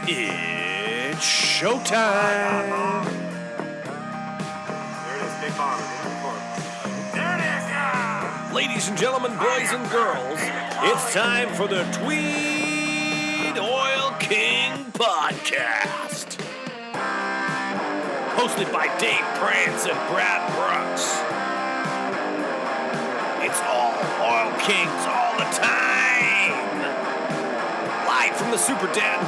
It's showtime. There it is, big bomber. There it is, yeah! Ladies and gentlemen, boys and girls, it's time for the Tweed Oil King podcast. Hosted by Dave Prance and Brad Brooks. It's all Oil Kings all the time. Live from the Super Den.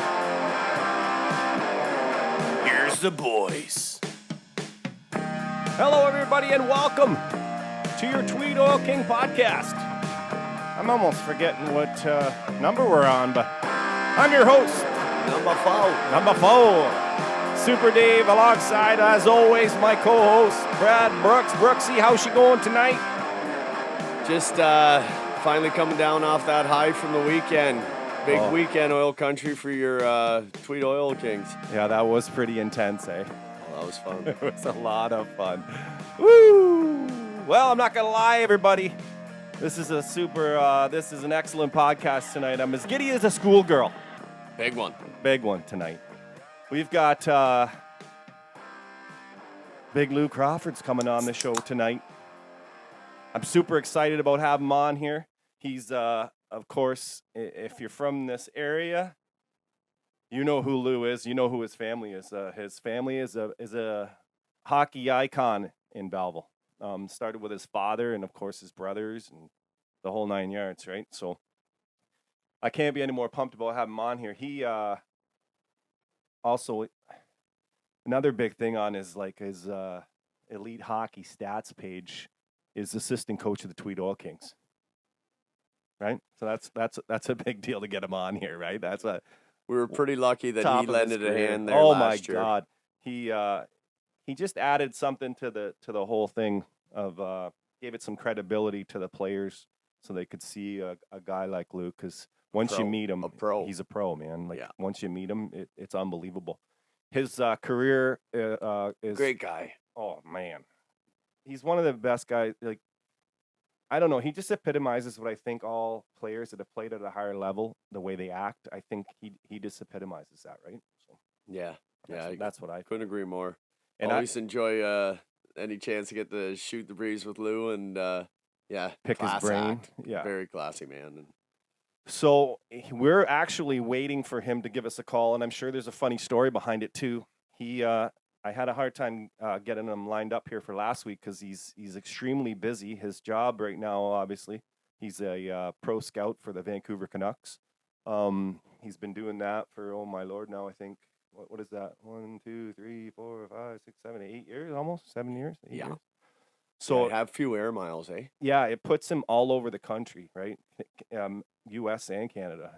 Here's the boys. Hello, everybody, and welcome to your Tweed Oil King podcast. I'm almost forgetting what number we're on, but I'm your host, Number 4. Super Dave, alongside, as always, my co-host, Brad Brooks. Brooksy, how's she going tonight? Just finally coming down off that high from the weekend. Big weekend oil country for your Tweed Oil Kings. Yeah, that was pretty intense, eh? Well, that was fun. It was a lot of fun. Woo! Well, I'm not going to lie, everybody. This is an excellent podcast tonight. I'm as giddy as a schoolgirl. Big one. Big one tonight. We've got Big Lou Crawford's coming on the show tonight. I'm super excited about having him on here. He's, of course, if you're from this area, you know who Lou is. You know who his family is. His family is a hockey icon in Belleville. Started with his father and, of course, his brothers and the whole 9 yards, right? So I can't be any more pumped about having him on here. He also, another big thing on his elite hockey stats page is assistant coach of the Tweed Oil Kings. Right? So that's a big deal to get him on here, right? We were pretty lucky that he lended a hand there last year. Oh my God. He just added something to the whole thing of gave it some credibility to the players so they could see a guy like Luke, because once you meet him, he's a pro, man. Once you meet him, it's unbelievable. His career is great guy. Oh man, he's one of the best guys. Like, I don't know, he just epitomizes what I think all players that have played at a higher level, the way they act. I think he just epitomizes that, right? So that's what I couldn't agree more. And always enjoy any chance to get to shoot the breeze with Lou and pick his brain. Act. Yeah, very classy man. So we're actually waiting for him to give us a call, and I'm sure there's a funny story behind it too. I had a hard time getting him lined up here for last week because he's extremely busy. His job right now, obviously, he's a pro scout for the Vancouver Canucks. He's been doing that for, oh my Lord, now I think, what is that? 1, 2, 3, 4, 5, 6, 7, 8 years, almost 7 years. 8 years. So have few air miles, eh? Yeah, it puts him all over the country, right? U.S. and Canada.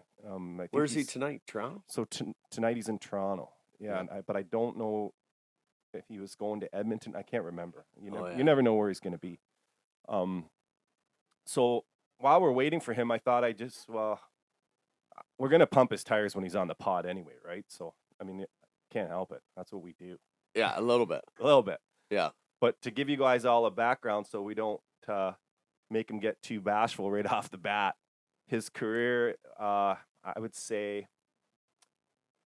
Where's he tonight? Toronto? So tonight he's in Toronto. Yeah. But I don't know if he was going to Edmonton. I can't remember. You never know where he's going to be. So while we're waiting for him, I thought we're going to pump his tires when he's on the pod anyway, right? So, I mean, can't help it. That's what we do. Yeah, a little bit. Yeah. But to give you guys all a background so we don't make him get too bashful right off the bat, his career, I would say,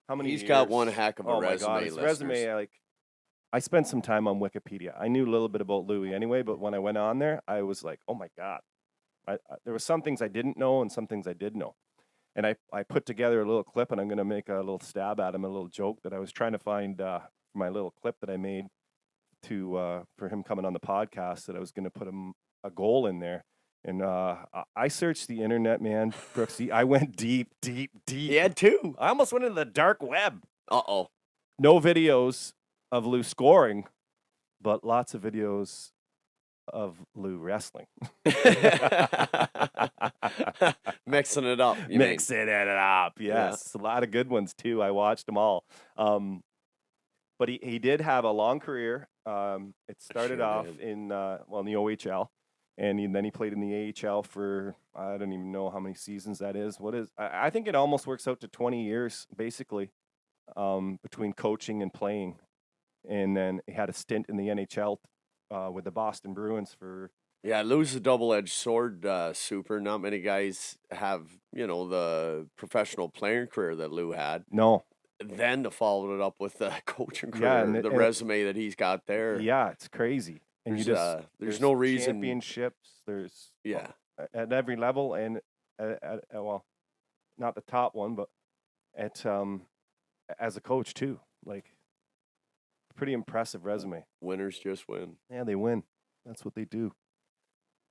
how many years? He's got one heck of a resume. Oh, my God. His resume, I spent some time on Wikipedia. I knew a little bit about Louis anyway, but when I went on there, I was like, oh, my God. There were some things I didn't know and some things I did know. And I put together a little clip, and I'm going to make a little stab at him, a little joke that I was trying to find my little clip that I made for him coming on the podcast, that I was going to put him a goal in there. And I searched the internet, man, Brooksy. I went deep. He had two. I almost went into the dark web. Uh-oh. No videos of Lou scoring, but lots of videos of Lou wrestling. Mixing it up. Mixing it up, yes. Yeah. A lot of good ones, too. I watched them all. But he did have a long career. It started off in the OHL, and then he played in the AHL for, I don't even know how many seasons that is. I think it almost works out to 20 years, basically, between coaching and playing. And then he had a stint in the NHL with the Boston Bruins for... Yeah, Lou's a double-edged sword, super. Not many guys have, the professional playing career that Lou had. No. then to follow it up with the coaching career, Yeah, and the resume that he's got there. Yeah, it's crazy. And There's no reason. Championships. There's Yeah. At every level, and well, not the top one, but at as a coach too. Like, pretty impressive resume. Winners just win. Yeah, they win. That's what they do.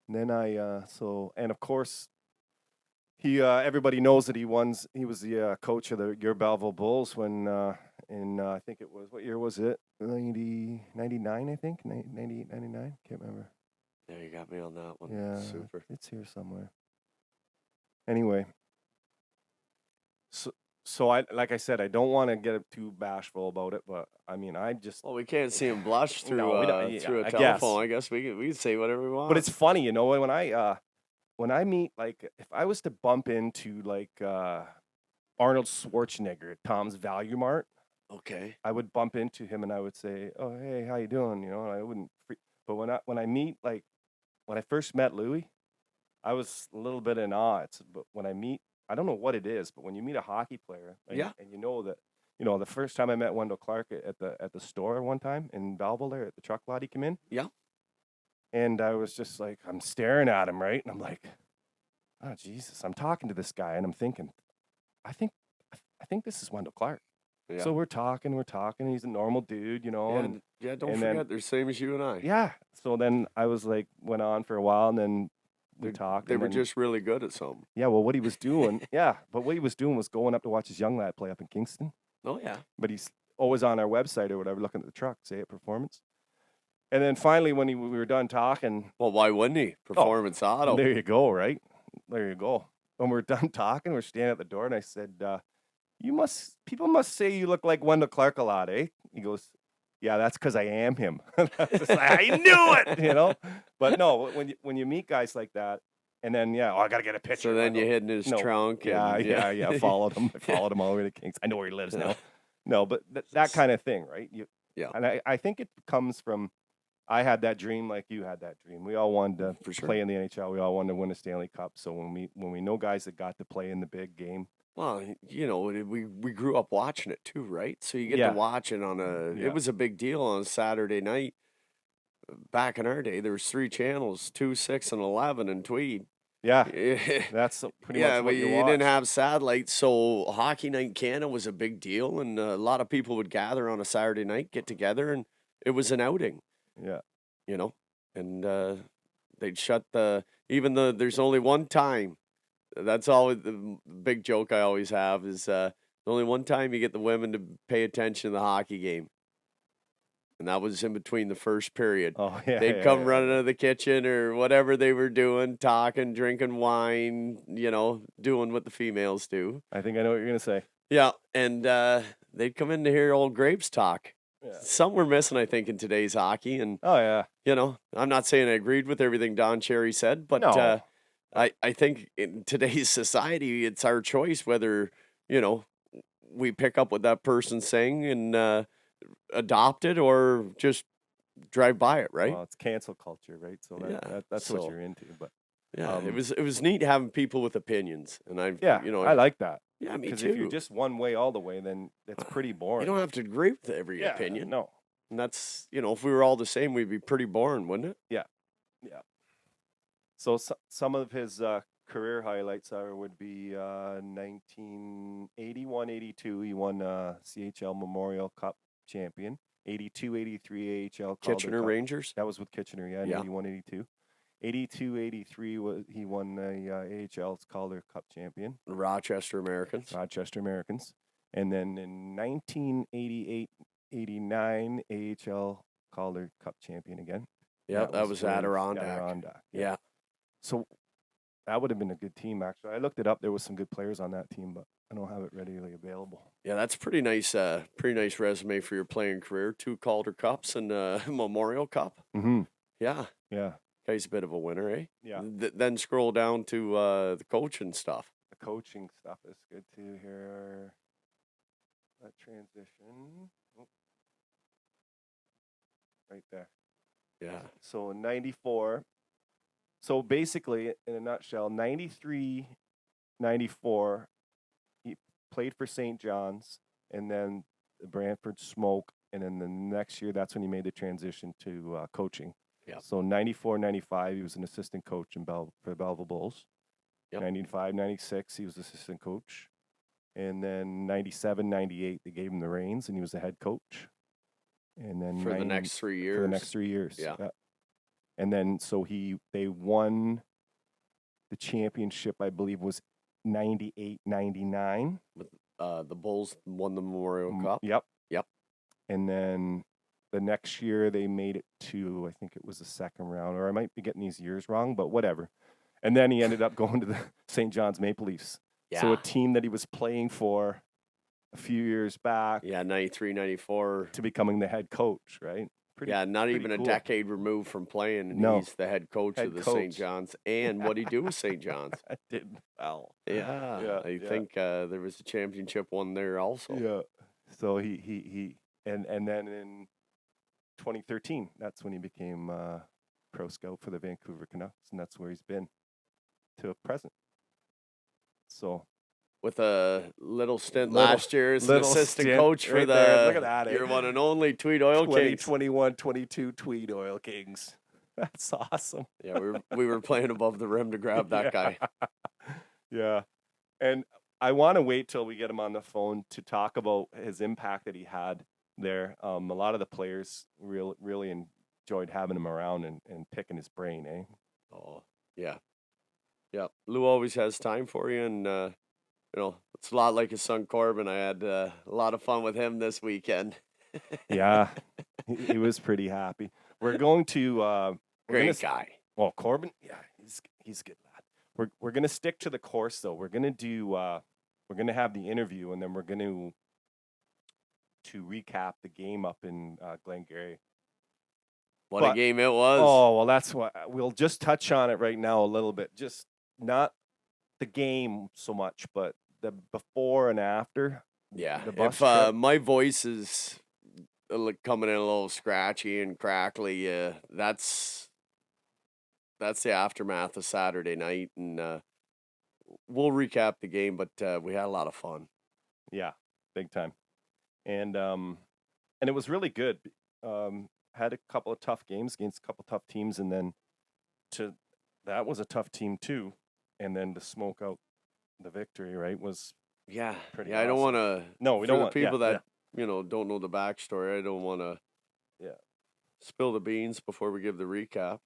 And then and of course, he everybody knows that he was the coach of your Belleville Bulls when I think it was, what year was it? 99, I think. 98, 99. Can't remember. Yeah, you got me on that one. Yeah, Super. it's here somewhere. Anyway, so I, like I said, I don't want to get too bashful about it, but I mean, Well, we can't see him blush through No, we don't- through a I telephone. I guess we can say whatever we want. But it's funny, you know, when I meet, like, if I was to bump into like Arnold Schwarzenegger at Tom's Value Mart, okay. I would bump into him and I would say, "Oh, hey, how you doing?" You know, and I wouldn't. But when I meet, like, when I first met Louis, I was a little bit in awe. But when I meet, I don't know what it is, but when you meet a hockey player, and you know that, the first time I met Wendell Clark at the store one time in Belleville there at the truck lot, he came in. Yeah. And I was just like, I'm staring at him, right? And I'm like, oh, Jesus, I'm talking to this guy, and I'm thinking, I think this is Wendell Clark. Yeah. So we're talking. He's a normal dude, you know. Don't forget, they're the same as you and I. Yeah. So then I was like, went on for a while, and then we talked. They were just really good at something. Yeah, well, what he was doing, but what he was doing was going up to watch his young lad play up in Kingston. Oh, yeah. But he's always on our website or whatever, looking at the truck, say it Performance. And then finally, when we were done talking. Well, why wouldn't he? Performance Auto. There you go, right? There you go. When we're done talking, we're standing at the door, and I said, people must say you look like Wendell Clark a lot, eh? He goes, yeah, that's because I am him. I knew it, you know? But no, when you meet guys like that, and then, I got to get a picture. So then you hid in his trunk. Yeah. Followed him. I followed him all the way to Kings. I know where he lives now. No, but that kind of thing, right? And I think it comes from, I had that dream like you had that dream. We all wanted to play in the NHL. We all wanted to win a Stanley Cup. So when we know guys that got to play in the big game. Well, we grew up watching it too, right? So you get to watch it on it was a big deal on Saturday night. Back in our day, there was 3 channels, 2, 6, and 11 in Tweed. Yeah, that's pretty much what you didn't have satellites, so Hockey Night in Canada was a big deal, and a lot of people would gather on a Saturday night, get together, and it was an outing. Yeah. And they'd shut there's only one time. That's always the big joke I always have is only one time you get the women to pay attention to the hockey game. And that was in between the first period. Oh, yeah. They'd come running out of the kitchen or whatever they were doing, talking, drinking wine, doing what the females do. I think I know what you're going to say. Yeah, and they'd come in to hear old Grapes talk. Yeah. Some we're missing, I think, in today's hockey. And, oh, yeah. I'm not saying I agreed with everything Don Cherry said, but no. I think in today's society, it's our choice whether, we pick up what that person's saying and adopt it or just drive by it, right? Well, it's cancel culture, right? So that's what you're into. But yeah, it was neat having people with opinions, and I like that. Yeah, me too. Because if you're just one way all the way, then it's pretty boring. You don't have to agree with every opinion. No, and that's if we were all the same, we'd be pretty boring, wouldn't it? Yeah. So some of his career highlights would be 1981-82. He won CHL Memorial Cup champion. 82-83 AHL Kitchener Rangers. That was with Kitchener, in 81-82. 82-83 he won the AHL's Calder Cup champion. Rochester Americans. And then in 1988-89 AHL Calder Cup champion again. Yeah, that was Adirondack. Yeah. So that would have been a good team, actually. I looked it up. There was some good players on that team, but I don't have it readily available. Yeah, that's pretty nice resume for your playing career. 2 Calder Cups and a Memorial Cup. Mm-hmm. Yeah. Yeah. Guy's a bit of a winner, eh? Yeah. Then scroll down to the coaching stuff. The coaching stuff is good too here. That transition. Oh. Right there. Yeah. So in 94. So basically, in a nutshell, 93, 94, he played for St. John's. and then the Brantford Smoke, and then the next year, that's when he made the transition to coaching. Yep. So 94, 95, he was an assistant coach for Belleville Bulls. Yep. 95, 96, he was assistant coach. And then 97, 98, they gave him the reins, and he was the head coach. And then For the next 3 years. For the next 3 years. Yeah. And then so they won the championship, I believe, was 98, 99. The Bulls won the Memorial Cup. Yep. Yep. And then the next year they made it to, I think it was the second round, or I might be getting these years wrong, but whatever. And then he ended up going to the St. John's Maple Leafs. Yeah. So a team that he was playing for a few years back. Yeah, 93, 94. To becoming the head coach, right? Not even cool. A decade removed from playing, and No. he's the head coach of the St. John's. And what did he do with St. John's? I did well. Yeah. I think there was a championship one there also. Yeah. So he and then in 2013, that's when he became pro scout for the Vancouver Canucks, and that's where he's been to present. So with a little stint last year as an assistant coach for look at that, your one and only Tweed Oil Kings. 2021-22 Tweed Oil Kings. That's awesome. Yeah, we were playing above the rim to grab that guy. Yeah. And I want to wait till we get him on the phone to talk about his impact that he had there. A lot of the players really enjoyed having him around and picking his brain, eh? Oh, yeah. Yeah. Lou always has time for you, and it's a lot like his son Corbin. I had a lot of fun with him this weekend. Yeah, he was pretty happy. We're going to great guy. Well, Corbin, yeah, he's a good lad. We're gonna stick to the course though. We're gonna do we're gonna have the interview, and then we're gonna to recap the game up in Glengarry. What a game it was! Oh well, that's what we'll just touch on it right now a little bit. Just not the game so much, but the before and after. Yeah, the bus if trip. my voice is coming in a little scratchy and crackly, that's the aftermath of Saturday night, and we'll recap the game. But we had a lot of fun. Yeah, big time, and it was really good. Had a couple of tough games against a couple of tough teams, and then that was a tough team too. And then to smoke out the victory, right, was pretty awesome. I don't want to. No, we don't want people that don't know the backstory. I don't want to. Yeah. Spill the beans before we give the recap.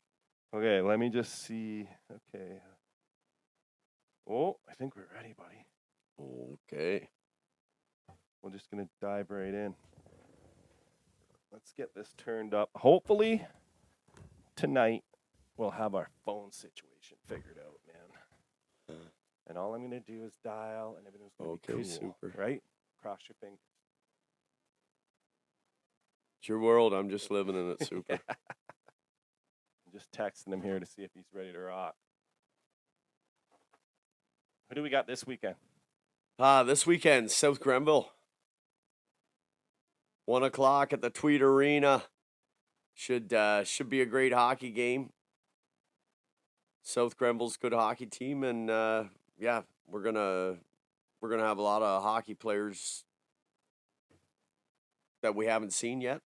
Okay, let me just see. Okay. Oh, I think we're ready, buddy. Okay. We're just gonna dive right in. Let's get this turned up. Hopefully, tonight we'll have our phone situation figured out, man. And all I'm going to do is dial, and everything's going to be cool. Super. Right? Cross your fingers. It's your world. I'm just living in it, super. I'm just texting him here to see if he's ready to rock. Who do we got this weekend? This weekend, South Grenville. 1 o'clock at the Tweed Arena. Should be a great hockey game. South Grenville's a good hockey team, and we're gonna have a lot of hockey players that we haven't seen yet.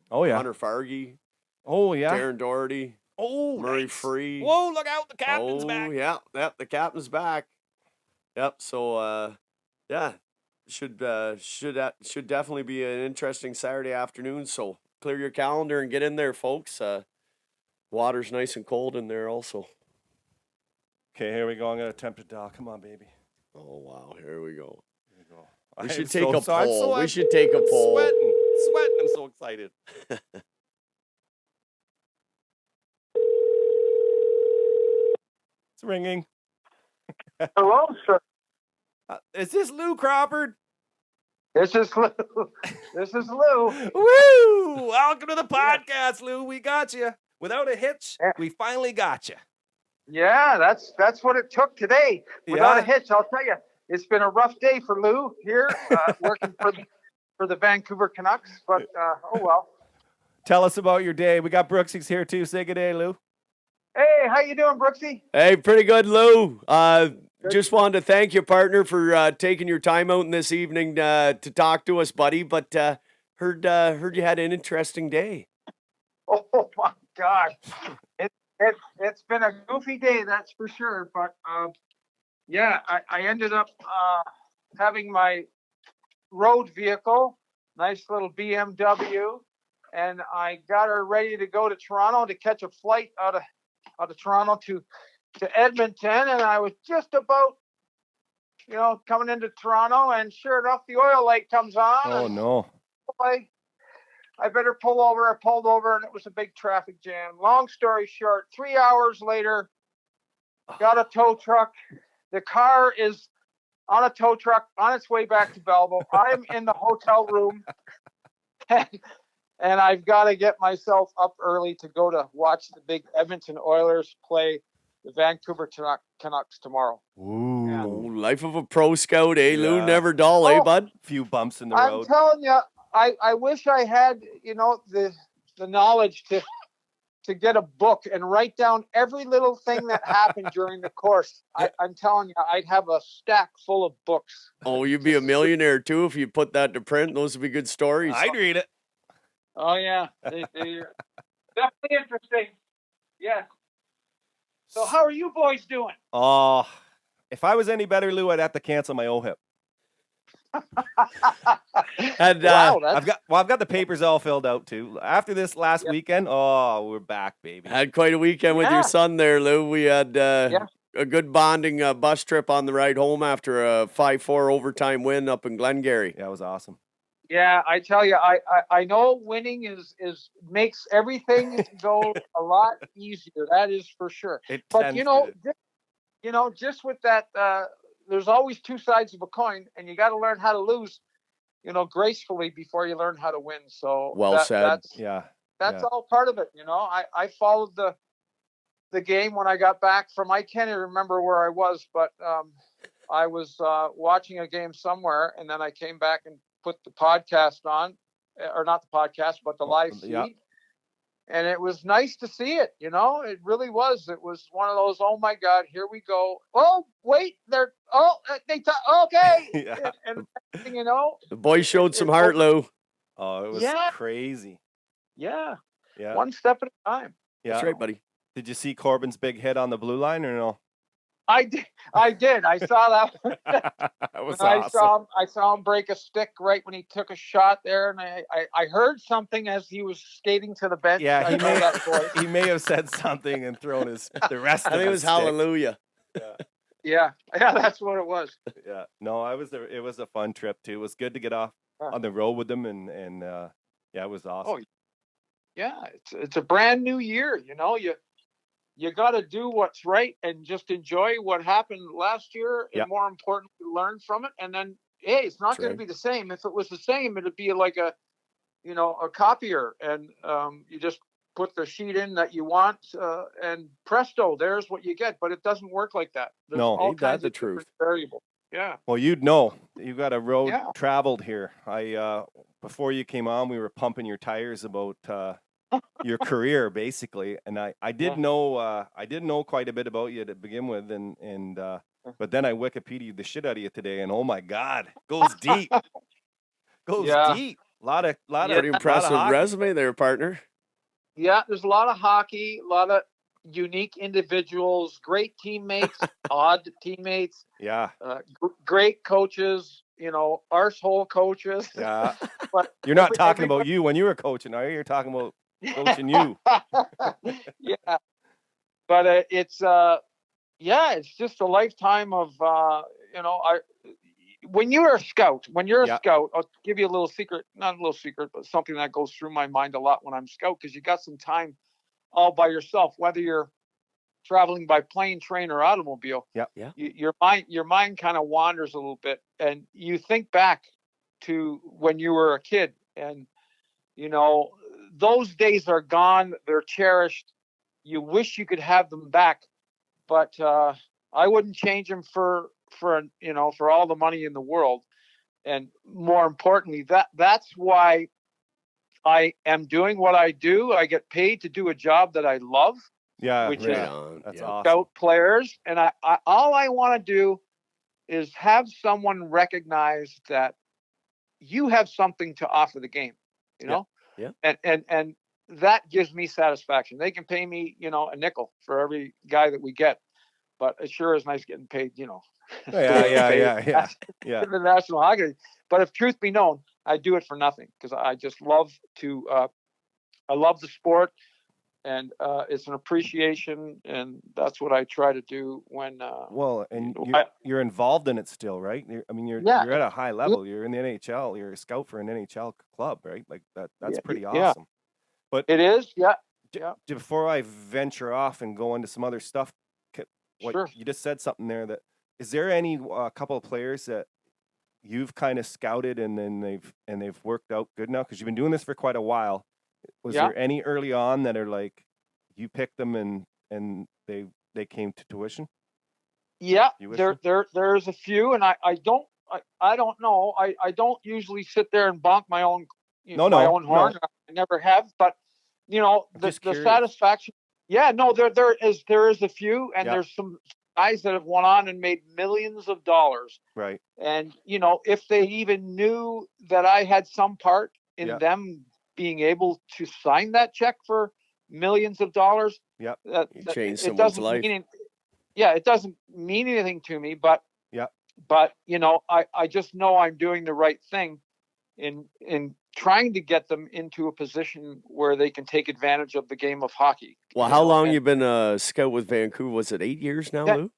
Oh yeah, Hunter Fargy. Oh yeah, Darren Doherty. Oh, Murray nice. Free. Whoa, look out! The captain's back. Yep, the captain's back. Yep. So should definitely be an interesting Saturday afternoon. So clear your calendar and get in there, folks. Water's nice and cold in there also. Okay, here we go. I'm gonna attempt to dial. Come on, baby. Oh wow, here we go. Here we go. We should take a poll. We should take a poll. Sweating. I'm so excited. It's ringing. Hello, sir. Is this Lou Crawford? This is Lou. This is Lou. Woo! Welcome to the podcast, Lou. We got you. Without a hitch, we finally got you. Yeah, that's what it took today. Without a hitch, I'll tell you, it's been a rough day for Lou here, working for the Vancouver Canucks. But oh well. Tell us about your day. We got Brooksy's here too. Say good day, Lou. Hey, how you doing, Brooksy? Hey, pretty good, Lou. just wanted to thank you, partner, for taking your time out this evening to talk to us, buddy. But heard you had an interesting day. Oh my gosh, it's been a goofy day, that's for sure. But yeah, I ended up having my road vehicle, nice little BMW, and I got her ready to go to Toronto to catch a flight out of Toronto to Edmonton, and I was just about, coming into Toronto, and sure enough, the oil light comes on. Oh and no. I better pull over. I pulled over, and it was a big traffic jam. Long story short, 3 hours later, got a tow truck. The car is on a tow truck on its way back to Belleville. I'm in the hotel room, and I've got to get myself up early to go to watch the big Edmonton Oilers play the Vancouver Canucks tomorrow. Ooh. Yeah. Oh, life of a pro scout, eh, Lou? Yeah. Never dull, eh, bud? Few bumps in the I'm road. telling you, I wish I had, the knowledge to get a book and write down every little thing that happened during the course. I'm telling you, I'd have a stack full of books. Oh, you'd be a millionaire too if you put that to print. Those would be good stories. I'd read it. Oh yeah, they're definitely interesting. Yeah. So how are you boys doing? Oh, if I was any better, Lou, I'd have to cancel my OHIP. And Wow, I've got the papers all filled out too. After this last weekend, we're back, baby. had quite a weekend with your son there, Lou. We had a good bonding bus trip on the ride home after a 5-4 overtime win up in Glengarry. Yeah, it was awesome. Yeah, I tell you, I know winning is makes everything go a lot easier. That is for sure. But just with that, there's always two sides of a coin, and you got to learn how to lose, gracefully before you learn how to win. So well said. That's all part of it. I followed the game when I got back from. I can't even remember where I was, but I was watching a game somewhere, and then I came back and put the podcast on, or not the podcast, but the live feed. Yeah. And it was nice to see it. It really was. It was one of those, oh my God, here we go. Oh, wait, okay. Yeah. And The boys showed some heart, Lou. Oh, it was crazy. Yeah. Yeah. One step at a time. Yeah. That's right, buddy. Did you see Corbin's big hit on the blue line or no? I did. I saw that one. That was awesome. I saw him break a stick right when he took a shot there, and I heard something as he was skating to the bench. Yeah, he may have said something and thrown the rest of it. I think it was stick. hallelujah. Yeah, that's what it was. Yeah. No, it was a fun trip too. It was good to get off on the road with them, and it was awesome. Oh, yeah, it's a brand new year. You got to do what's right and just enjoy what happened last year, and more importantly, learn from it. And then, hey, it's not going to be the same. If it was the same, it'd be like a copier, and you just put the sheet in that you want, and presto, there's what you get. But it doesn't work like that. There's all kinds of different variables. Yeah. Well, you got a road traveled here. Before you came on, we were pumping your tires about your career, basically, and I did know quite a bit about you to begin with, and but then I Wikipedia'd the shit out of you today, and oh my God, goes deep, deep. A lot of pretty impressive resume there, partner. Yeah, there's a lot of hockey, a lot of unique individuals, great teammates, odd teammates. Yeah. Great coaches, arsehole coaches. Yeah. But you're not talking about you when you were coaching, are you? You're talking about coaching you. Yeah. But it's just a lifetime of when you're a scout, I'll give you a little secret, not a little secret, but something that goes through my mind a lot when I'm scout, because you got some time all by yourself, whether you're traveling by plane, train, or automobile. Yeah. Your mind kind of wanders a little bit, and you think back to when you were a kid, and those days are gone. They're cherished. You wish you could have them back, but I wouldn't change them for all the money in the world. And more importantly, that's why I am doing what I do. I get paid to do a job that I love. Yeah, which Right is on. that's Yeah. awesome. scout players. And I all I want to do is have someone recognize that you have something to offer the game, you Yeah. know? Yeah. And that gives me satisfaction. They can pay me, a nickel for every guy that we get, but it sure is nice getting paid, Yeah, yeah, paid yeah, yeah. in the National Hockey League. But if truth be known, I do it for nothing because I just love to, I love the sport, and it's an appreciation, and that's what I try to do when. Well, and I, you're involved in it still, right? You're yeah, at a high yeah, level. You're in the NHL. You're a scout for an NHL club, right? Like that. That's pretty yeah, awesome. But it is. Yeah, yeah, before I venture off and go into some other stuff, what sure. you just said something there that is there any couple of players that you've kind of scouted and then they've worked out good now because you've been doing this for quite a while. Was Yeah, there any early on that are like you picked them and they came to tuition? yeah. You wish them? There's a few, and I don't know. I don't usually sit there and bonk my own No, my no, own horn. no. I never have, but I'm the just curious. satisfaction. Yeah, no, there is a few, and Yeah, there's some guys that have went on and made millions of dollars. right. And if they even knew that I had some part in Yeah, them being able to sign that check for millions of dollars, yeah, You change it someone's doesn't life. mean yeah, it doesn't mean anything to me. But yeah. I just know I'm doing the right thing in trying to get them into a position where they can take advantage of the game of hockey. Well, how long And you been a scout with Vancouver? Was it 8 years now, that, Lou?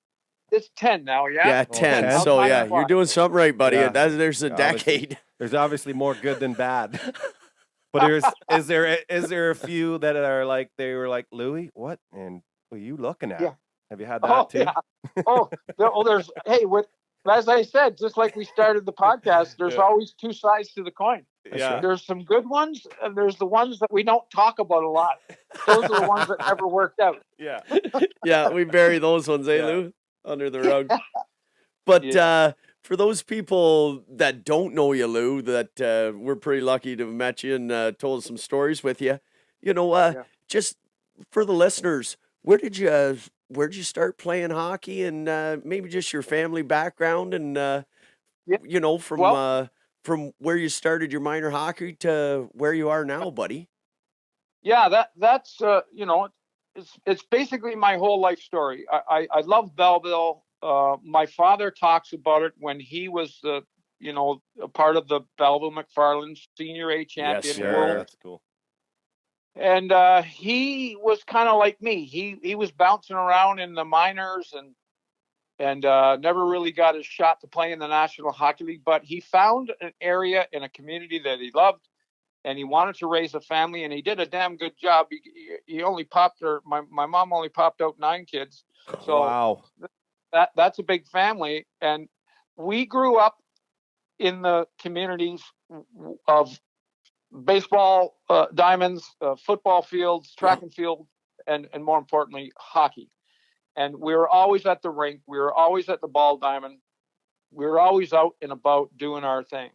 it's 10 now. Yeah, Yeah, Oh, 10. 10? how So time yeah, flies. you're doing something right, buddy. Yeah. There's a Obviously, decade. there's obviously more good than bad. But is there a few that are like they were like Louis, what and what are you looking at? Yeah. Have you had that Oh too? yeah. There's as I said, just like we started the podcast, there's Yeah. always two sides to the coin. That's Yeah. right. There's some good ones, and there's the ones that we don't talk about a lot. Those are the ones that never worked out. Yeah. Yeah, we bury those ones, Yeah. Lou? Under the rug. But Yeah. for those people that don't know you, Lou, that we're pretty lucky to have met you and told some stories with you. Yeah. Just for the listeners, where'd you start playing hockey, and maybe just your family background, and Yeah. Well, from where you started your minor hockey to where you are now, buddy. yeah, that's it's basically my whole life story. I love Belleville. My father talks about it when he was a part of the Belleville McFarland Senior A champion sir. Sure, world. that's cool. And he was kind of like me. He was bouncing around in the minors and never really got his shot to play in the National Hockey League. But he found an area in a community that he loved, and he wanted to raise a family, and he did a damn good job. He only my mom only popped out 9 kids, so Wow. that's a big family. And we grew up in the communities of baseball diamonds, football fields, track and field, and more importantly, hockey. And we were always at the rink. We were always at the ball diamond. We were always out and about doing our thing.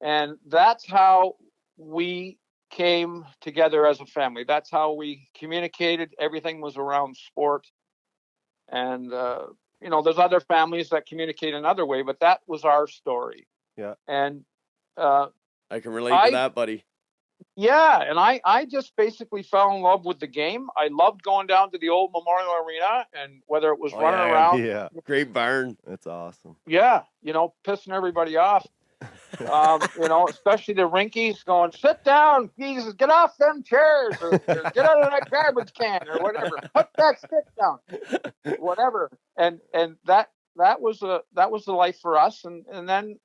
And that's how we came together as a family. That's how we communicated. Everything was around sport. And, there's other families that communicate another way, but that was our story. Yeah. And I can relate to that, buddy. yeah, and I just basically fell in love with the game. I loved going down to the old Memorial Arena, and whether it was running around, Yeah. Great barn. That's awesome. yeah, pissing everybody off. Especially the rinkies going, sit down, Jesus, get off them chairs, or get out of that garbage can, or whatever. Put that stick down, whatever. And that was the life for us. And then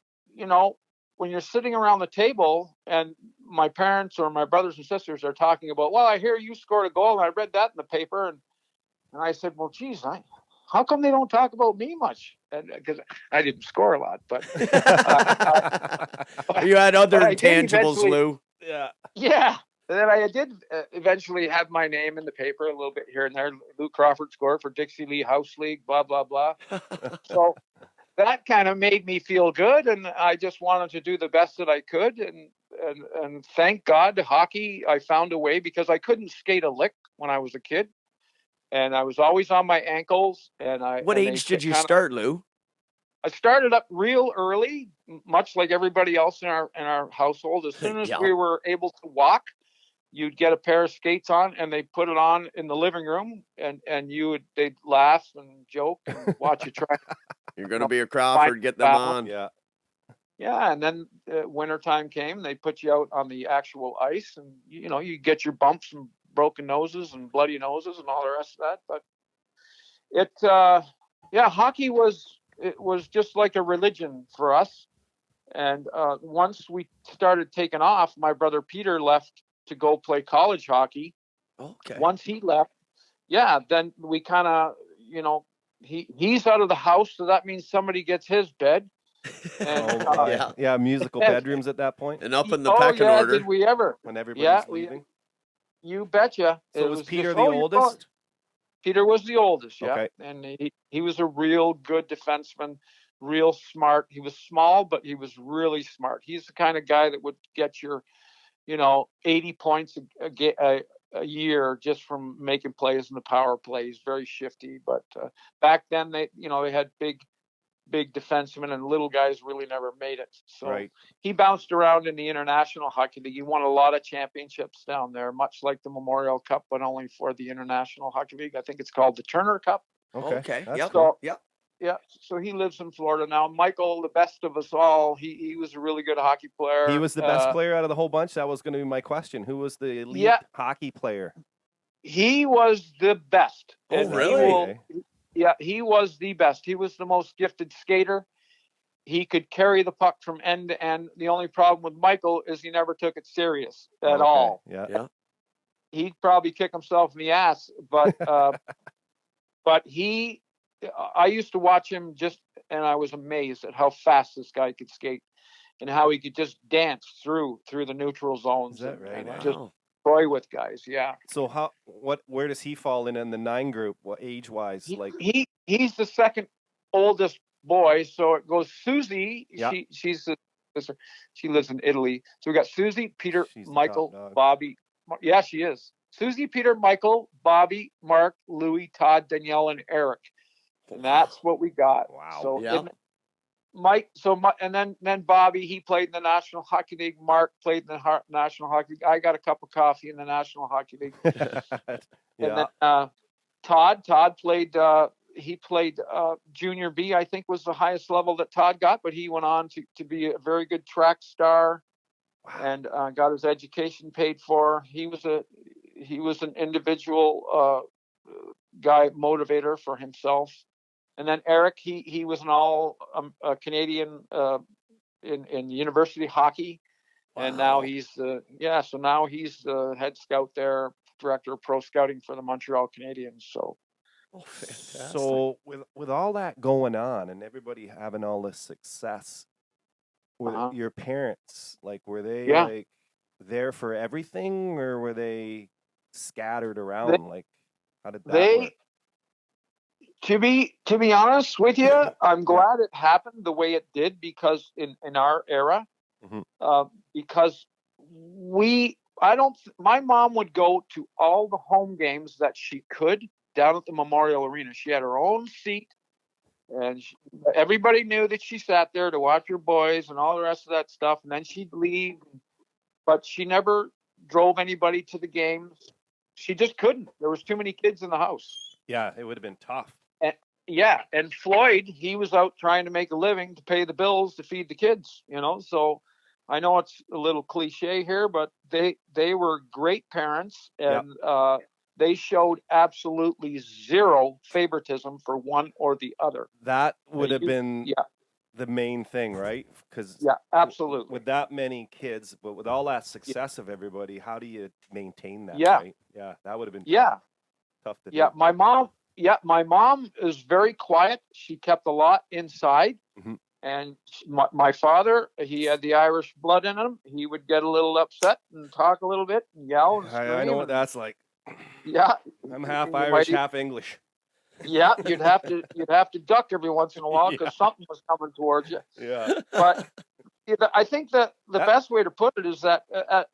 when you're sitting around the table and my parents or my brothers and sisters are talking about, well, I hear you scored a goal and I read that in the paper, and I said, well, geez, how come they don't talk about me much? Because I didn't score a lot, but You had other but I did intangibles, eventually- Lou. Yeah. yeah. And then I did eventually have my name in the paper a little bit here and there. Lou Crawford scored for Dixie Lee House League, blah, blah, blah. So that kind of made me feel good, and I just wanted to do the best that I could. And thank God, hockey, I found a way, because I couldn't skate a lick when I was a kid. and I was always on my ankles. And What age did you start, Lou? I started up real early, much like everybody else in our household. As soon as Yeah. we were able to walk, you'd get a pair of skates on, and they put it on in the living room, and they'd laugh and joke and watch you try. You're going to be a Crawford, get them on. Yeah. Yeah, and then wintertime came. They put you out on the actual ice, and you get your bumps and broken noses and bloody noses and all the rest of that. But hockey was just like a religion for us. And once we started taking off, my brother Peter left to go play college hockey. Okay. Once he left, then we kind of, he's out of the house, so that means somebody gets his bed. And, yeah, musical bedrooms at that point. And up in the pecking order. Did we ever? When everybody's leaving. You betcha. So was Peter the oldest? Peter was the oldest, yeah. Okay. And he was a real good defenseman, real smart. He was small, but he was really smart. He's the kind of guy that would get your, 80 points a year just from making plays in the power play. He's very shifty. But back then, they had big defensemen, and little guys really never made it. So he bounced around in the International Hockey League. He won a lot of championships down there, much like the Memorial Cup, but only for the International Hockey League. I think it's called the Turner Cup. Okay. Yep. Cool. Yeah. So he lives in Florida now. Michael, the best of us all, he was a really good hockey player. He was the best player out of the whole bunch. That was going to be my question. Who was the elite hockey player? He was the best. Oh, really? Yeah, he was the best. He was the most gifted skater. He could carry the puck from end to end. The only problem with Michael is he never took it serious at all. Yeah. He'd probably kick himself in the ass, but but I used to watch him and I was amazed at how fast this guy could skate and how he could just dance through the neutral zones. Is that right? And just destroy with guys. Yeah. So where does he fall in the 9 group? What age wise? He's the second oldest boy. So it goes Susie. Yeah. She's the sister. She lives in Italy. So we got Susie, Peter, Michael, Bobby. Yeah, she is. Susie, Peter, Michael, Bobby, Mark, Louis, Todd, Danielle, and Eric. And that's what we got. Wow. So and then Bobby, he played in the National Hockey League. Mark played in the National Hockey League. I got a cup of coffee in the National Hockey League. And then Todd played. He played junior B. I think was the highest level that Todd got, but he went on to be a very good track star, and got his education paid for. He was an individual guy motivator for himself. And then Eric, he was an all Canadian in university hockey, and now he's so now he's the head scout there, director of pro scouting for the Montreal Canadiens. So, fantastic. So with all that going on and everybody having all this success, were your parents were they there for everything, or were they scattered around? How did that work? To be honest with you, I'm glad it happened the way it did, because in our era, because my mom would go to all the home games that she could down at the Memorial Arena. She had her own seat, and everybody knew that she sat there to watch her boys and all the rest of that stuff. And then she'd leave, but she never drove anybody to the games. She just couldn't. There was too many kids in the house. Yeah, it would have been tough. And Floyd, he was out trying to make a living to pay the bills to feed the kids, So I know it's a little cliche here, but they were great parents, and they showed absolutely zero favoritism for one or the other. That would have been the main thing, right? Because absolutely. With that many kids, but with all that success of everybody, how do you maintain that? Yeah, right? Yeah, that would have been tough to do. Yeah, my mom is very quiet. She kept a lot inside. And my father, he had the Irish blood in him. He would get a little upset and talk a little bit and yell and scream. I know what that's like. Yeah, I'm half Irish, half English. Yeah, you'd have to duck every once in a while because something was coming towards you. Yeah. But I think that the best way to put it is that at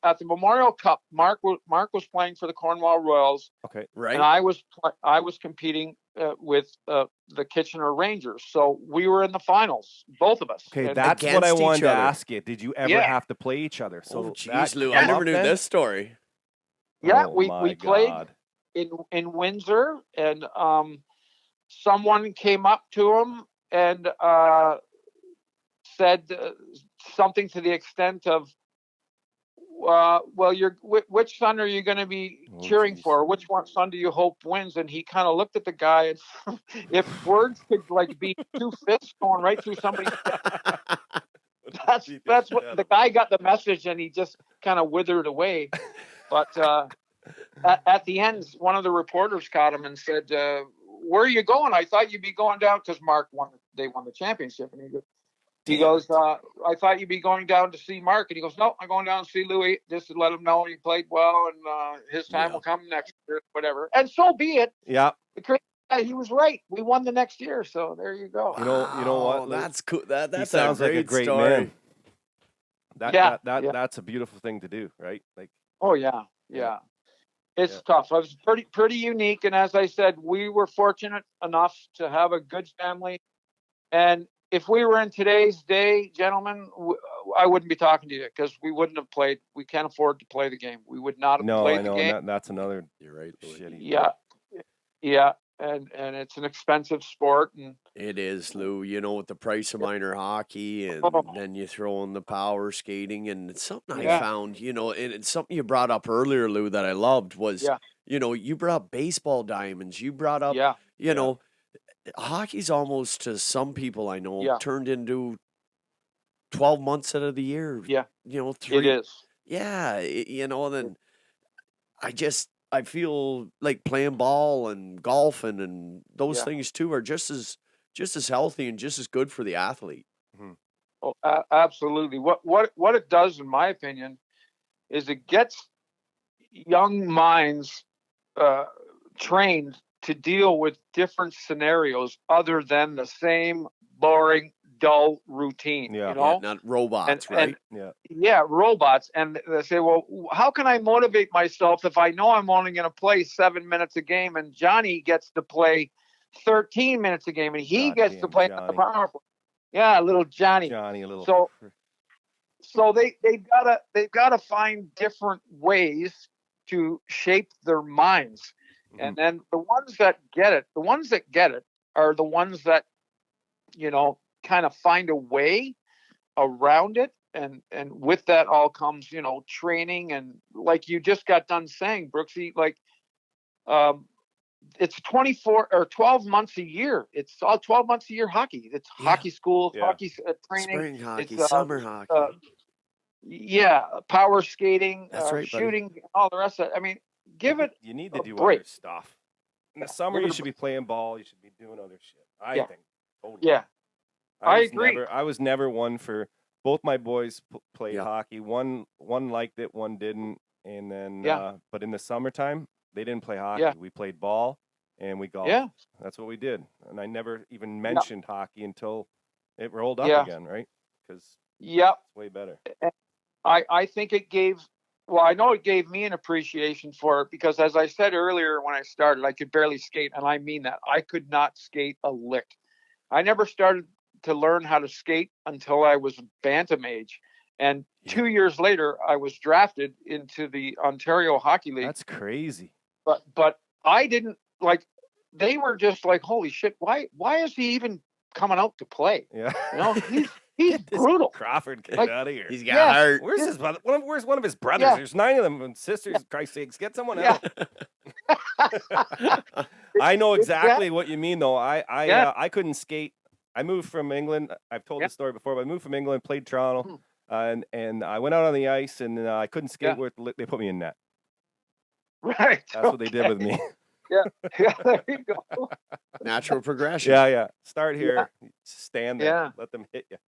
at the Memorial Cup, Mark was playing for the Cornwall Royals, Okay. Right. and I was competing with the Kitchener Rangers. So we were in the finals, both of us. Okay, And- that's what I Against each wanted to other. ask you. Did you ever Yeah. have to play each other? So Oh, that jeez, Lou. come I never up knew then? this story. yeah, Oh we my played God. in Windsor, and someone came up to him and said something to the extent of, well, which son are you going to be Oh, cheering geez. for? Which one son do you hope wins? And he kind of looked at the guy, and if words could like be two fists going right through somebody's, that's what the guy got the message, and he just kind of withered away. But at the end, one of the reporters caught him and said, "Where are you going? I thought you'd be going down because Mark won. They won the championship." And he goes, "I thought you'd be going down to see Mark." And he goes, "No, I'm going down to see Louis just to let him know he played well, and his time will come next year, whatever." And so be it. Yeah. The crazy guy, he was right. We won the next year, so there you go. You know what, Wow, Lou? that's cool. That's He sounds a like a great great story. man. Yeah. That's a beautiful thing to do, right? Like, Oh yeah. It's Yeah. tough. It was pretty unique, and as I said, we were fortunate enough to have a good family. And if we were in today's day, gentlemen, I wouldn't be talking to you because we wouldn't have played. We can't afford to play the game. We would not have no, played I the know, game. and that's another You're right, Louis. shitty. Yeah, and it's an expensive sport, and It is, Lou. You know, with the price of minor hockey, and Oh. then you throw in the power skating, and it's something I Yeah. found, you know, and it's something you brought up earlier, Lou, that I loved was, Yeah. you know, you brought up baseball diamonds. You brought up, yeah, you know, hockey's almost to some people I know Yeah. turned into 12 months out of the year. Yeah. You know, it 3. is. Yeah, you know, then I feel like playing ball and golfing and those Yeah. things too are just as healthy and just as good for the athlete. Oh, absolutely. What it does, in my opinion, is it gets young minds trained to deal with different scenarios other than the same boring, dull routine. Yeah. You know, Not robots, And- right? Yeah. robots. And they say, well, how can I motivate myself if I know I'm only going to play 7 minutes a game, and Johnny gets to play 13 minutes a game, and he gets to Goddamn play at the Johnny. power play. Yeah, little Johnny. Johnny, a little. So they've gotta find different ways to shape their minds. And then the ones that get it are the ones that, you know, kind of find a way around it. And with that all comes, you know, training, and like you just got done saying, Brooksy, like it's 24 or 12 months a year. It's all 12 months a year hockey. It's hockey school, Yeah. hockey training. Spring hockey, It's, summer hockey. Power skating, That's right, buddy. shooting, all the rest of it. I mean, give it. You need to a do break. other stuff. In the summer, give it you a should be playing ball. You should be doing other shit. I Yeah. think. Totally. Yeah, I was agree. I was never one for. Both my boys played Yeah. hockey. One liked it, one didn't. And then, Yeah. but in the summertime, they didn't play hockey. Yeah. We played ball and we golfed. Yeah. That's what we did. And I never even mentioned hockey until it rolled up Yeah. again, right? Because Yep. it's way better. I think it gave. Well, I know it gave me an appreciation for it because, as I said earlier when I started, I could barely skate, and I mean that. I could not skate a lick. I never started to learn how to skate until I was bantam age. And 2 years later, I was drafted into the Ontario Hockey League. That's crazy. But I didn't like. They were just like, "Holy shit! Why is he even coming out to play?" Yeah. You know, he's Get this brutal. Crawford, get Like, out of here. He's got Yeah. heart. Where's his brother? Where's one of his brothers? Yeah. There's 9 of them and sisters. Christ's sakes, get someone Yeah. else. I know exactly what you mean, though. Yeah. I couldn't skate. I moved from England. I've told Yeah. the story before, but I moved from England, played Toronto, Hmm. and I went out on the ice, and I couldn't skate. Yeah. They put me in net. Right. That's what they did with me. Yeah. There you go. Natural progression. Yeah. Start here, stand there, Yeah. let them hit you.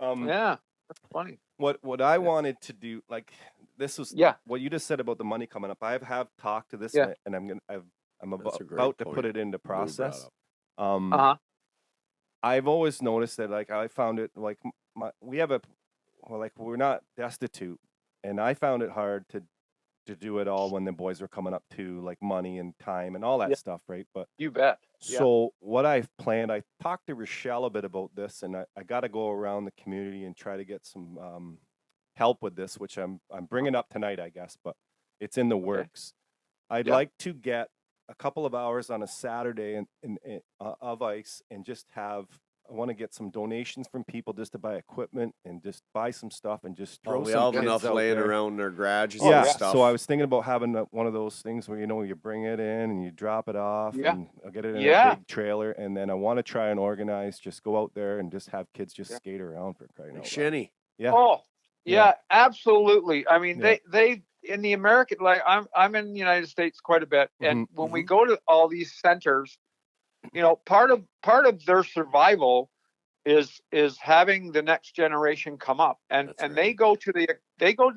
Yeah. That's funny. What I wanted to do, like this was what you just said about the money coming up. I have talked to this, Yeah. and I'm That's a great about to point put it into Lou brought process. up. I've always noticed that, like, I found it like we have we're not destitute, and I found it hard to do it all when the boys were coming up to like money and time and all that Yeah. stuff, right? But You bet. Yeah. so what I've planned, I talked to Rochelle a bit about this, and I got to go around the community and try to get some help with this, which I'm bringing up tonight, I guess, but it's in the works. I'd Yeah. like to get a couple of hours on a Saturday of ice and just have. I want to get some donations from people just to buy equipment and just buy some stuff and just throw we some have kids enough out laying there. around their garages Yeah, and stuff. so I was thinking about having one of those things where you bring it in and you drop it off, Yeah. and I'll get it in Yeah. a big trailer, and then I want to try and organize, just go out there and just have kids just skate around for crying out loud. Shinny. Yeah. Oh, Yeah. yeah, absolutely. I mean, Yeah. they in the American, like I'm in the United States quite a bit, and when we go to all these centers, part of their survival is having the next generation come up, and That's and right. they go to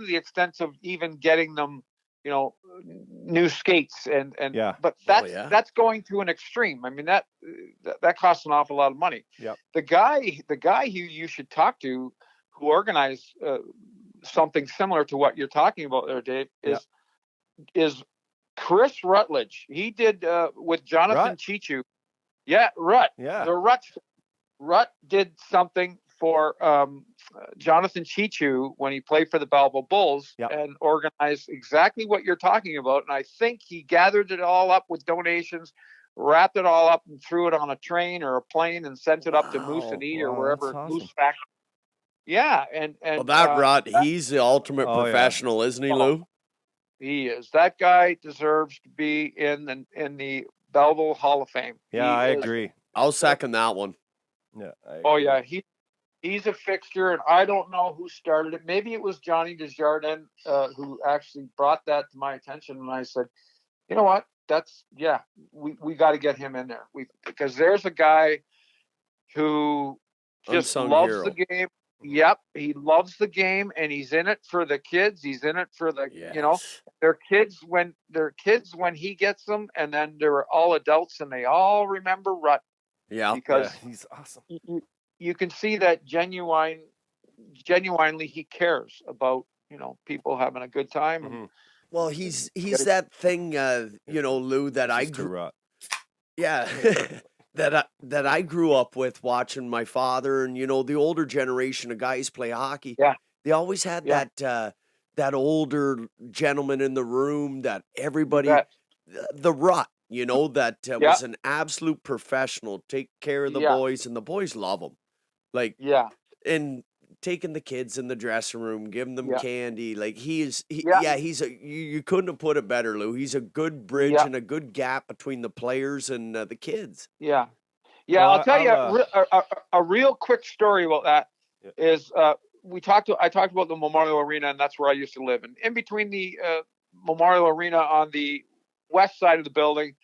the extent of even getting them, new skates and Yeah. but yeah. that's going to an extreme. I mean, that costs an awful lot of money. Yep. The guy who you should talk to, who organized something similar to what you're talking about there, Dave, is Chris Rutledge. He did with Jonathan Rut? Chichu. Yeah, Rut. Yeah. The Rut did something for Jonathan Chichu when he played for the Belleville Bulls, Yep. and organized exactly what you're talking about. And I think he gathered it all up with donations, wrapped it all up, and threw it on a train or a plane and sent it up to Moose and E or Wow, wherever. that's awesome. Moose Factory. Yeah, and Well, that Rod, he's the ultimate Oh, yeah. professional, isn't he, Lou? he is. That guy deserves to be in the Belleville Hall of Fame. Yeah, I is- agree. I'll second that one. Yeah. Oh yeah, he's a fixture, and I don't know who started it. Maybe it was Johnny Desjardins who actually brought that to my attention, and I said, you know what? We got to get him in there. Because there's a guy who just Unsung loves hero. the game. Yep, he loves the game, and he's in it for the kids. He's in it for the Yes. they're kids when he gets them, and then they're all adults, and they all remember Rut. Yeah. Because he's awesome. you can see that genuinely he cares about people having a good time. Mm-hmm. Well, he's that thing, Lou, that I Just to grew. Rut. Yeah. that I grew up with watching my father and the older generation of guys play hockey. Yeah. They always had that older gentleman in the room that everybody the Rut, that was an absolute professional, take care of the boys, and the boys love him. Like and taking the kids in the dressing room, giving them candy. Like he's you couldn't have put it better, Lou. He's a good bridge and a good gap between the players and the kids. Yeah. Well, I'll tell you a real quick story about that is I talked about the Memorial Arena, and that's where I used to live. And in between the Memorial Arena on the west side of the building,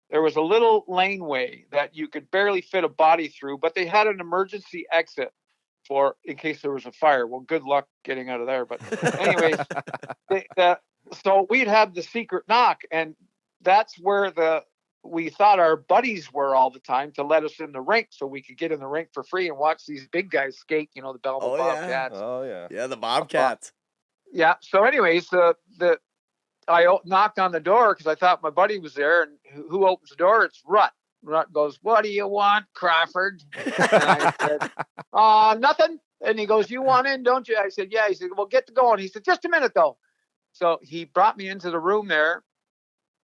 there was a little laneway that you could barely fit a body through, but they had an emergency exit in case there was a fire. Well, good luck getting out of there. But anyways, so we'd have the secret knock, and that's where we thought our buddies were all the time to let us in the rink so we could get in the rink for free and watch these big guys skate, the Belleville Bobcats. Oh, yeah. Yeah, the Bobcats. Yeah. So anyways, I knocked on the door because I thought my buddy was there, and who opens the door? It's Rut. Rut goes, "What do you want, Crawford?" And I said, "Nothing." And he goes, "You want in, don't you?" I said, "Yeah." He said, "Well, get to going." He said, "Just a minute, though." So he brought me into the room there,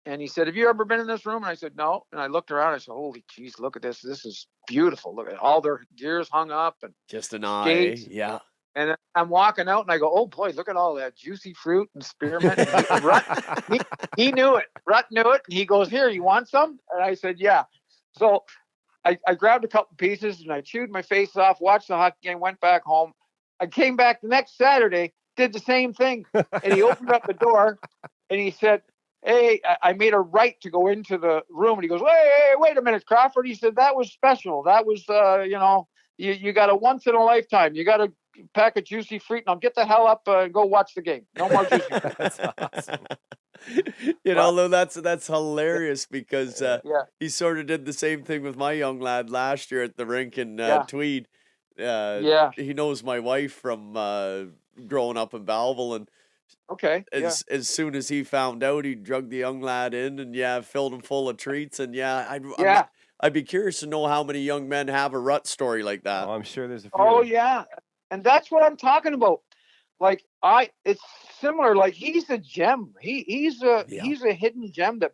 and he said, "Have you ever been in this room?" And I said, "No." And I looked around. I said, "Holy jeez, look at this. This is beautiful. Look at all their gears hung up and just an eye." skates. Yeah. And I'm walking out, and I go, "Oh boy, look at all that juicy fruit and spearmint." And Rut, he knew it. Rut knew it, and he goes, "Here, you want some?" And I said, "Yeah." So I grabbed a couple pieces, and I chewed my face off, watched the hockey game, went back home. I came back the next Saturday, did the same thing, and he opened up the door, and he said, "Hey," I made a right to go into the room, and he goes, "Hey, wait a minute, Crawford." He said, "That was special. That was, you got a once in a lifetime. You got a pack of juicy fruit. Now get the hell up and go watch the game. No more juicy fruit." That's awesome. Lou, that's hilarious because he sort of did the same thing with my young lad last year at the rink in Tweed. He knows my wife from growing up in Belleville, and Okay. Yeah. as soon as he found out, he drug the young lad in and filled him full of treats. And Yeah. I'd be curious to know how many young men have a rut story like that. Oh, I'm sure there's a few. Oh yeah. And that's what I'm talking about. Like it's similar. Like he's a gem. He's a hidden gem that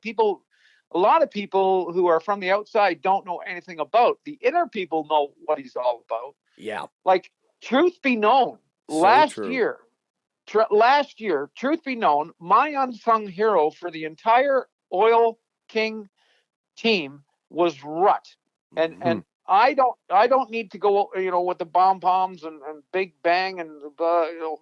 a lot of people who are from the outside don't know anything about. The inner people know what he's all about. Yeah. Like, truth be known, So last true. year, truth be known, my unsung hero for the entire Oil King team was Rut. And I don't need to go, with the bomb bombs and big bang and go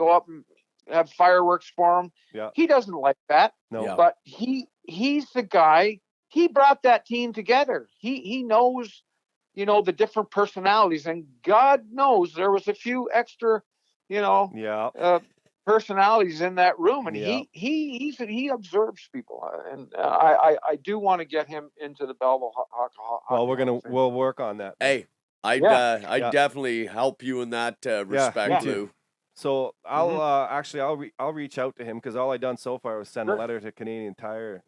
up and have fireworks for him. Yeah. He doesn't like that. No. Yeah. But he's the guy. He brought that team together. He knows, the different personalities, and God knows there was a few extra, personalities in that room, and he observes people, and I do want to get him into the Belleville Hockey. Well, we'll work on that. Hey, I'd definitely help you in that respect, me too. Lou. So I'll I'll reach out to him, because all I done so far was send a letter to Canadian Tire,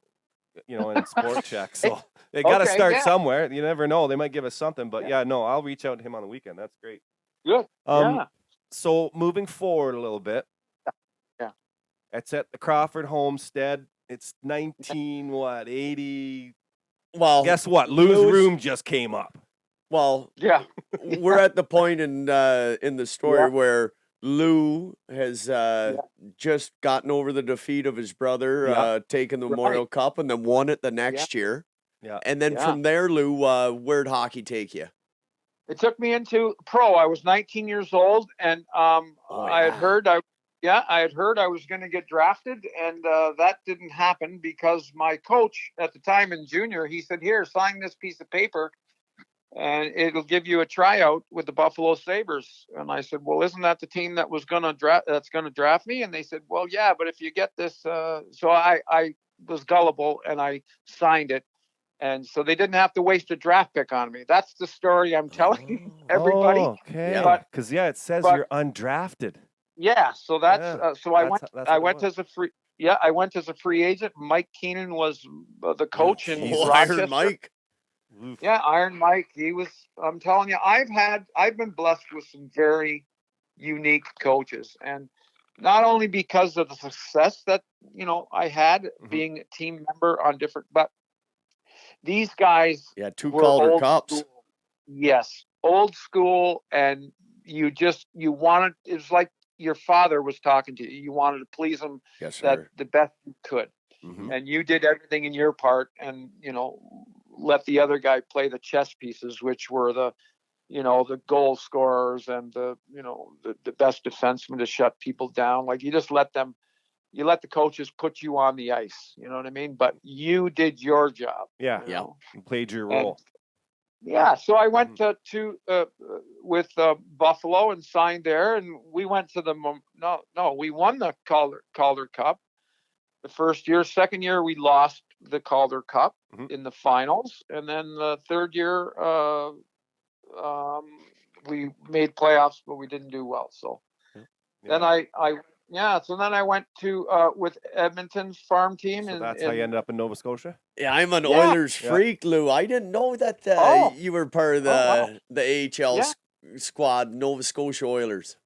and Sport Check. So they got to start somewhere. You never know; they might give us something. But I'll reach out to him on the weekend. That's great. Good. So moving forward a little bit. Yeah. It's at the Crawford homestead. It's 1980. Well, Guess what? Lou's room just came up. Well, yeah. We're at the point in the story where Lou has just gotten over the defeat of his brother, taking the Memorial Cup, and then won it the next year. Yeah. And then from there, Lou, where'd hockey take you? It took me into pro. I was 19 years old, and I had heard I was going to get drafted, and that didn't happen because my coach at the time in junior, he said, "Here, sign this piece of paper, and it'll give you a tryout with the Buffalo Sabres." And I said, "Well, isn't that the team that was going to draft me?" And they said, "Well, yeah, but if you get this," so I was gullible and I signed it. And so they didn't have to waste a draft pick on me. That's the story I'm telling everybody. Okay. Because it says you're undrafted. Yeah. So that's so I went as a free. Yeah, I went as a free agent. Mike Keenan was the coach in Rochester. Iron Mike. Yeah, Iron Mike. He was. I'm telling you, I've been blessed with some very unique coaches, and not only because of the success that I had being a team member on different, but these guys, two Calder Cups. Yes, old school, and you wanted. It's like your father was talking to you. You wanted to please him the best you could, and you did everything in your part, and let the other guy play the chess pieces, which were the goal scorers and the best defensemen to shut people down. Like you just let them. You let the coaches put you on the ice, you know what I mean? But you did your job. Yeah. You played your role. So I went with Buffalo and signed there, and we went to we won the Calder Cup the first year. Second year we lost the Calder Cup in the finals, and then the third year we made playoffs, but we didn't do well. So then so then I went to with Edmonton's farm team. So that's how you ended up in Nova Scotia? Yeah, I'm an Oilers freak, Lou. I didn't know that you were part of the AHL squad, Nova Scotia Oilers.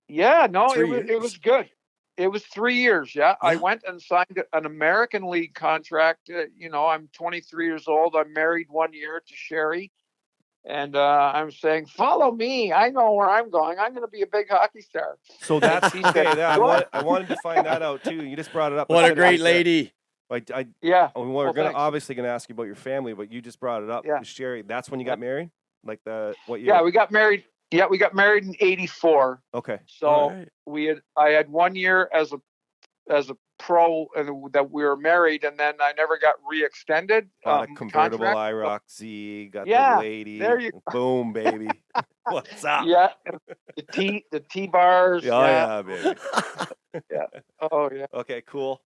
Yeah, no, it was good. It was 3 years, I went and signed an American League contract. I'm 23 years old. I'm married 1 year to Sherry. And I'm saying, follow me. I know where I'm going. I'm going to be a big hockey star. So that's okay. I wanted to find that out too. You just brought it up. What a great lady. We're obviously going to ask you about your family, but you just brought it up. Yeah. Sherry, that's when you got married? Like what year? Yeah, we got married. Yeah, we got married in '84. Okay. So I had 1 year as a pro, and that we were married, and then I never got re-extended. Got a convertible IROC Z, got the lady. There you go. Boom, baby. What's up? Yeah, the T bars. Oh yeah, baby. Yeah. Oh yeah. Okay, cool.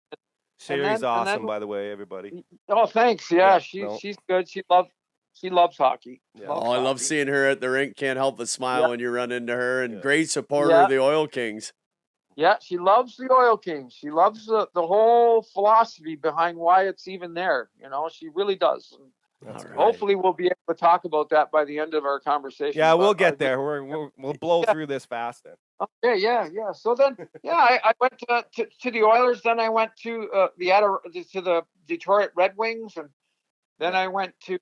Sherry's awesome, by the way, everybody. Oh, thanks. Yeah, she's good. She loves hockey. Yeah. I love seeing her at the rink. Can't help but smile when you run into her. And great supporter of the Oil Kings. Yeah, she loves the Oil Kings. She loves the whole philosophy behind why it's even there. She really does. And That's All great. right. hopefully, we'll be able to talk about that by the end of our conversation. Yeah, we'll but get there. We'll blow through this fast then. Okay, yeah. So then, I went to the Oilers. Then I went to the Detroit Red Wings, and then I went to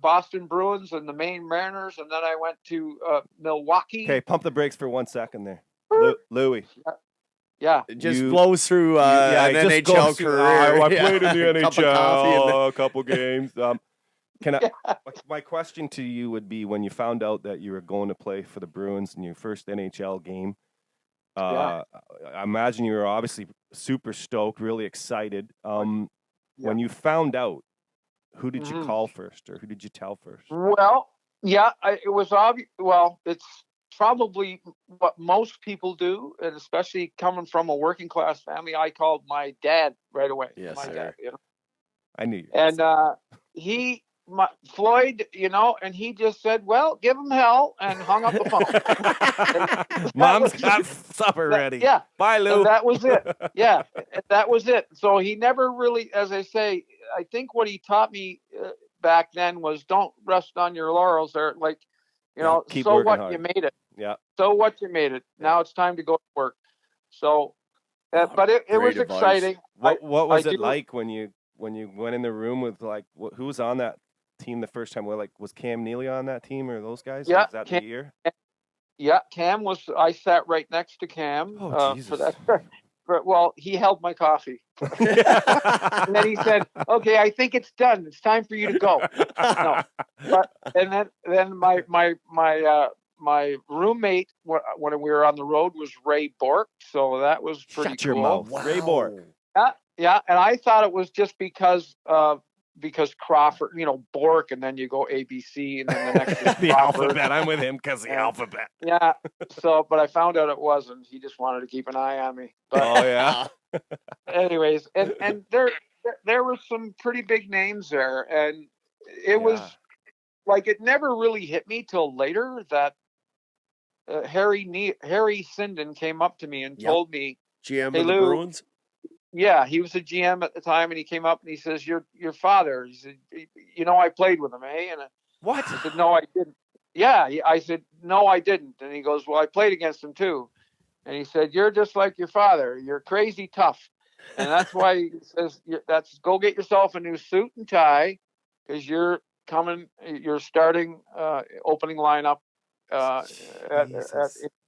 Boston Bruins and the Maine Mariners, and then I went to Milwaukee. Okay, pump the brakes for 1 second there. Louis. Yeah. It just blows through an it just NHL goes through, career. I played in the Cup of coffee and NHL, a couple games. My question to you would be, when you found out that you were going to play for the Bruins in your first NHL game, I imagine you were obviously super stoked, really excited. When you found out, who did you call first, or who did you tell first? Well, it was obvious. Well, it's probably what most people do, and especially coming from a working class family. I called my dad right away. Yes, my sir. dad, I knew you. And Floyd, and he just said, "Well, give him hell," and hung up the phone. Mom's got supper ready. Yeah. Bye, Lou. And that was it. Yeah, that was it. So he never really, as I say, I think what he taught me back then was don't rest on your laurels. Or keep so working what, hard. you made it. Yeah. So what, you made it. Now it's time to go to work. So, but it was great advice. exciting. What was it like when you went in the room with who was on that team the first time? Was Cam Neely on that team, or those guys? Yeah, Was that the year? Yeah, Cam was. I sat right next to Cam. Oh, Jesus. For that. Well, he held my coffee, and then he said, "Okay, I think it's done. It's time for you to go." No, but and then my roommate when we were on the road was Ray Bork, so that was pretty Shut your cool. mouth. Wow. Ray Bork. Yeah, and I thought it was just because Crawford, Bork, and then you go ABC, and then the next is The Crawford. alphabet. I'm with him because the alphabet. Yeah. So, but I found out it wasn't. He just wanted to keep an eye on me. But Oh yeah. anyways, and there were some pretty big names there, and it was like it never really hit me till later that Harry Sinden came up to me and told me, GM "Hey, of the Lou." Bruins. Yeah, he was a GM at the time, and he came up and he says, "Your father." He said, "I played with him, eh?" And What? I said, "No, I didn't." Yeah, I said, "No, I didn't." And he goes, "Well, I played against him too." And he said, "You're just like your father. You're crazy tough." And that's why he says, "That's go get yourself a new suit and tie, because you're starting opening lineup at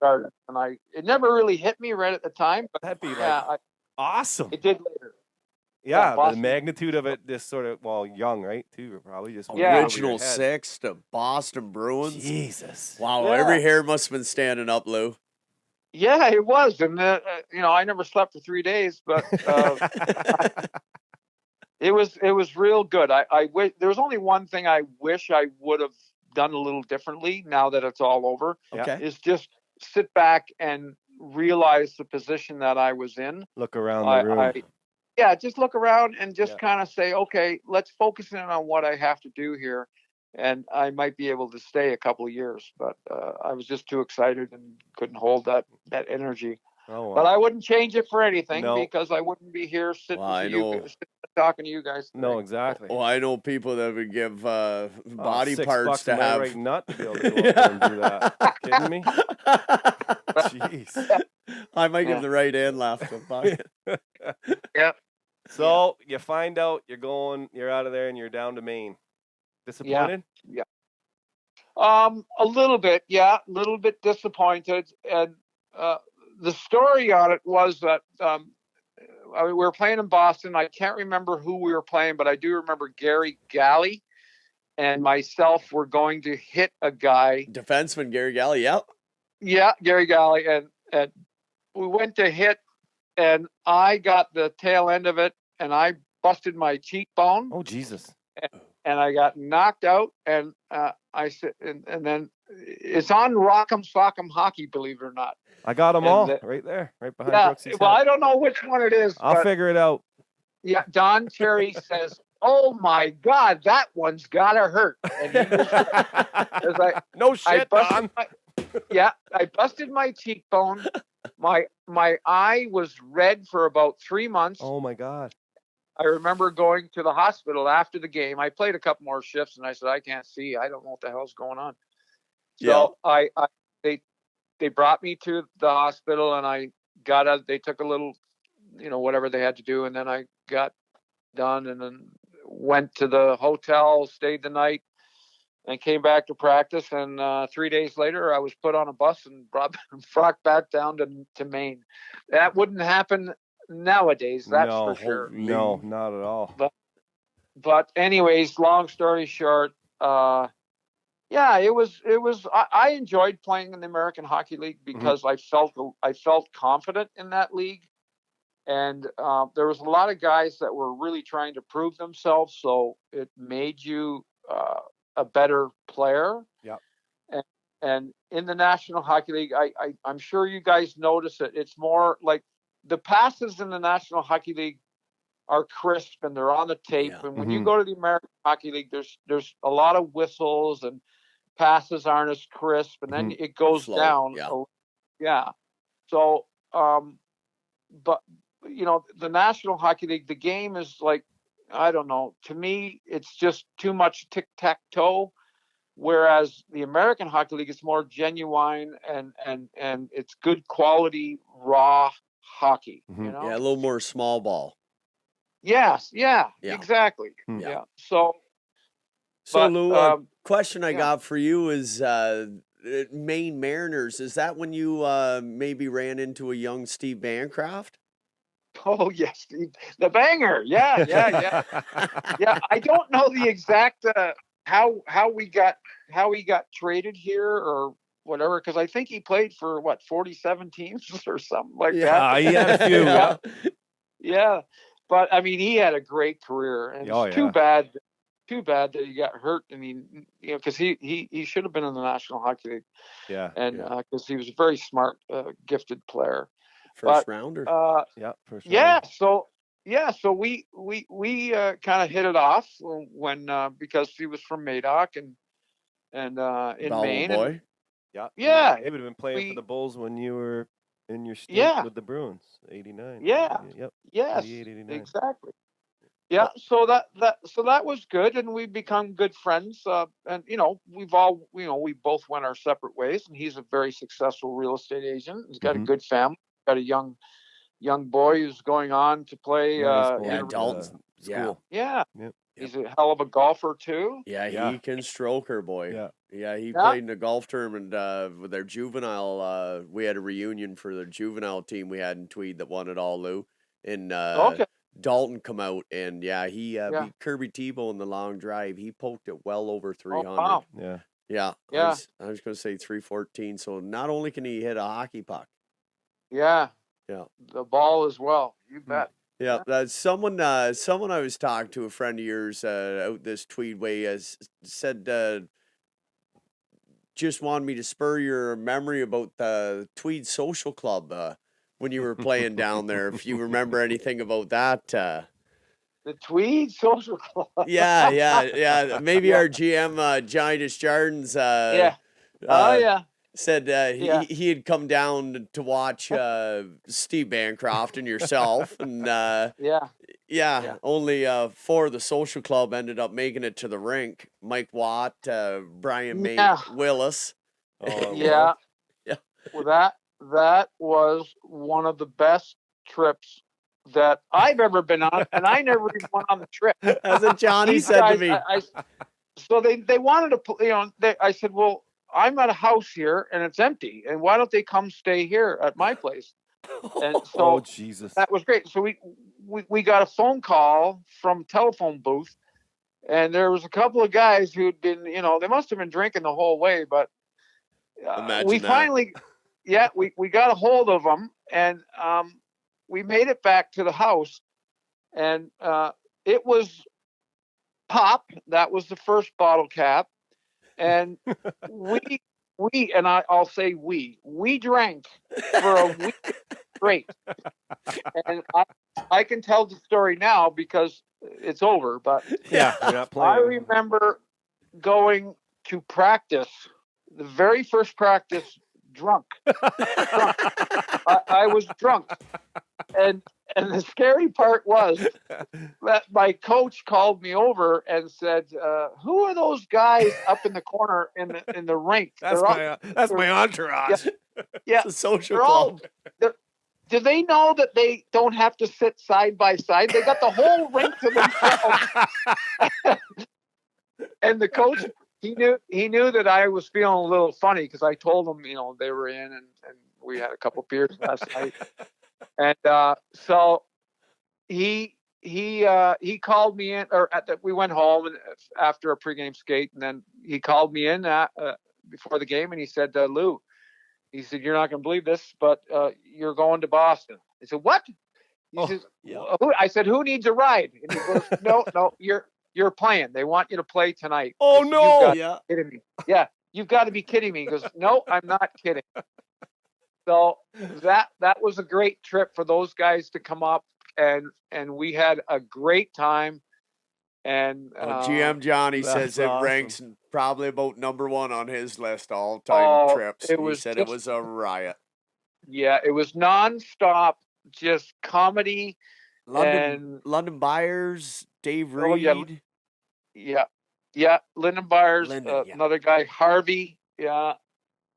Garden." And it never really hit me right at the time, but That'd be awesome. it did later. Yeah, the Boston. magnitude of it, this sort of, young, right? Too, probably just Yeah. Original six to Boston Bruins. Jesus. Wow, Yeah. every hair must have been standing up, Lou. Yeah, it was, and I never slept for 3 days, but it was real good. I wish there was only one thing I wish I would have done a little differently now that it's all over. Okay. Is just sit back and realize the position that I was in. Look around the room. Just look around and just kind of say, okay, let's focus in on what I have to do here. And I might be able to stay a couple of years, but I was just too excited and couldn't hold that energy. Oh, wow. But I wouldn't change it for anything because I wouldn't be here sitting talking to you guys today. No, exactly. Well, I know people that would give body $6 parts to in my have. right nut to be able to go up there and do that. Kidding me? Jeez. I might give the right and left. Yeah. So you find out you're out of there and you're down to Maine. Disappointed? Yeah. A little bit, a little bit disappointed. And the story on it was that we were playing in Boston. I can't remember who we were playing, but I do remember Gary Galley and myself were going to hit a guy. Defenseman Gary Galley, yep. Yeah, Gary Galley. And we went to hit, and I got the tail end of it, and I busted my cheekbone. Oh, Jesus. And I got knocked out, and I said, and then it's on Rock'em Sock'em Hockey, believe it or not. I got them all right there, right behind Brooksy's well, head. I don't know which one it is. I'll figure it out. Yeah, Don Cherry says, "Oh my God, that one's gotta hurt." And he was, No shit, Don. I busted my cheekbone. my eye was red for about 3 months. Oh my God. I remember going to the hospital after the game. I played a couple more shifts, and I said, I can't see. I don't know what the hell's going on. So they brought me to the hospital, and I got out. They took a little, whatever they had to do, and then I got done, and then went to the hotel, stayed the night, and came back to practice. And 3 days later, I was put on a bus and brought back down to Maine. That wouldn't happen nowadays, that's for sure. No, not at all. But anyways, long story short, yeah, it was. I enjoyed playing in the American Hockey League because I felt confident in that league, and there was a lot of guys that were really trying to prove themselves. So it made you a better player. Yeah. And in the National Hockey League, I'm sure you guys notice it. It's more like the passes in the National Hockey League are crisp and they're on the tape. Yeah. And when you go to the American Hockey League, there's a lot of whistles and passes aren't as crisp, and then it goes down. Yeah. So, but the National Hockey League, the game is like, I don't know. To me, it's just too much tic-tac-toe. Whereas the American Hockey League is more genuine and it's good quality raw hockey. Yeah, a little more small ball. Yes, yeah. Exactly. Yeah. So Lou, a question I got for you is Maine Mariners. Is that when you maybe ran into a young Steve Bancroft? Oh yes, the banger. Yeah. Yeah. I don't know the exact how he got traded here or whatever, because I think he played for 47 teams or something like that. Yeah, he had a few. Yeah. But I mean, he had a great career, and it's too bad that he got hurt. I mean, because he should have been in the National Hockey League. Yeah. And because he was a very smart, gifted player. First rounder. First rounder. Yeah. So we kind of hit it off when because he was from Madoc and in Maine. Boy. Yeah. He would have been playing for the Bulls when you were in your stint with the Bruins, 89. Yeah. Yep. Yes. 88, 89. Exactly. Yeah. So that was good, and we become good friends. And we both went our separate ways. And he's a very successful real estate agent. He's got a good family. Got a young boy who's going on to play. Dalton's school. Yeah. He's a hell of a golfer too. Yeah, he can stroke her, boy. Yeah, he played in a golf tournament with their juvenile. We had a reunion for the juvenile team we had in Tweed that won it all, Lou. And Dalton come out, and he beat Kirby Tebow in the long drive. He poked it well over 300. Oh, wow. Yeah. I was going to say 314. So not only can he hit a hockey puck. Yeah. The ball as well. You bet. Yeah, someone I was talking to, a friend of yours out this Tweed way, has said just wanted me to spur your memory about the Tweed Social Club when you were playing down there. If you remember anything about that. The Tweed Social Club. Yeah. Maybe our GM Johnny Desjardins. Said he had come down to watch Steve Bancroft and yourself, and only 4 of the social club ended up making it to the rink. Mike Watt, Brian May, Willis. Well, that was one of the best trips that I've ever been on, and I never even went on the trip. That's what Johnny said to me. So they wanted to, I said, well, I'm at a house here and it's empty, and why don't they come stay here at my place? And so Jesus, that was great. So we got a phone call from telephone booth, and there was a couple of guys who'd been, they must have been drinking the whole way, but we finally, we got a hold of them, and we made it back to the house, and it was pop. That was the first bottle cap. And I'll say we drank for a week straight. And I can tell the story now because it's over, but you're not playing. I remember going to practice, the very first practice drunk. I was drunk. And the scary part was that my coach called me over and said, "Who are those guys up in the corner in the rink? That's my entourage. Yeah, It's a social they're all. club. Do they know that they don't have to sit side by side? They got the whole rink to themselves." And the coach, he knew that I was feeling a little funny because I told him, they were in and we had a couple beers last night. And so he called me in, or we went home and after a pregame skate, and then he called me in before the game, and he said, "Lou," he said, "you're not going to believe this, but you're going to Boston." I said, "What?" He says, yeah. I said, "Who needs a ride?" And he goes, "No, you're playing. They want you to play tonight." Oh, I said, no. "You've got to Yeah. be kidding me." Yeah, "You've got to be kidding me." He goes, "No, I'm not kidding." So that was a great trip for those guys to come up, and we had a great time. And GM Johnny says it awesome. ranks probably about number 1 on his list all-time trips. He said it was a riot. Yeah, it was nonstop, just comedy. London Byers, Dave Reed. Yeah, Lyndon Byers, another guy, Harvey. Yeah,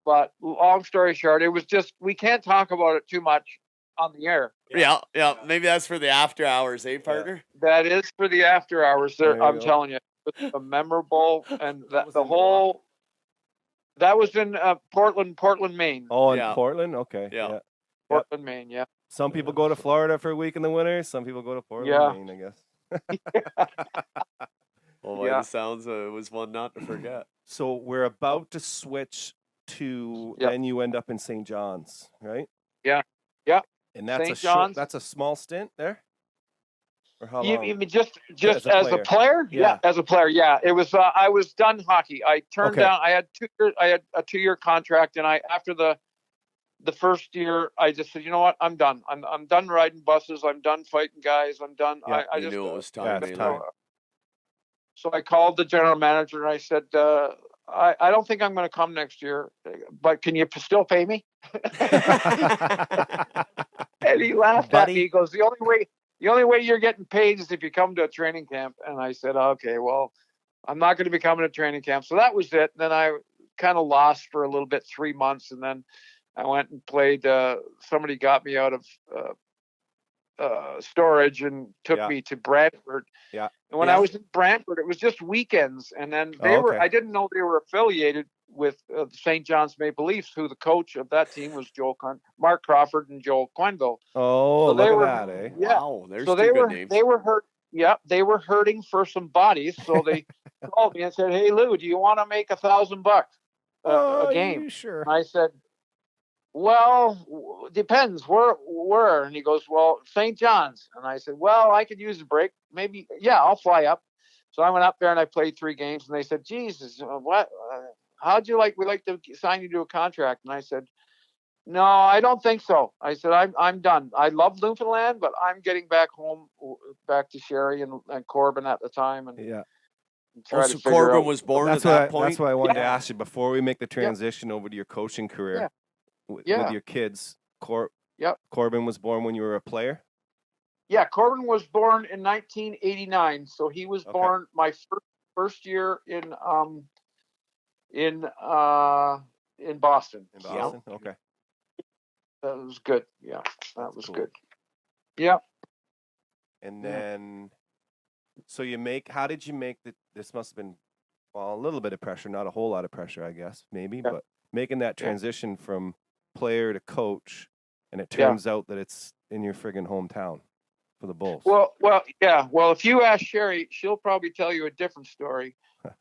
but long story short, it was just, we can't talk about it too much on the air. Yeah. Maybe that's for the after hours, partner? That is for the after hours. I'm telling you, it was memorable, and that was in Portland, Maine. Oh, in Portland? Okay. Yeah. Portland, Maine, yeah. Some people go to Florida for a week in the winter. Some people go to Portland, Maine, I guess. Well, by the sounds, it was one not to forget. So we're about to switch to, then you end up in St. John's, right? Yeah. And that's St. John's. That's a small stint there? Or how You long? mean just as a player? Yeah, as a player. Yeah, it was. I was done hockey. I turned down. I had 2 years. I had a 2-year contract, and after the first year, I just said, "You know what? I'm done. I'm done riding buses. I'm done fighting guys. I'm done." Yeah, I just knew it was time. So I called the general manager and I said, I don't think I'm going to come next year, but can you still pay me? And he laughed at me. He goes, the only way you're getting paid is if you come to a training camp. And I said, okay, well, I'm not going to be coming to training camp. So that was it. And then I kind of lost for a little bit, 3 months. And then I went and played. Somebody got me out of storage and took me to Brantford. Yeah. And when I was in Brantford, it was just weekends. And then I didn't know they were affiliated with the St. John's Maple Leafs, who the coach of that team was Mark Crawford and Joel Grenville. Oh, so look at that, eh? Yeah. Wow, there's so two good names. They were hurt. Yeah, they were hurting for some bodies. So they called me and said, "Hey, Lou, do you want to make $1,000 a game?" You sure? And I said, "Well, depends. Where?" And he goes, "Well, St. John's." And I said, "Well, I could use a break. Maybe, yeah, I'll fly up." So I went up there and I played 3 games. And they said, "Jesus, what? How'd you like? We'd like to sign you to a contract." And I said, "No, I don't think so." I said, I'm done. I love Newfoundland, but I'm getting back home, back to Sherry and Corbin at the time. And so Corbin was born at that point? That's why I wanted to ask you, before we make the transition over to your coaching career with your kids, Corbin was born when you were a player? Yeah, Corbin was born in 1989. So he was born my first year in Boston. In Boston, okay. That was good. Yeah, that was good. Yeah. And then, so how did you make this must have been, well, a little bit of pressure, not a whole lot of pressure, I guess, maybe, but making that transition from player to coach, and it turns out that it's in your friggin' hometown for the Bulls. Well, yeah. Well, if you ask Sherry, she'll probably tell you a different story.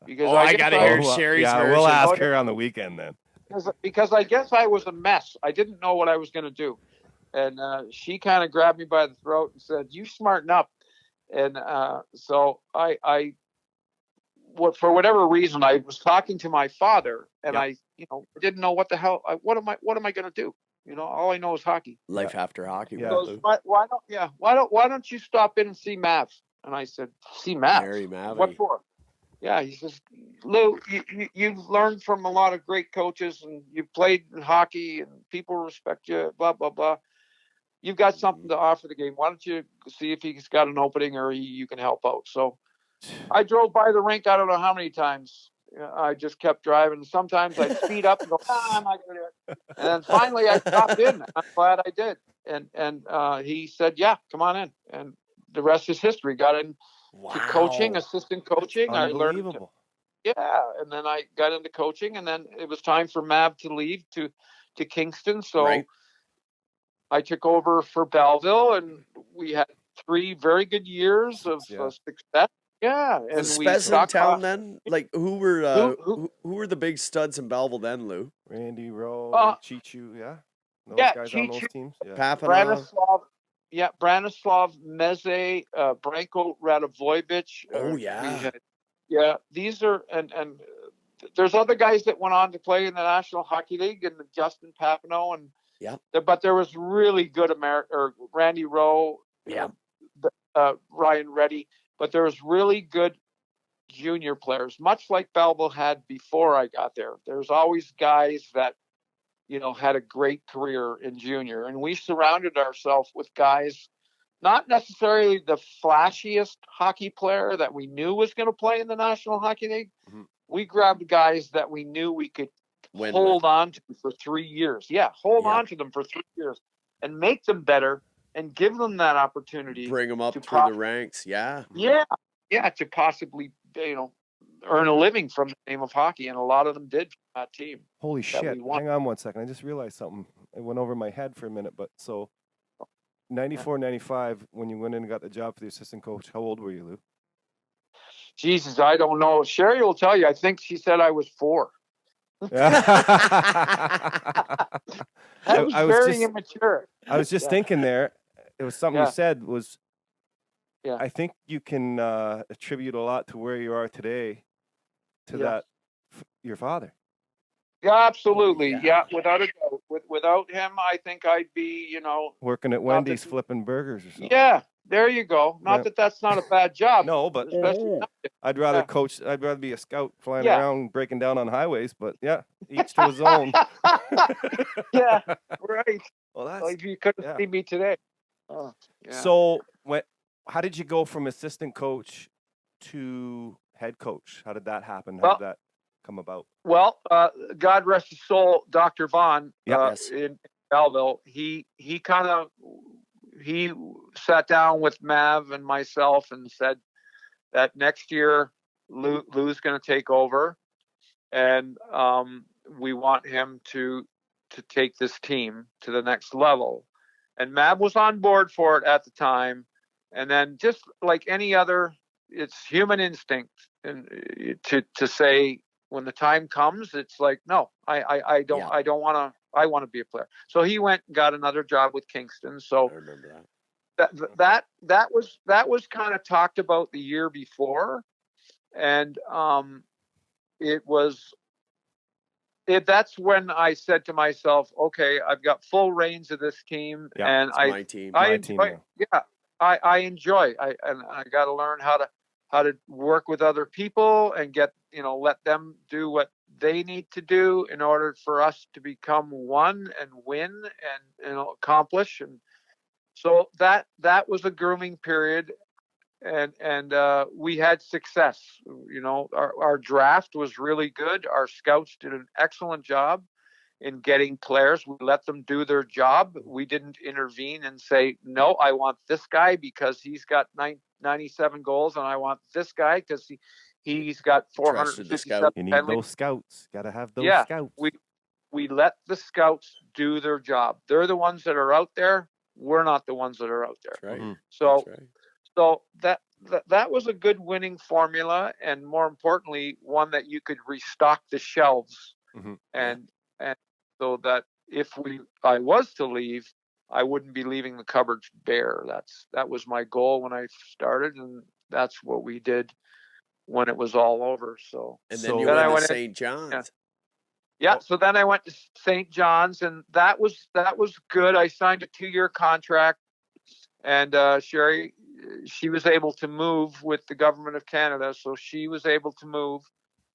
Because I got to hear Sherry's version. We'll ask her on the weekend then. Because I guess I was a mess. I didn't know what I was going to do. And she kind of grabbed me by the throat and said, "You smarten up." And so for whatever reason, I was talking to my father, and I didn't know what the hell, what am I going to do? All I know is hockey. Life after hockey. Yeah. Goes, why don't you stop in and see Mav? And I said, "See Mav? Mary Mav. What for?" Yeah, he says, Lou, you've learned from a lot of great coaches, and you've played in hockey, and people respect you. Blah blah blah. You've got something to offer the game. Why don't you see if he's got an opening or you can help out? So I drove by the rink. I don't know how many times. I just kept driving. Sometimes I'd speed up and go, I'm not going to do it. And then finally I stopped in. I'm glad I did. And he said, yeah, come on in. And the rest is history. Got into coaching, assistant coaching. I learned. Unbelievable. Yeah. And then I got into coaching, and then it was time for Mav to leave to Kingston. So Right. I took over for Belleville, and we had 3 very good years of success. Yeah, and Was we Spez in stockpiled. town then? Like who were Who- who were the big studs in Belleville then, Lou? Randy Rowe, Chichu, yeah. Those yeah, guys on those Chichu, teams. Yeah. Papanov. Branislav Meze, Branko Radovojvic. Oh we yeah. had, these are and there's other guys that went on to play in the National Hockey League, and Justin Papineau, and but there was really good Randy Rowe, Ryan Reddy, but there was really good junior players, much like Belleville had before I got there. There's always guys that had a great career in junior, and we surrounded ourselves with guys, not necessarily the flashiest hockey player that we knew was going to play in the National Hockey League. Mm-hmm. We grabbed guys that we knew we could hold on to for 3 years. Yeah, hold on to them for 3 years and make them better and give them that opportunity. Bring them up through the ranks. Yeah. Yeah, to possibly, earn a living from the game of hockey, and a lot of them did from that team. Holy shit. Hang on one second. I just realized something. It went over my head for a minute, but so 94, 95, when you went in and got the job for the assistant coach, how old were you, Lou? Jesus, I don't know. Sherry will tell you. I think she said I was 4. I was very immature. I was just thinking there. It was something you said was, I think you can attribute a lot to where you are today to that, your father. Yeah, absolutely. Yeah, without a doubt. Without him, I think I'd be, working at Wendy's flipping burgers or something. Yeah, there you go. Not that that's not a bad job. No, but I'd rather coach. I'd rather be a scout flying around, breaking down on highways. But each to his own. Yeah, right. Well, that's like you couldn't see me today. Oh, yeah. So how did you go from assistant coach to head coach? How did that happen? How did that come about? Well, God rest his soul, Dr. Vaughn in Belleville. He sat down with Mav and myself and said that next year Lou's going to take over, and we want him to take this team to the next level. And Mav was on board for it at the time. And then, just like any other, it's human instinct, and to say when the time comes, it's like, no, I don't want to. I want to be a player. So he went and got another job with Kingston. So I remember that was kind of talked about the year before, and that's when I said to myself, okay, I've got full reins of this team, and my team. I enjoy. I got to learn how to work with other people and let them do what they need to do in order for us to become one and win and accomplish. And so that was a grooming period, and we had success. Our draft was really good. Our scouts did an excellent job in getting players. We let them do their job. We didn't intervene and say, no, I want this guy because he's got 97 goals, and I want this guy because he's got 457. You need those scouts. Got to have those scouts. We let the scouts do their job. They're the ones that are out there. We're not the ones that are out there. That's right. So that was a good winning formula, and more importantly, one that you could restock the shelves, and so that if I was to leave, I wouldn't be leaving the cupboards bare. That was my goal when I started, and that's what we did when it was all over. So and then you went to St. John's. Yeah, so then I went to St. John's, and that was good. I signed a 2-year contract, and Sherry, she was able to move with the government of Canada, so she was able to move,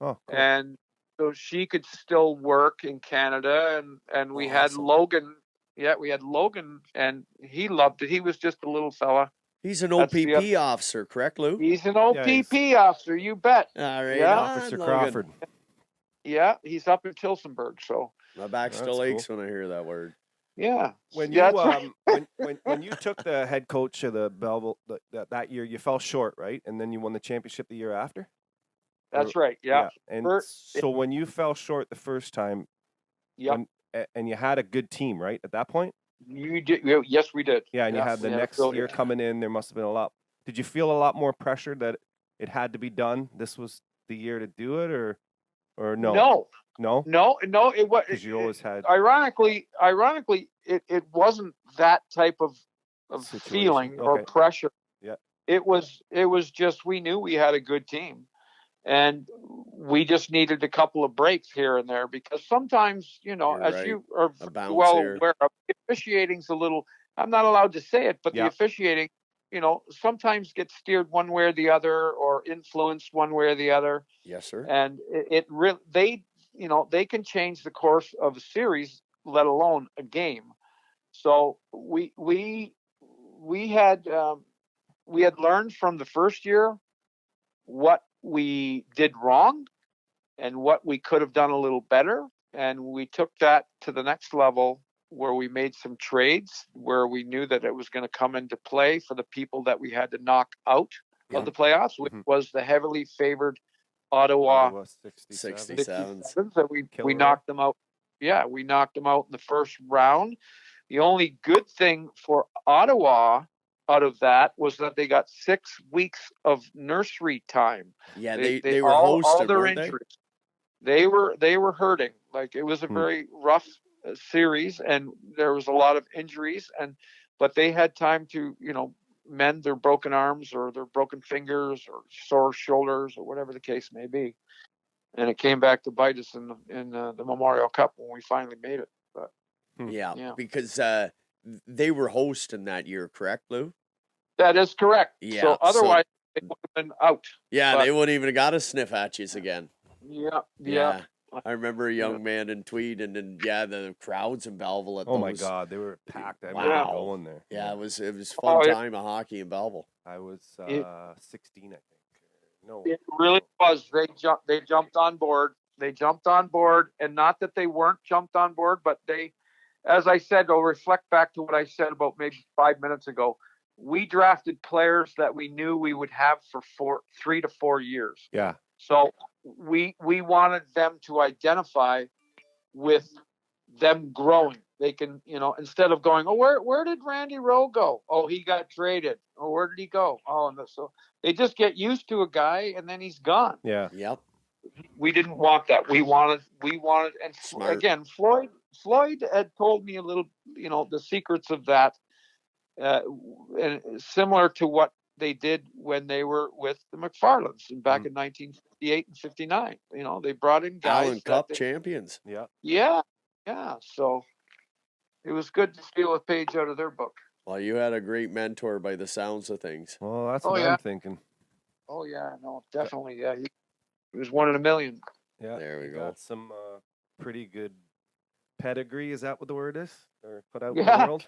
Oh, cool. and so she could still work in Canada. And we had Awesome. Logan. Yeah, we had Logan, and he loved it. He was just a little fella. He's an That's the OPP officer, correct, Lou? He's an Yeah, OPP officer, you bet. All right, Yeah. Officer Logan. Crawford. Yeah, he's up in Tilsonburg, so My back That's still cool. aches when I hear that word. yeah. When Yeah, you that's right. when you took the head coach of the Belleville that year, you fell short, right? And then you won the championship the year after. That's right. Yeah. And First- so when you fell short the first time, Yep. and you had a good team, right? At that point. You did. Yes, we did. Yeah, and you had the we a next brilliant year team. coming in. There must have been a lot. Did you feel a lot more pressure that it had to be done? This was the year to do it, or no? No. It was Because you always had ironically, it wasn't that type of Situation. feeling or Okay. pressure. Yeah. It was just we knew we had a good team, and we just needed a couple of breaks here and there because sometimes, You're as right. you are A bounce well here. aware of, the officiating's a little. I'm not allowed to say it, but Yeah. the officiating, sometimes gets steered one way or the other, or influenced one way or the other. Yes, sir. And it really they can change the course of a series, let alone a game. So we had learned from the first year what we did wrong and what we could have done a little better, and we took that to the next level where we made some trades where we knew that it was going to come into play for the people that we had to knock out Yeah. of the playoffs, which Mhm. was the heavily favored Ottawa 67. 67s. 67s, that we Killer knocked them out. Yeah, we knocked them out in the first round. The only good thing for Ottawa out of that was that they got 6 weeks of nursery time. Yeah, they were all hosted, their weren't they? injuries. They were hurting. Like, it was a Hmm. very rough series, and there was a lot of injuries, but they had time to mend their broken arms or their broken fingers or sore shoulders or whatever the case may be. And it came back to bite us in the Memorial Cup when we finally made it. But Yeah, Yeah. because they were hosting that year, correct, Lou? that is correct. Yeah, So so- otherwise they would have been out. Yeah, But- they wouldn't even got a sniff at you again. Yeah. I remember a young man in Tweed, and then the crowds in Belleville at Oh my those. God, they were packed. I Wow. remember going there. Yeah, it was fun Oh, time of hockey in Belleville. I was 16, I think. No. It really was. They jumped on board. They jumped on board, and not that they weren't jumped on board, but they, as I said, I'll reflect back to what I said about maybe 5 minutes ago. We drafted players that we knew we would have for 3 to 4 years. Yeah. So we wanted them to identify with them growing. They can, instead of going, oh, where did Randy Rowe go? Oh, he got traded. Oh, where did he go? Oh, and so they just get used to a guy and then he's gone. Yeah. Yep. We didn't want that. We wanted, and Smart. again, Floyd had told me a little, the secrets of that, and similar to what they did when they were with the McFarlands back in 1958 and 59. They brought in guys. Allen Cup champions. Yeah. Yeah. So it was good to steal a page out of their book. Well, you had a great mentor by the sounds of things. Well, that's Oh, what yeah. I'm thinking. Oh yeah, no, definitely. Yeah, he was one in a million. Yeah. There we go. Got some pretty good pedigree. Is that what the word is? Or put out in the Yeah. world?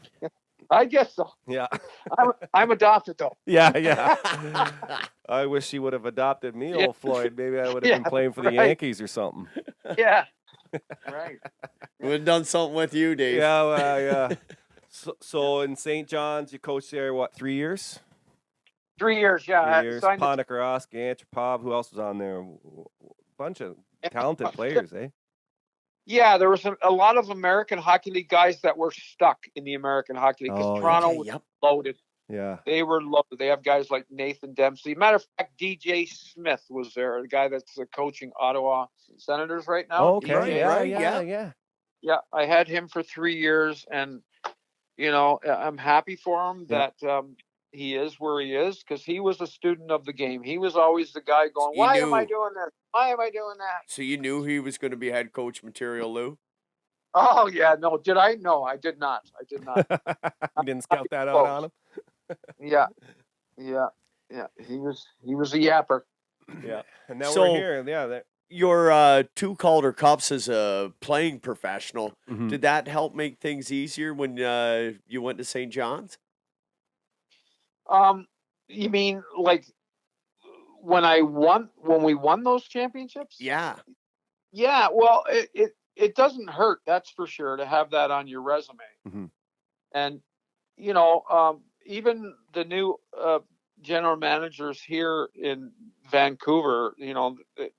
I guess so. Yeah. I'm adopted though. Yeah. I wish he would have adopted me, Yeah. old Floyd. Maybe I would have been Yeah, playing for the right. Yankees or something. Yeah. Right. We've done something with you, Dave. Yeah, well, yeah. So in St. John's, you coached there, what, 3 years? 3 years. Yeah. 3 years. Signed the- Ponikarovsky, Antropov. Who else was on there? Bunch of talented players, eh? Yeah, there was a lot of American Hockey League guys that were stuck in the American Hockey League because Oh, yeah. Toronto Okay, was yep. loaded. Yeah. They were loaded. They have guys like Nathan Dempsey. Matter of fact, DJ Smith was there, the guy that's coaching Ottawa Senators right now. Oh, okay. DJ, Yeah, right? yeah. Yeah, I had him for 3 years, and I'm happy for him Yeah. that he is where he is because he was a student of the game. He was always the guy going, You "Why am I knew. doing this? Why am I doing that?" So you knew he was going to be head coach material, Lou? Oh yeah, no, did I? No, I did not. I did not. You didn't scout that out on him? Yeah, Yeah. He was a yapper. Yeah. And now So- we're here. Yeah. Your 2 Calder Cups as a playing professional, Mhm. did that help make things easier when you went to St. John's? You mean like when we won those championships? Yeah. Yeah. Well, it doesn't hurt, that's for sure, to have that on your resume. Mhm. And even the new general managers here in Vancouver,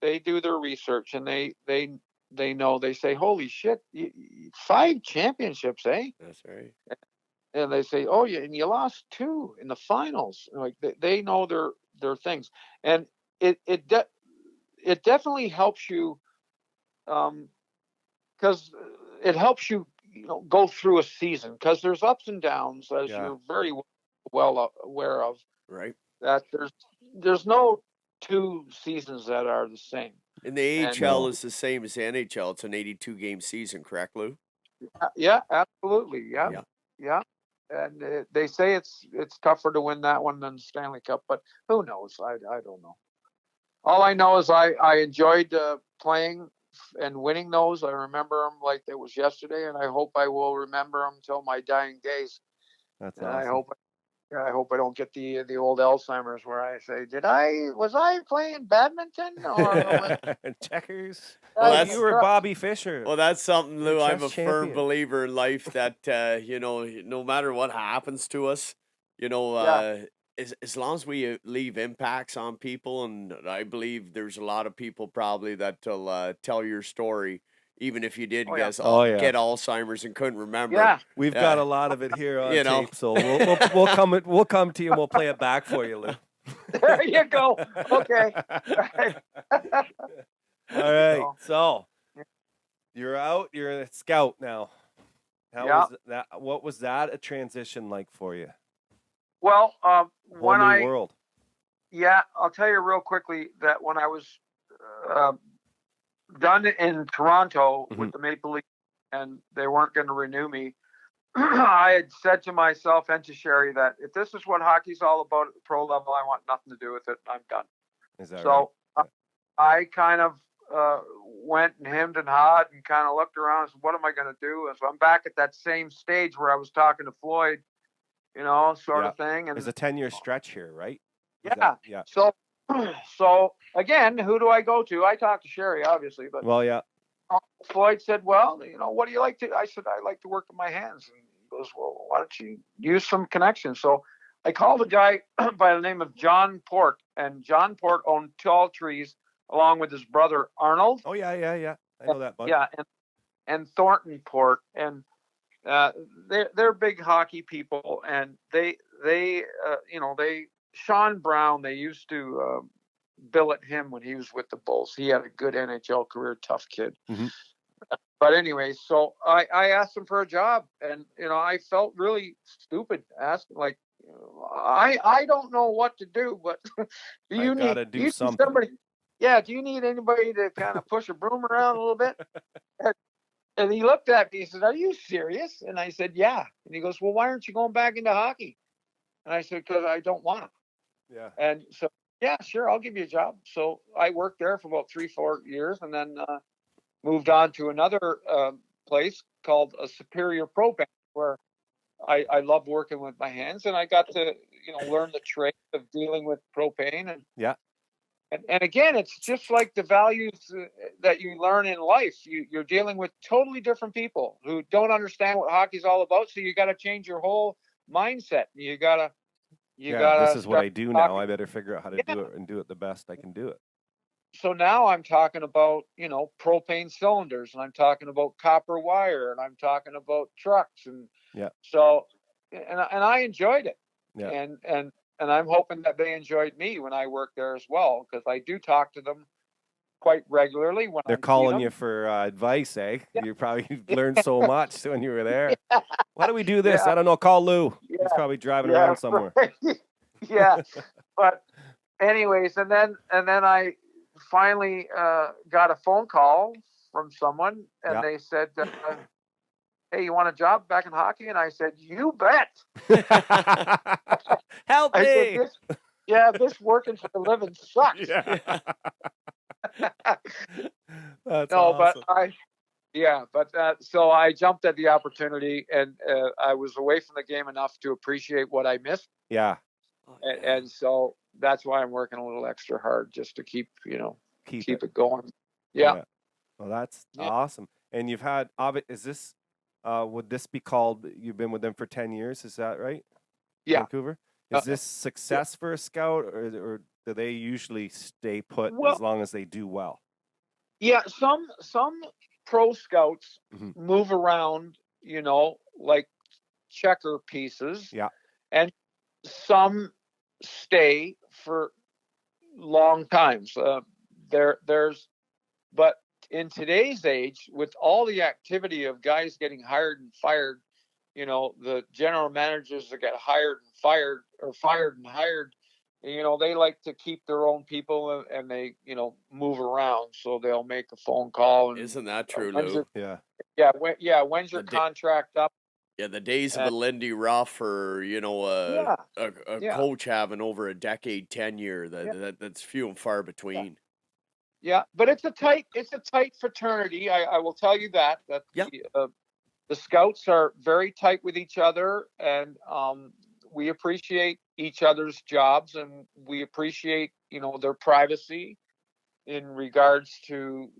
they do their research, and they know. They say, "Holy shit, 5 championships, eh?" That's right. And they say, "Oh yeah, and you lost 2 in the finals." Like they know their things, and it definitely helps you, because it helps you, go through a season, because there's ups and downs, as Yeah. you're very well aware of. Right. That there's no 2 seasons that are the same. And the And- AHL is the same as the NHL. It's an 82-game season, correct, Lou? Yeah, absolutely. Yeah. Yeah. Yeah. And they say it's tougher to win that one than the Stanley Cup, but who knows? I don't know. All I know is I enjoyed playing and winning those. I remember them like it was yesterday, and I hope I will remember them till my dying days. That's And awesome. I hope I don't get the old Alzheimer's where I say, was I playing badminton or Checkers. Well, that's- you were Bobby Fischer. Well, that's something, You're Lou. a I'm a chess firm champion. believer in life that no matter what happens to us, Yeah. as long as we leave impacts on people, and I believe there's a lot of people probably that'll tell your story, even if you did Oh, yeah. get Alzheimer's and couldn't remember. Yeah. We've Yeah. got a lot of it here on You know. tape, so we'll come to you and we'll play it back for you, Lou. There you go. Okay. All right. So you're out. You're a scout now. How Yeah. was that? What was that a transition like for you? Well, Whole when new world. I'll tell you real quickly that when I was done in Toronto with the Maple Leafs, and they weren't going to renew me, I had said to myself and to Sherry that if this is what hockey's all about at the pro level, I want nothing to do with it. I'm done. Is that So right? I kind of went and hemmed and hawed and kind of looked around and said, what am I going to do? And so I'm back at that same stage where I was talking to Floyd, sort of thing. And There's a 10-year stretch here, right? yeah. So again, who do I go to? I talked to Sherry, obviously, but Well, yeah. Floyd said, well, what do you like to? I said, I like to work with my hands. And he goes, well, why don't you use some connections? So I called a guy by the name of John Port, and John Port owned Tall Trees along with his brother Arnold. Oh, yeah. I know that, bud. Yeah, and Thornton Port, and they're big hockey people, and they Sean Brown, they used to billet him when he was with the Bulls. He had a good NHL career, tough kid. Mhm. But anyway, so I asked him for a job, and I felt really stupid asking, like, I don't know what to do, but do you gotta do need something. somebody? Yeah, do you need anybody to kind of push a broom around a little bit? And he looked at me. He said, "Are you serious?" And I said, "Yeah." And he goes, "Well, why aren't you going back into hockey?" And I said, "Because I don't want to." Yeah. And so, yeah, sure, I'll give you a job. So I worked there for about 3-4 years, and then moved on to another place called a Superior Propane, where I love working with my hands, and I got to learn the trade of dealing with propane. And Yeah. and again, it's just like the values that you learn in life. You're dealing with totally different people who don't understand what hockey's all about. So you got to change your whole mindset. You gotta. This is what I do now. talking- I better figure out how to do it and do it the best I can do it. So now I'm talking about, propane cylinders, and I'm talking about copper wire, and I'm talking about trucks. And Yeah. so, and I enjoyed it. Yeah. And I'm hoping that they enjoyed me when I worked there as well, because I do talk to them quite regularly when They're I'm calling seeing you them. for advice, eh? Yeah. You probably learned so much when you were there. Why do we do this? Yeah. I don't know. Call Lou. He's Yeah. probably driving around somewhere. Yeah. But anyways, and then I finally got a phone call from someone, and Yeah. they said, "Hey, you want a job back in hockey?" And I said, "You bet." Help I said, me. "This working for a living sucks." Yeah. That's No, but awesome. so I jumped at the opportunity, and I was away from the game enough to appreciate what I missed, Yeah. and so that's why I'm working a little extra hard just to keep Keep it going. Yeah. Well, that's Yeah. awesome. And you've had, is this, would this be called, you've been with them for 10 years, is that right? Yeah. Vancouver? Uh, Is this success for a scout, or do they usually stay put Well, as long as they do well? yeah, some pro scouts Mhm. move around, like checker pieces, Yeah. and some stay for long times. But in today's age, with all the activity of guys getting hired and fired, the general managers that get hired and fired, or fired and hired, they like to keep their own people, and they, move around. So they'll make a phone call and, Isn't that true, when's Lou? when's your contract up? Yeah, the days of And a Lindy Ruff, or yeah, a yeah, coach having over a decade tenure, that's few and far between. yeah. But it's a tight fraternity. I will tell you that Yeah. the scouts are very tight with each other, and we appreciate each other's jobs, and we appreciate their privacy in regards to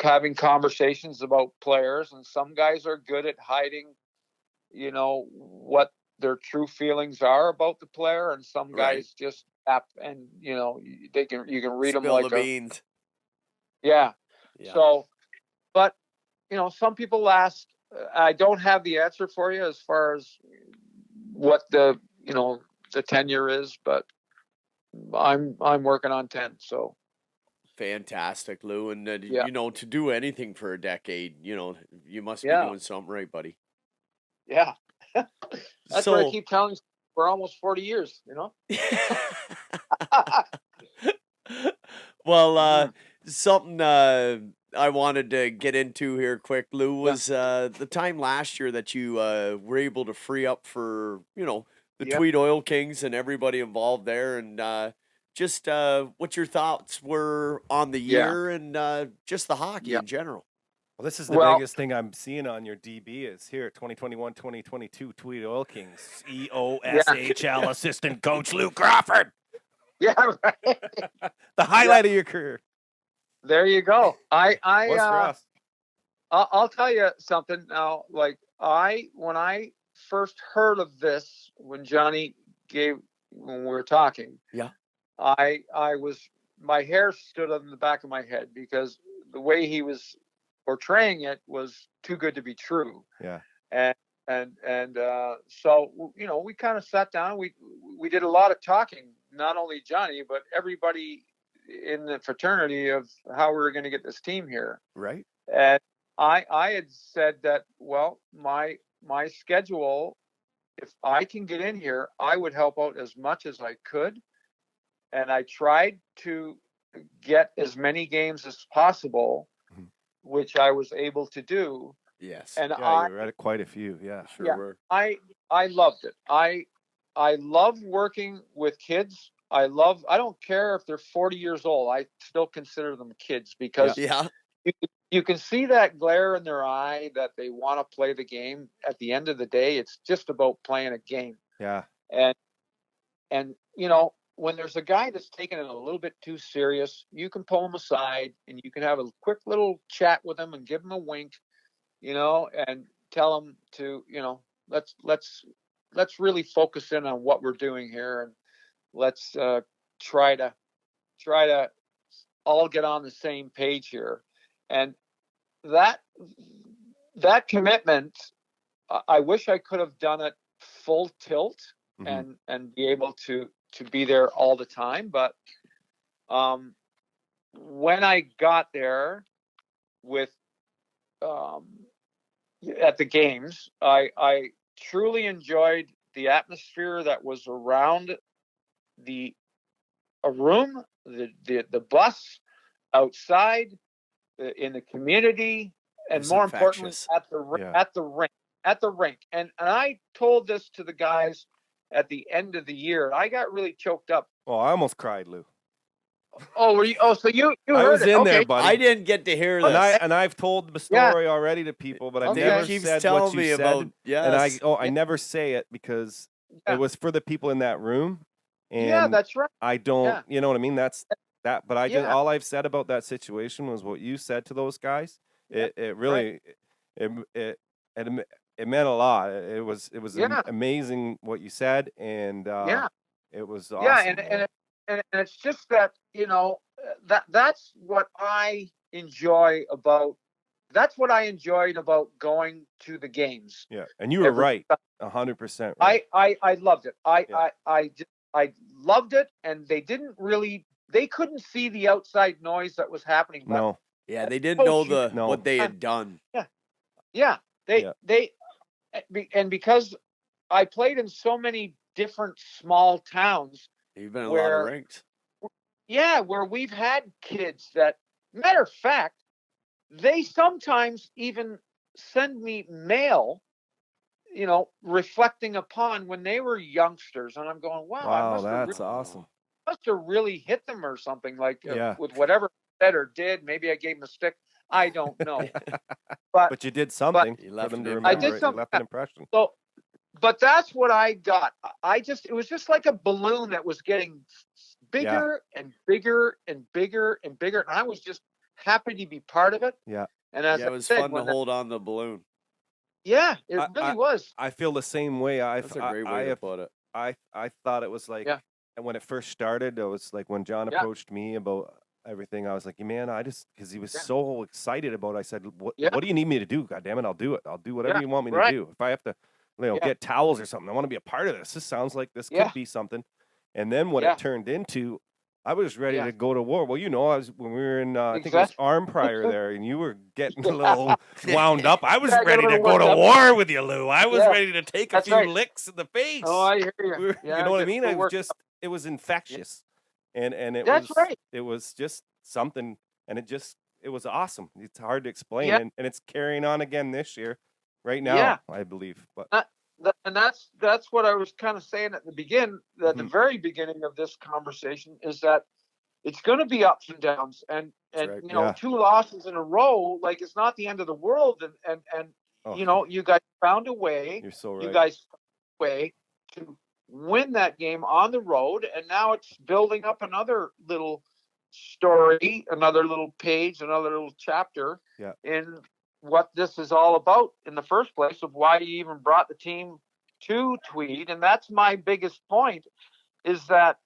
having conversations about players. And some guys are good at hiding what their true feelings are about the player, and some Right. guys just tap, and you can read them Spill like the beans. yeah. Yeah. So, but some people last. I don't have the answer for you as far as what the tenure is, but I'm working on 10. So Fantastic, Lou. And yeah, to do anything for a decade, you must be yeah, doing something right, buddy. yeah. That's what I So, keep telling you for almost 40 years. well, Mhm. something I wanted to get into here quick, Lou, Yeah, was the time last year that you were able to free up for, the yeah, Tweed Oil Kings and everybody involved there, and just what your thoughts were on the yeah, year, and just the hockey yeah. in general. Well, this is the Well, biggest thing I'm seeing on your DB is here, 2021-2022 Tweed Oil Kings, EOSHL assistant coach Lou Crawford. yeah. Right. The highlight of your career. There you go. Was for us. I'll tell you something now. Like when I first heard of this, when when we were talking, Yeah. my hair stood on the back of my head, because the way he was portraying it was too good to be true. Yeah. So we kind of sat down. We did a lot of talking, not only Johnny, but everybody in the fraternity, of how we were going to get this team here. Right. And I had said that, well, my schedule, if I can get in here, I would help out as much as I could. And I tried to get as many games as possible, Mhm. which I was able to do. Yes. And Yeah, you read quite a few. Yeah. Sure were. I loved it. I love working with kids. I don't care if they're 40 years old. I still consider them kids, because Yeah. you can see that glare in their eye that they want to play the game. At the end of the day, it's just about playing a game. Yeah. And when there's a guy that's taking it a little bit too serious, you can pull him aside, and you can have a quick little chat with him and give him a wink, and tell him to, let's really focus in on what we're doing here, and let's try to all get on the same page here. And that commitment, I wish I could have done it full tilt, Mhm. and be able to be there all the time. But when I got there with at the games, I truly enjoyed the atmosphere that was around a room, the bus, outside, in the community. and It's more importantly, infectious. Yeah. at the rink. And I told this to the guys at the end of the year. I got really choked up. Oh, I almost cried, Lou. Oh, were you? Oh, so you I heard was it? in Okay. there, buddy. I didn't get to hear And this. I've told the Yeah. story already to people, but I've Okay. never Dave keeps said telling what you me said. about. Yes. And I never say it because Yeah. it was for the people in that room. And Yeah, that's right. I don't, Yeah. you know what I mean? That's that. But Yeah. all I've said about that situation was what you said to those guys. Yeah, It really, it meant a lot. It was Yeah. amazing what you said, and Yeah. it was awesome. Yeah, and it's just that, that's what I enjoy about. That's what I enjoyed about going to the games. Yeah, and you were right, 100% right. I loved it. Yeah. I loved it, and they couldn't see the outside noise that was happening. But No, Yeah, they didn't know No. what they had done. yeah, and because I played in so many different small towns, You've been in a lot Where- of rinks. where we've had kids that, matter of fact, they sometimes even send me mail, reflecting upon when they were youngsters, and I'm going, wow, I wow, must that's awesome. have really hit them or something, like Yeah. with whatever I said or did. Maybe I gave them a stick. I don't know. but But you did something You for left them an to imprint. remember. I did it. You something. left an impression. so, but that's what I got. It was just like a balloon that was getting bigger and bigger and bigger and bigger, and I was just happy to be part of it. Yeah. And as Yeah, it I was said, fun to when hold on the balloon. yeah, it I- really was. I feel the same way. That's a great way to put it. I thought it was like, Yeah. and when it first started, it was like when John Yeah. approached me about everything. I was like, man, because he was Yeah. so excited about it. I said, what Yeah. do you need me to do? God damn it, I'll do it. I'll do whatever Yeah, you want me to right. do. If I have to, Yeah. get towels or something, I want to be a part of this. This sounds like this Yeah. could be something. And then what Yeah. it turned into, I was ready Yeah. to go to war. Well, when we were in, I think it was Exactly. Arm Prior there, and you were getting a Yeah. little wound up. I was Yeah, I got a ready to little go to worked up. war with you, Lou. I was Yeah, ready to take a that's few right. licks in the face. Oh, I hear you. We were- Yeah, you know what I get mean? a It little was worked it was infectious, and it That's was right. it was just something, and it was awesome. It's hard to explain, Yeah. and it's carrying on again this year, right now, Yeah. I believe. But And that's what I was kind of saying at the Mm-hmm. very beginning of this conversation, is that it's going to be ups and downs, and right. Yeah. 2 losses in a row, like, it's not the end of the world, and oh, you guys found a way. you're so right. You guys found a way to win that game on the road, and now it's building up another little story, another little page, another little chapter Yeah. in what this is all about in the first place, of why you even brought the team to Tweed. And that's my biggest point, is that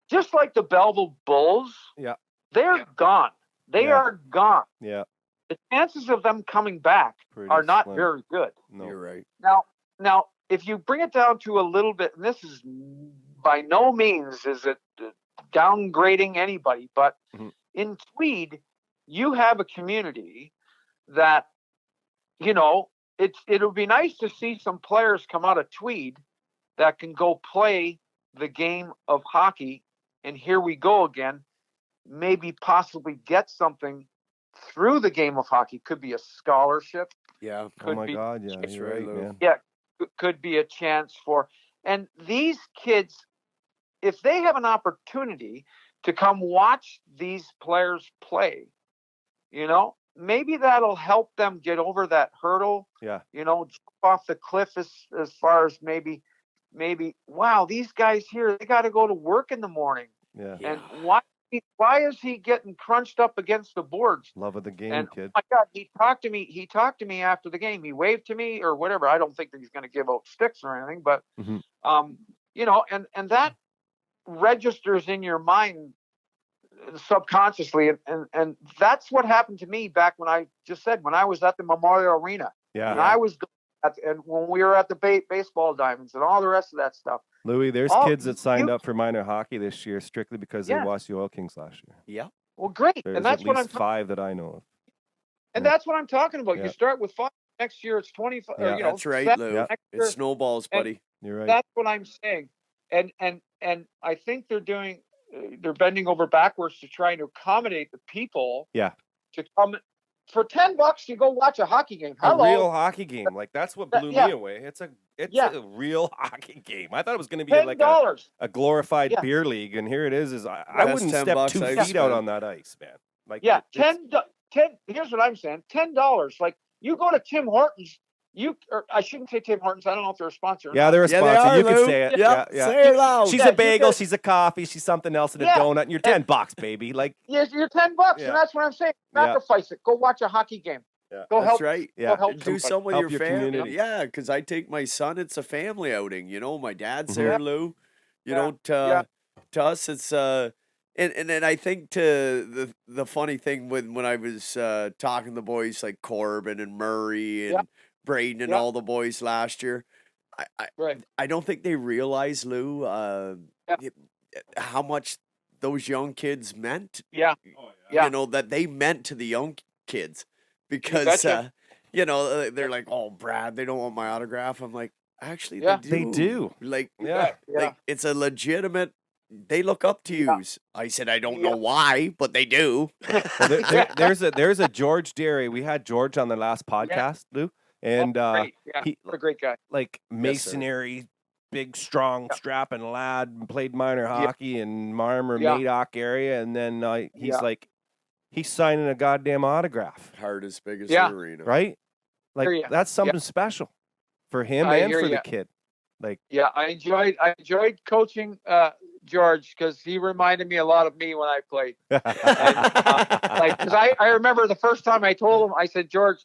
just like the Belleville Bulls, Yeah. they're gone. They Yeah. are gone. Yeah, The chances of them coming back pretty are not slim. very good. No. You're right. Now, if you bring it down to a little bit, and this is by no means is it downgrading anybody, but Mhm. in Tweed, you have a community that, it would be nice to see some players come out of Tweed that can go play the game of hockey, and here we go again, maybe possibly get something through the game of hockey. Could be a scholarship, Yeah. Oh could my be God, yeah, That's you're right, right, Lou. man. could be a chance for, and these kids, if they have an opportunity to come watch these players play, maybe that'll help them get over that hurdle, Yeah, jump off the cliff, as far as maybe, wow, these guys here, they got to go to work in the morning. yeah. And why is he getting crunched up against the boards? Love of the game, And kid. oh my God, he talked to me after the game. He waved to me or whatever. I don't think that he's going to give out sticks or anything, but Mhm. and that registers in your mind subconsciously, and that's what happened to me back when I just said, when I was at the Memorial Arena, Yeah. and I was and when we were at the baseball diamonds and all the rest of that stuff. Louis, there's Oh, kids that signed you- up for minor hockey this year strictly because they Yeah. watched the Oil Kings last year. Yeah. Well, great, There's and that's at what I'm least 5 that I know of. and Yeah. that's what I'm talking about. Yeah. You start with 5. Next year it's 25. Yeah. That's right, 7 Lou. Yeah. next year. It snowballs, And- buddy. You're right. That's what I'm saying, and I think they're they're bending over backwards to try to accommodate the people. Yeah. To come for $10 you go watch a hockey game. A Hello. real hockey game. Like, that's what blew Yeah. me away. It's a Yeah. real hockey game. I thought it was going to be $10. like a glorified Yeah. beer league, and here it is. I Best wouldn't $10 step 2 I've feet out spent. on that ice, man. Like, Yeah, it's- $10. Here's what I'm saying: $10. Like you go to Tim Hortons, or I shouldn't say Tim Hortons. I don't know if they're a sponsor. Or Yeah, not. they're a Yeah, they sponsor. are, You can Lou. say it. Yep, Yeah. say it loud. She's Yeah, a bagel. you could- She's a coffee. She's something else and a Yeah. donut. And you're $10, baby. Like, You're $10, Yeah. and that's what I'm saying. Yeah. Sacrifice it. Go watch a hockey game. Yeah. Go That's help. right. Yeah. Go help Do somebody. some with Help your your family. community. Yeah, because I take my son. It's a family outing. You know, my dad's Mhm. there, Lou. You Yeah. know, to us, it's and then I think to the funny thing when I was talking to the boys like Corbin and Murray and Yeah. Braden and Yeah. all the boys last year, Right. I don't think they realize, Lou, how much those young kids meant. Yeah. Yeah. You know, that they meant to the young kids because betcha. you know, they're like, oh, Brad, they don't want my autograph. I'm like, actually, Yeah. they They do. do. Like, yeah. Yeah. like it's a legitimate. They look up to you. I said, I don't know Yeah. why, but they do. Well, there's a George Derry. We had George on the last podcast, Lou, and Great. Yeah. he What a great guy. like Yes, sir. masonry, big, strong, Yeah. strapping lad, played minor hockey in Marmor, Yeah. Madoc area, and then he's Yeah. like, he's signing a goddamn autograph, Hardest, biggest Yeah. arena. right? Like, Hear ya. that's something special for him I and hear for the ya. kid. Like, Yeah, I enjoyed coaching George because he reminded me a lot of me when I played. Like, because I remember the first time I told him, I said, George,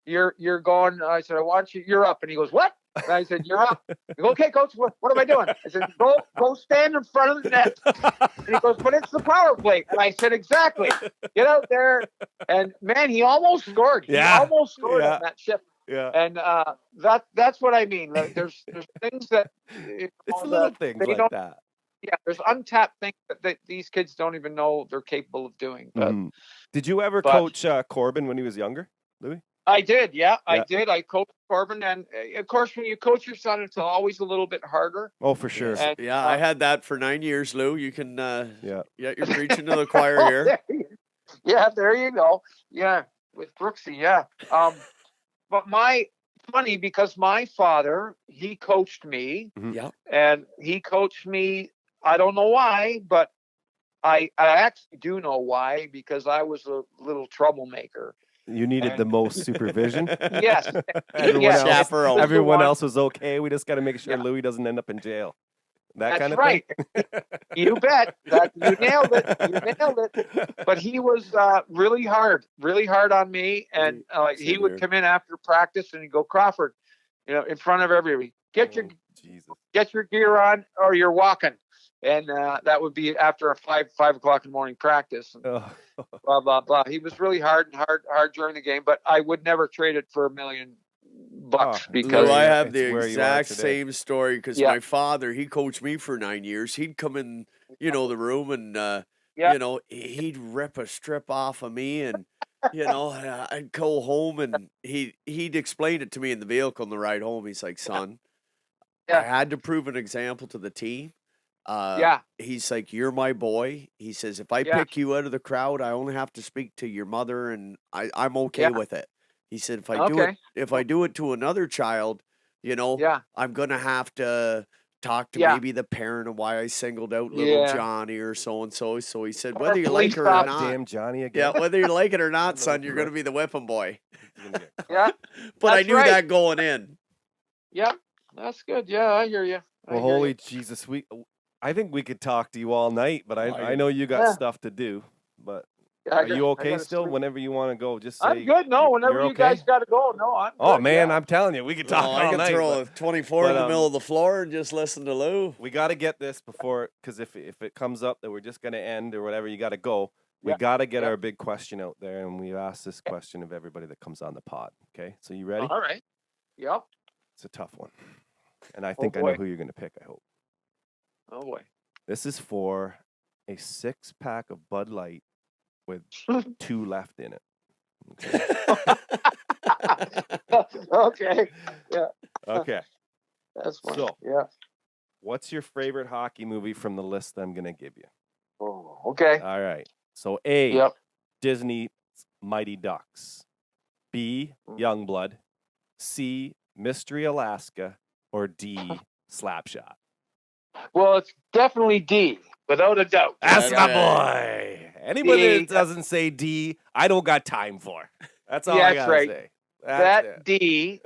you're going. I said, I want you. You're up, and he goes, what? And I said, you're up. I go, okay, coach. What am I doing? I said, go stand in front of the net. And he goes, but it's the power play. And I said, exactly. Get out there. And man, he almost scored. Yeah. He almost scored Yeah. on that shift. yeah, And that's what I mean. Like, there's things that it's that little things they like don't- that. yeah, there's untapped things that these kids don't even know they're capable of doing. But Mhm. Did you ever but- coach Corbin when he was younger, Louis? I did, yeah, I Yeah. did. I coached Corbin, and of course, when you coach your son, it's always a little bit harder. Oh, for sure. And, Yeah, I had that for 9 years, Lou. You can, Yeah. yeah, you're preaching to the choir Oh, here. there you go. Yeah, with Brooksy, yeah. But funny because my father, he coached me, Yep. and he coached me. I don't know why, but I actually do know why, because I was a little troublemaker. You needed the most supervision. Yes. Everyone Yes. else, Chaperone. everyone one. else was okay. We just got to make sure Yeah. Louis doesn't end up in jail. That That's kind of right. thing. You bet. You nailed it. You nailed it. But he was really hard on me. And he Same would here. come in after practice and he'd go, Crawford, in front of everybody, get Jesus. your gear on or you're walking. And that would be after a 5 o'clock in the morning practice. And Oh. blah, blah, blah. He was really hard during the game, but I would never trade it for $1 million Oh, because Lou, I it's have the where you are exact today. same story because Yeah. my father, he coached me for 9 years. He'd come in, the room and, Yeah. he'd rip a strip off of me and, I'd go home and he'd explain it to me in the vehicle on the ride home. He's like, son, I Yeah. had to prove an example to the team. yeah, He's like, you're my boy. He says, if I Yeah. pick you out of the crowd, I only have to speak to your mother and I'm okay Yeah. with it. He said, if Okay. I do it to another child, yeah, I'm gonna have to talk to Yeah. maybe the parent of why I singled out little Yeah. Johnny or so and so. So he said, Or whether you police like her or cop. not, Damn Johnny again. yeah, whether you like it or not, Another son, you're gonna correct. be the whipping boy. He's gonna get caught. yeah, But I That's knew right. that going in. yeah. That's good. Yeah, I hear you. Well, holy Jesus, I think we could talk to you all night, but I know you got Yeah. stuff to do. But Yeah, are you okay still? Whenever you want to go, just say. I'm good. No, whenever you're you okay? guys got to go. No, I'm Oh good, man, yeah. I'm telling you, we could talk Oh, I all can night. throw but a 24 in but, the middle of the floor and just listen to Lou. we got to get this before, because if it comes up that we're just gonna end or whatever, you got to go. We Yeah. got to get Yeah. our big question out there, and we asked this question of everybody that comes on the pod. Okay, so you ready? All right. Yep. It's a tough one, and I think I know boy. who you're gonna pick. I hope. Oh boy. This is for a 6-pack of Bud Light with 2 left in it. Okay. Yeah, Okay. that's fine. So- Yeah. What's your favorite hockey movie from the list I'm going to give you? Oh, okay. All right. So A, Yep. Disney Mighty Ducks, B, Youngblood, C, Mystery Alaska, or D, Slapshot? Well, it's definitely D, without a doubt. That's That's my right. boy. Anybody D. that doesn't say D, I don't got time for. That's all Yeah, I that's gotta right. say. That's it. D,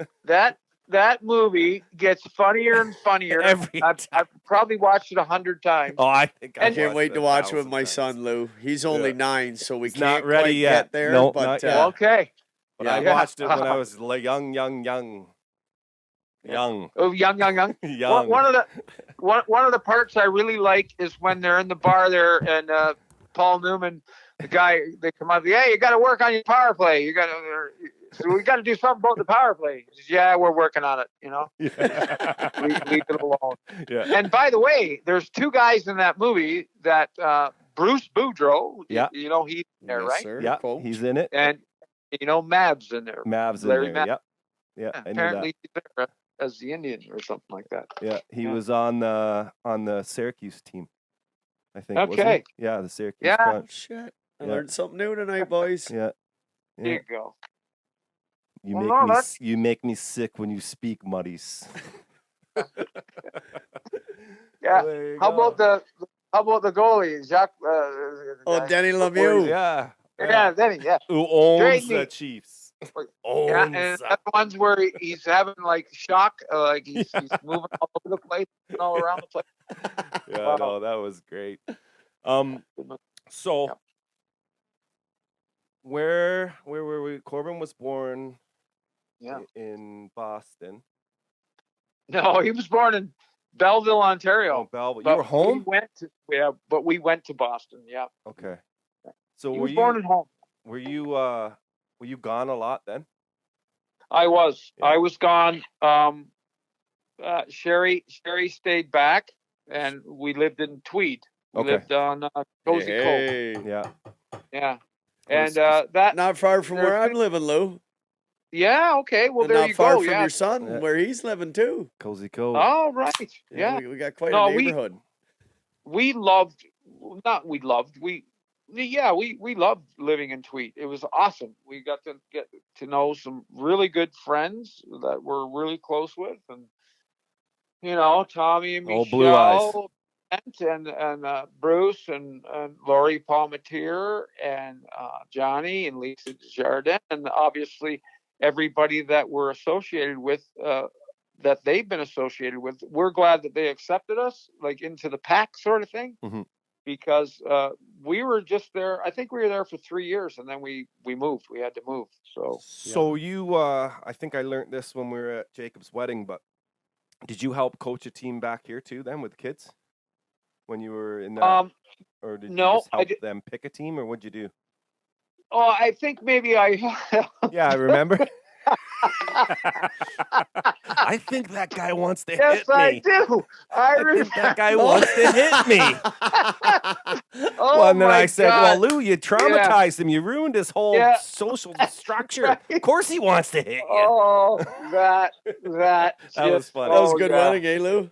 that movie gets funnier and funnier. Every I've time. probably watched it 100 times. Oh, I think I And- Can't watched wait it to a watch with 1,000 my times. son, Lou. He's only Yeah. 9, so we He's not can't ready quite yet. get there. Nope, but not yet. Okay. But I Yeah. watched it when I was young. Oh, young. Young. One of the parts I really like is when they're in the bar there and Paul Newman, the guy, they come up. Yeah, you got to work on your power play. So we got to do something about the power play. He says, yeah, we're working on it. Yeah. Leave it alone. Yeah. And by the way, there's 2 guys in that movie that Bruce Boudreau. Yeah. He's there, Yes, right? sir, Yeah, folks. he's in it. And Mav's in there. Mav's in Larry there. Mav. Yep. Yeah, I knew that. Apparently he's there as the Indian or something like that. Yeah, he Yeah. was on the Syracuse team, I think. wasn't he? Okay. Yeah, the Syracuse Yeah. Oh, Punch. shit. I Yeah. learned something new tonight, boys. Yeah. There Yeah. you go. You Well, make no, me that's- you make me sick when you speak, Muddies. Yeah. There you How go. about the goalie, Jacques? Oh, guy. Denny Where Lemieux. is- Yeah. Yeah, Denny. Yeah. Who owns Great the neat. Chiefs? Yeah, Owns and them. that's the ones where he's having like shock, like he's moving all over the place, and all around the place. Yeah, Wow. no, that was great. So Yep. where were we? Corbin was born Yeah. in Boston. No, he was born in Belleville, Ontario. Oh, Belleville. You But were home? but we went to Boston. Yeah. Okay. So He were was you born at home. were you gone a lot then? I was. Yeah. I was gone. Sherry stayed back, and we lived in Tweed. We Okay. lived on Cozy Cove. Hey. Yeah. Yeah. And Cozy- that. Not far from where I'm living, Lou. Yeah. Okay. Well, And there not you far go. from Yeah. your son, Yeah. where he's living too. Cozy Cove. Oh, right. Yeah. We got quite No, a neighborhood. We loved. Not we loved. We loved living in Tweed. It was awesome. We got to get to know some really good friends that we're really close with, and Tommy and Oh, Blue Eyes. Michelle, and Bruce and Laurie Palmetier and Johnny and Lisa Desjardins, and obviously everybody that we're associated with, that they've been associated with. We're glad that they accepted us, like into the pack sort of thing. Mhm. Because we were just there. I think we were there for 3 years, and then we moved. We had to move. So you I think I learned this when we were at Jacob's wedding, but did you help coach a team back here too then with kids? When you were in that, or did no, you just I help did- them pick a team, or what'd you do? Oh, I think maybe I. Yeah, I remember. I think that guy wants to Yes, hit me. I do. I I think that remember. guy wants to hit me. Oh, Well, and then my I said, God. "Well, Lou, you traumatized him. You ruined his whole Yeah. social structure. Right. Of course, he wants to hit you." Oh, that. That was funny. That was a oh, good yeah. wedding, eh, Lou?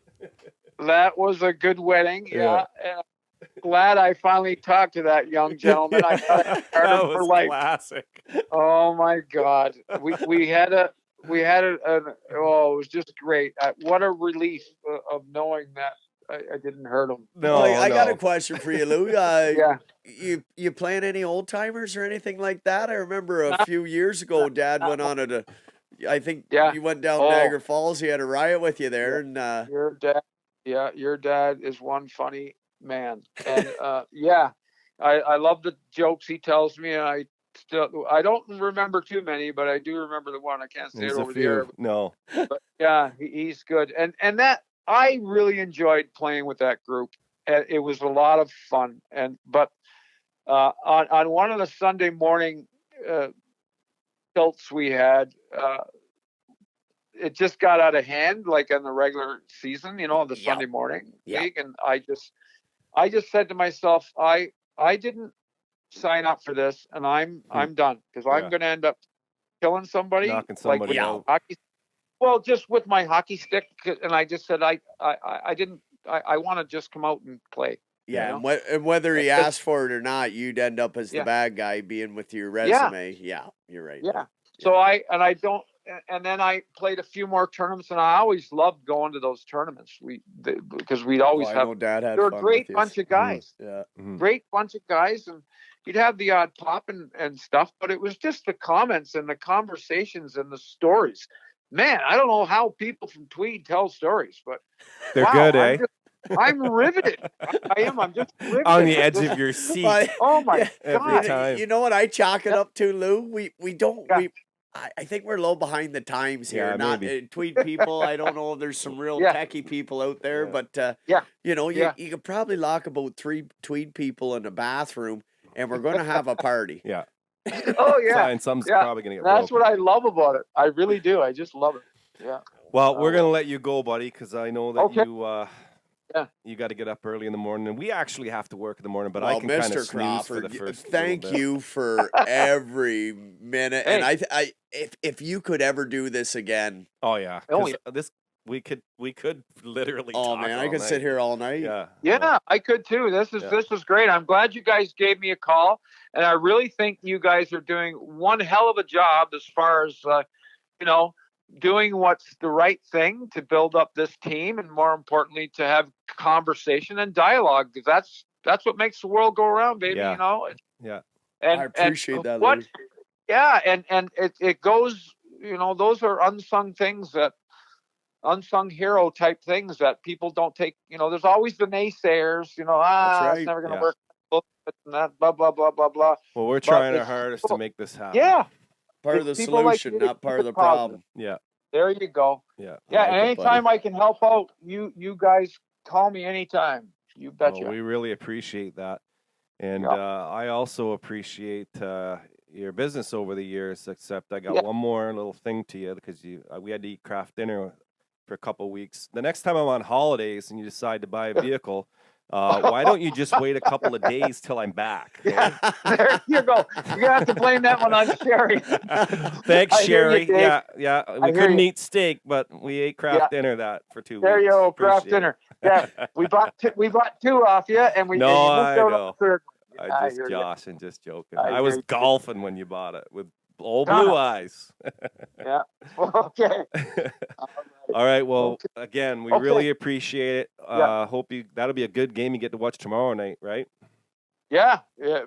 That was a good wedding. Yeah. Yeah. And I'm glad I finally talked to that young gentleman. I thought I that started was for life. classic. Oh my God. We had a it was just great. What a relief of knowing that I didn't hurt him. No, I got a no. question for you, Lou. Yeah. You playing any old timers or anything like that? I remember a few years ago, Dad went on I think Yeah. you went down Oh. Niagara Falls. He had a riot with you there, and Your dad is one funny man. And I love the jokes he tells me, and I don't remember too many, but I do remember the one. I can't say There's it a over the air. few. No. But yeah, he's good. And that I really enjoyed playing with that group. And it was a lot of fun. But on one of the Sunday morning tilts we had, it just got out of hand, like in the regular season, the Yep. Sunday morning Yep. league. And I just said to myself, I didn't sign up for this, and I'm done, because I'm Yeah. going to end up killing somebody, Knocking somebody with out. hockey. Well, just with my hockey stick, and I just said I want to just come out and play. Yeah, You and, know? and whether he Because- asked for it or not, you'd end up as the Yeah. bad guy being with your resume. Yeah, you're right. Yeah. there. So I don't, and then I played a few more tournaments, and I always loved going to those tournaments. Because we'd always I have. know Dad had They were a fun great with you. bunch of guys. Yeah. Great bunch of guys, and you'd have the odd pop and stuff, but it was just the comments and the conversations and the stories. Man, I don't know how people from Tweed tell stories, but They're wow, good, eh? I'm riveted. I am. I'm just riveted. On the at edge this- of your seat. Well, Oh my Every God. time. You know what I chalk it Yeah. up to, Lou? We don't Yeah. I think we're a little behind the times here. Yeah, Not maybe. Tweed people. I don't know if there's some real Yeah. techie people out there, Yeah. but Yeah. you know, Yeah. you could probably lock about 3 Tweed people in a bathroom, and we're going to have a party. Yeah. Oh yeah. And some's Yeah. probably going to get That's broken. what I love about it. I really do. I just love it. Yeah. Well, we're going to let you go, buddy, because I know that Okay. you got to get up early in the morning. And we actually have to work in the morning, but I Well, can kind Mr. of snooze for the Crawford, first thank little bit. you for every minute. Hey. And if you could ever do this again, Oh, yeah. Oh, 'Cause this we could literally oh talk man, I all could night. sit here all night. Yeah. Yeah, I could too. This Yeah. is great. I'm glad you guys gave me a call, and I really think you guys are doing one hell of a job as far as you know, doing what's the right thing to build up this team, and more importantly, to have conversation and dialogue. Because that's what makes the world go around, baby. Yeah. You know. Yeah. And I appreciate that, What? Louis. Yeah, and it goes. You know, those are unsung things unsung hero type things that people don't take. You know, there's always the naysayers. You know, right. it's never going to Yeah. work. And that blah blah blah blah blah. Well, we're trying our it's hardest to people- make this happen. Yeah, Part of the It's people like solution, you not to part keep of the it positive. problem. Yeah. There you go. Yeah. Yeah, like and it, anytime buddy. I can help out, you guys call me anytime. You betcha. Well, we really appreciate that. And Yeah. I also appreciate your business over the years, except I got Yeah. one more little thing to you because we had to eat craft dinner for a couple weeks. The next time I'm on holidays and you decide to buy a vehicle, why don't you just wait a couple of days till I'm back? Okay? Yeah, there you go. You're gonna have to blame that one on Sherry. Thanks, I hear you, Sherry. Dave. Yeah. I We hear couldn't you. eat steak, but we ate craft dinner for 2 weeks. There you go, craft Appreciate dinner. it. Yeah, we bought two off you, and we No, and you moved I out know. on the third. I I just hear you. joshing, just joking. I I was hear you. golfing when you bought it with old Donna. blue eyes. Yeah. Okay. All right. Well, Okay. again, we Okay. really appreciate it. Yeah. Hope that'll be a good game you get to watch tomorrow night, right? Yeah.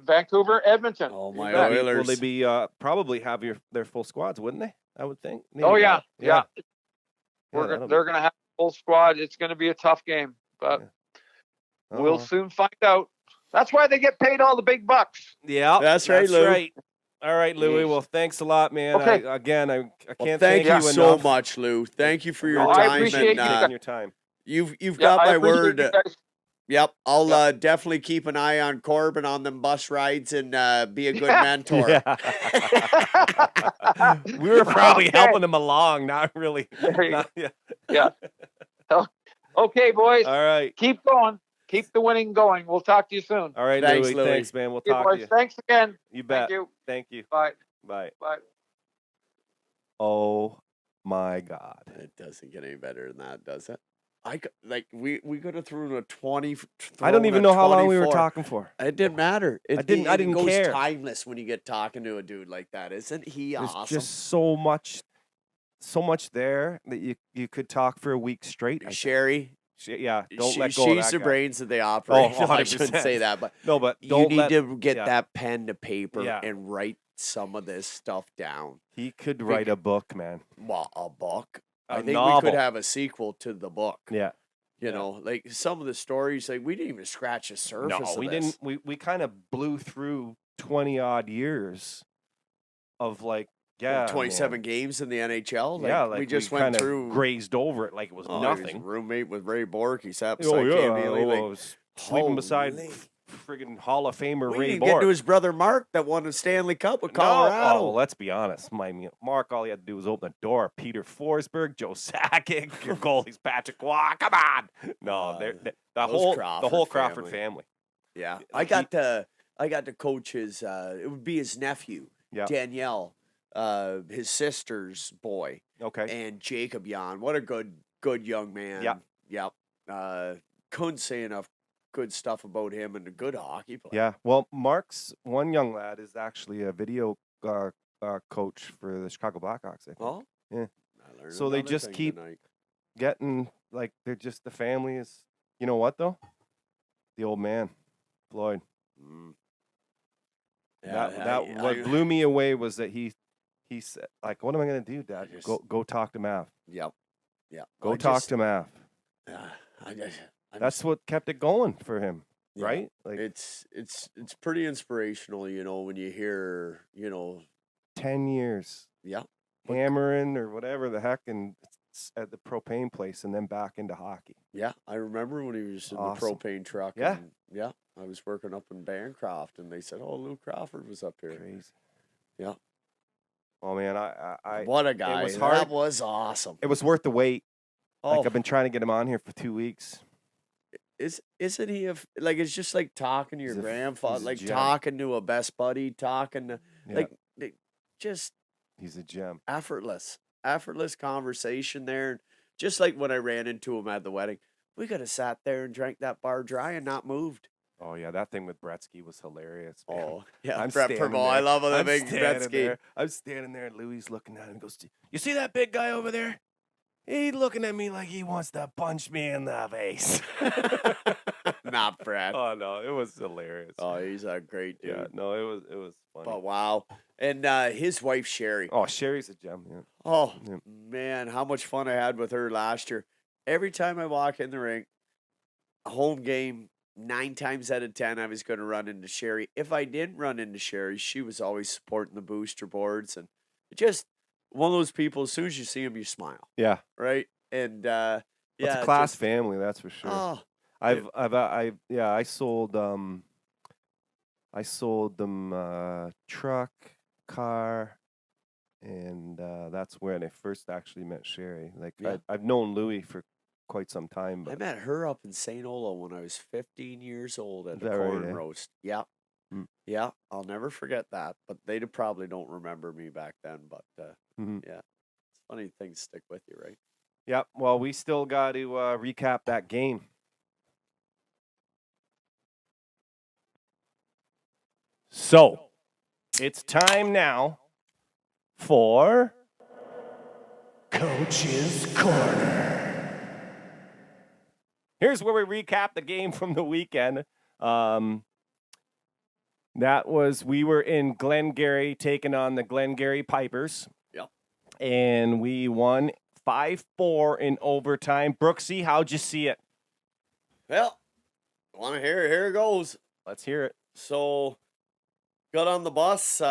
Vancouver, Edmonton. Oh, You my bet. Oilers. Will they be probably have their full squads, wouldn't they? I would think. Maybe Oh yeah, not. yeah. that'll be- They're gonna have a full squad. It's gonna be a tough game, but Oh, we'll well. soon find out. That's why they get paid all the big bucks. Yeah, That's right, Lou. right. All right, Louis. Jeez. Well, thanks a lot, man. Okay. I can't Well, thank thank you you so enough. much, Lou. Thank you for your No, I time, appreciate and you taking your time. you've Yeah, got I my appreciate word. you guys. Yep, I'll definitely keep an eye on Corbin on them bus rides and be a good Yeah. mentor. Yeah. We were probably Okay. helping him along, not really. There you Not- yeah. Yeah. Okay, boys. All right. Keep going. Keep the winning going. We'll talk to you soon. All right, Thanks, Louis. Louis. Thanks, man. We'll Okay, talk to boys. you. Thanks again. You bet. Thank you. Thank you. Bye. Bye. Bye. Oh my God. It doesn't get any better than that, does it? We could have thrown a 20. I don't thrown even a know how long we were 24. talking for. It didn't matter. I didn't goes care. timeless when you get talking to a dude like that. Isn't he There's awesome? just so much there that you could talk for a week straight. I think. Sherry, Yeah, don't let go of she's that the guy. brains of the operation. Oh, I shouldn't 100%. say that, but No, but you don't need let, to get yeah. that pen to paper Yeah. and write some of this stuff down. He could write a book, man. Well, a book. A I think we novel. could have a sequel to the book. Yeah. You Yeah. know, like some of the stories, like we didn't even scratch the surface. No, of we this. didn't. We kind of blew through 20 odd years of like, yeah, 27 man. games in the NHL. Like, Yeah, like we just went kinda through. grazed over it like it was Oh, he was nothing. roommate with Ray Bork. He sat Oh beside yeah, Cam Neely, like, I was sleeping beside holy. friggin' Hall of Famer We Ray didn't get Bork. to his brother Mark that won the Stanley Cup with No, Colorado. oh, let's be honest. Mark, all he had to do was open the door. Peter Forsberg, Joe Sakic, your goalie's Patrick Waugh. Come on. No, the whole Crawford family. Yeah, He- I got to coach his. It would be his nephew, Yeah. Danielle, his sister's boy, Okay. and Jacob Jan. What a good young man. Yeah. Yep. Couldn't say enough good stuff about him and a good hockey player. Yeah. Well, Mark's one young lad is actually a video coach for the Chicago Blackhawks, I think. Oh, Yeah. I learned So they another just thing keep tonight. getting, like, they're just, the family is, you know what, though? The old man, Floyd. Mm. What blew me away was that he said, like, what am I going to do, Dad? just- Go talk to Mav. Yep. Go talk to Mav. I'm That's what kept it going for him, Yeah. right? Like, it's pretty inspirational, when you hear, 10 years yeah. hammering or whatever the heck, and at the propane place, and then back into hockey. Yeah, I remember when he was in Awesome. the propane truck. Yeah. And, I was working up in Bancroft, and they said, "Oh, Lou Crawford was up here." Crazy. Yeah. Oh man, I What a guy! was hard. That was awesome. It was worth the wait. Oh, Like, I've been trying to get him on here for 2 weeks. isn't he it's just like talking to your He's a grandfather, like gem. talking to a best buddy, talking to Yeah, just he's a gem. effortless conversation there. And just like when I ran into him at the wedding, we could have sat there and drank that bar dry and not moved. Oh yeah, that thing with Gretzky was hilarious. Man. Oh yeah, I'm Brett standing Permo, I there. love how that I'm big standing Gretzky. there. I'm standing there, and Louis looking at him and goes, "You see that big guy over there? He's looking at me like he wants to punch me in the face." Not Brett. Oh no, it was hilarious. Oh, he's a great dude. Yeah, no, it was funny. But wow. And his wife Sherry. Oh, Sherry's a gem. Yeah. Oh Yeah. man, how much fun I had with her last year. Every time I walk in the rink, a home game, 9 times out of 10, I was going to run into Sherry. If I didn't run into Sherry, she was always supporting the booster boards, and just one of those people. As soon as you see him, you smile, Yeah, right? And it's a class family, that's for sure. Oh, I sold them truck, car, and that's when I first actually met Sherry. Like, Yeah. I've known Louis for quite some time, I but met her up in St. Ola when I was 15 years old at Is a that right, corn eh? roast. Yeah. Mm. Yeah, I'll never forget that. But they probably don't remember me back then. But Mhm. yeah, it's funny things stick with you, right? Yep. Well, we still got to recap that game. So, it's time now for Coach's Corner. Here's where we recap the game from the weekend. We were in Glengarry taking on the Glengarry Pipers. Yep. And we won 5-4 in overtime. Brooksy, how'd you see it? Well, want to hear it? Here it goes. Let's hear it. So, got on the bus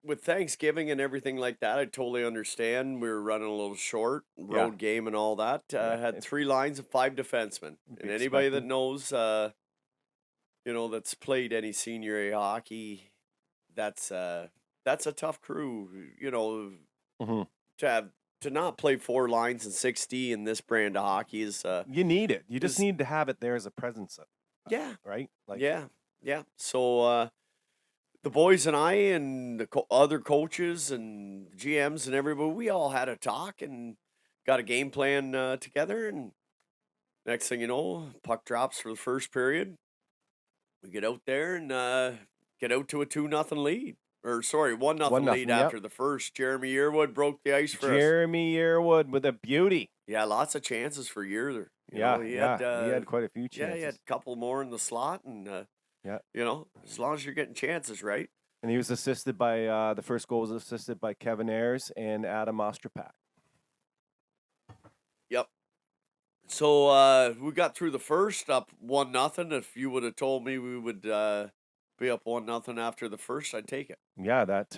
with Thanksgiving and everything like that. I totally understand. We were running a little short, road game and all that. Yeah, Had 3 lines of 5 defensemen. And Be anybody that expected. knows, that's played any senior A hockey, that's a tough crew. Mhm. To not play 4 lines and 60 in this brand of hockey is You need it. You just is- need to have it there as a presence, yeah. right? Like, Yeah. So the boys and I and the other coaches and GMs and everybody, we all had a talk and got a game plan together. And next thing you know, puck drops for the first period. We get out there and get out to a 2-0 lead. Or sorry, 1-0 1-0, lead yep. after the first. Jeremy Yearwood broke the ice for us. Jeremy Yearwood with a beauty. Yeah, lots of chances for Yearler. He had quite a few chances. Yeah, he had a couple more in the slot, and Yeah. as long as you're getting chances, right? And he was assisted by the first goal was assisted by Kevin Ayers and Adam Ostrapak. Yep. So we got through the first up 1-0. If you would have told me we would be up 1-0 after the first, I'd take it. Yeah, that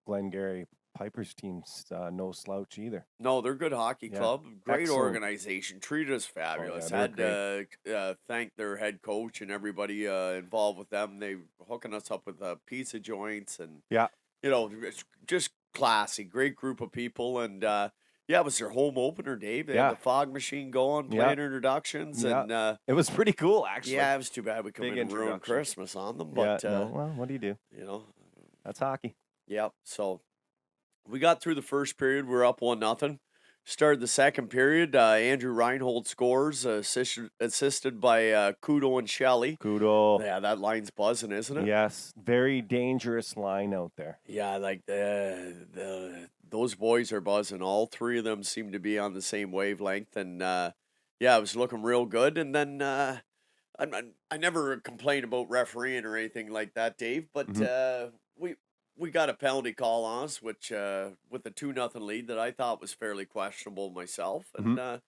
Glengarry Pipers team's no slouch either. No, they're a good hockey Yeah. club. Great Excellent. organization. Treated us fabulous. they're Had to thank their head coach and everybody involved with them. They hooking us up with pizza joints and Yeah. it's just classy. Great group of people and it was their home opener, Dave. They Yeah. had the fog machine going, Yeah. playing introductions, Yeah. and It was pretty cool, actually. it was too bad we Big couldn't ruin introduction. Christmas on them. Yeah, But no, well, what do you do? That's hockey. Yep. So we got through the first period. We're up 1-0. Started the second period. Andrew Reinhold scores, assisted by Kudo and Shelley. Kudo. Yeah, that line's buzzing, isn't it? Yes, very dangerous line out there. Yeah, like those boys are buzzing. All three of them seem to be on the same wavelength, and yeah, it was looking real good. And then I never complain about refereeing or anything like that, Dave, but we got a penalty call on us, which with a 2-0 lead that I thought was fairly questionable myself, and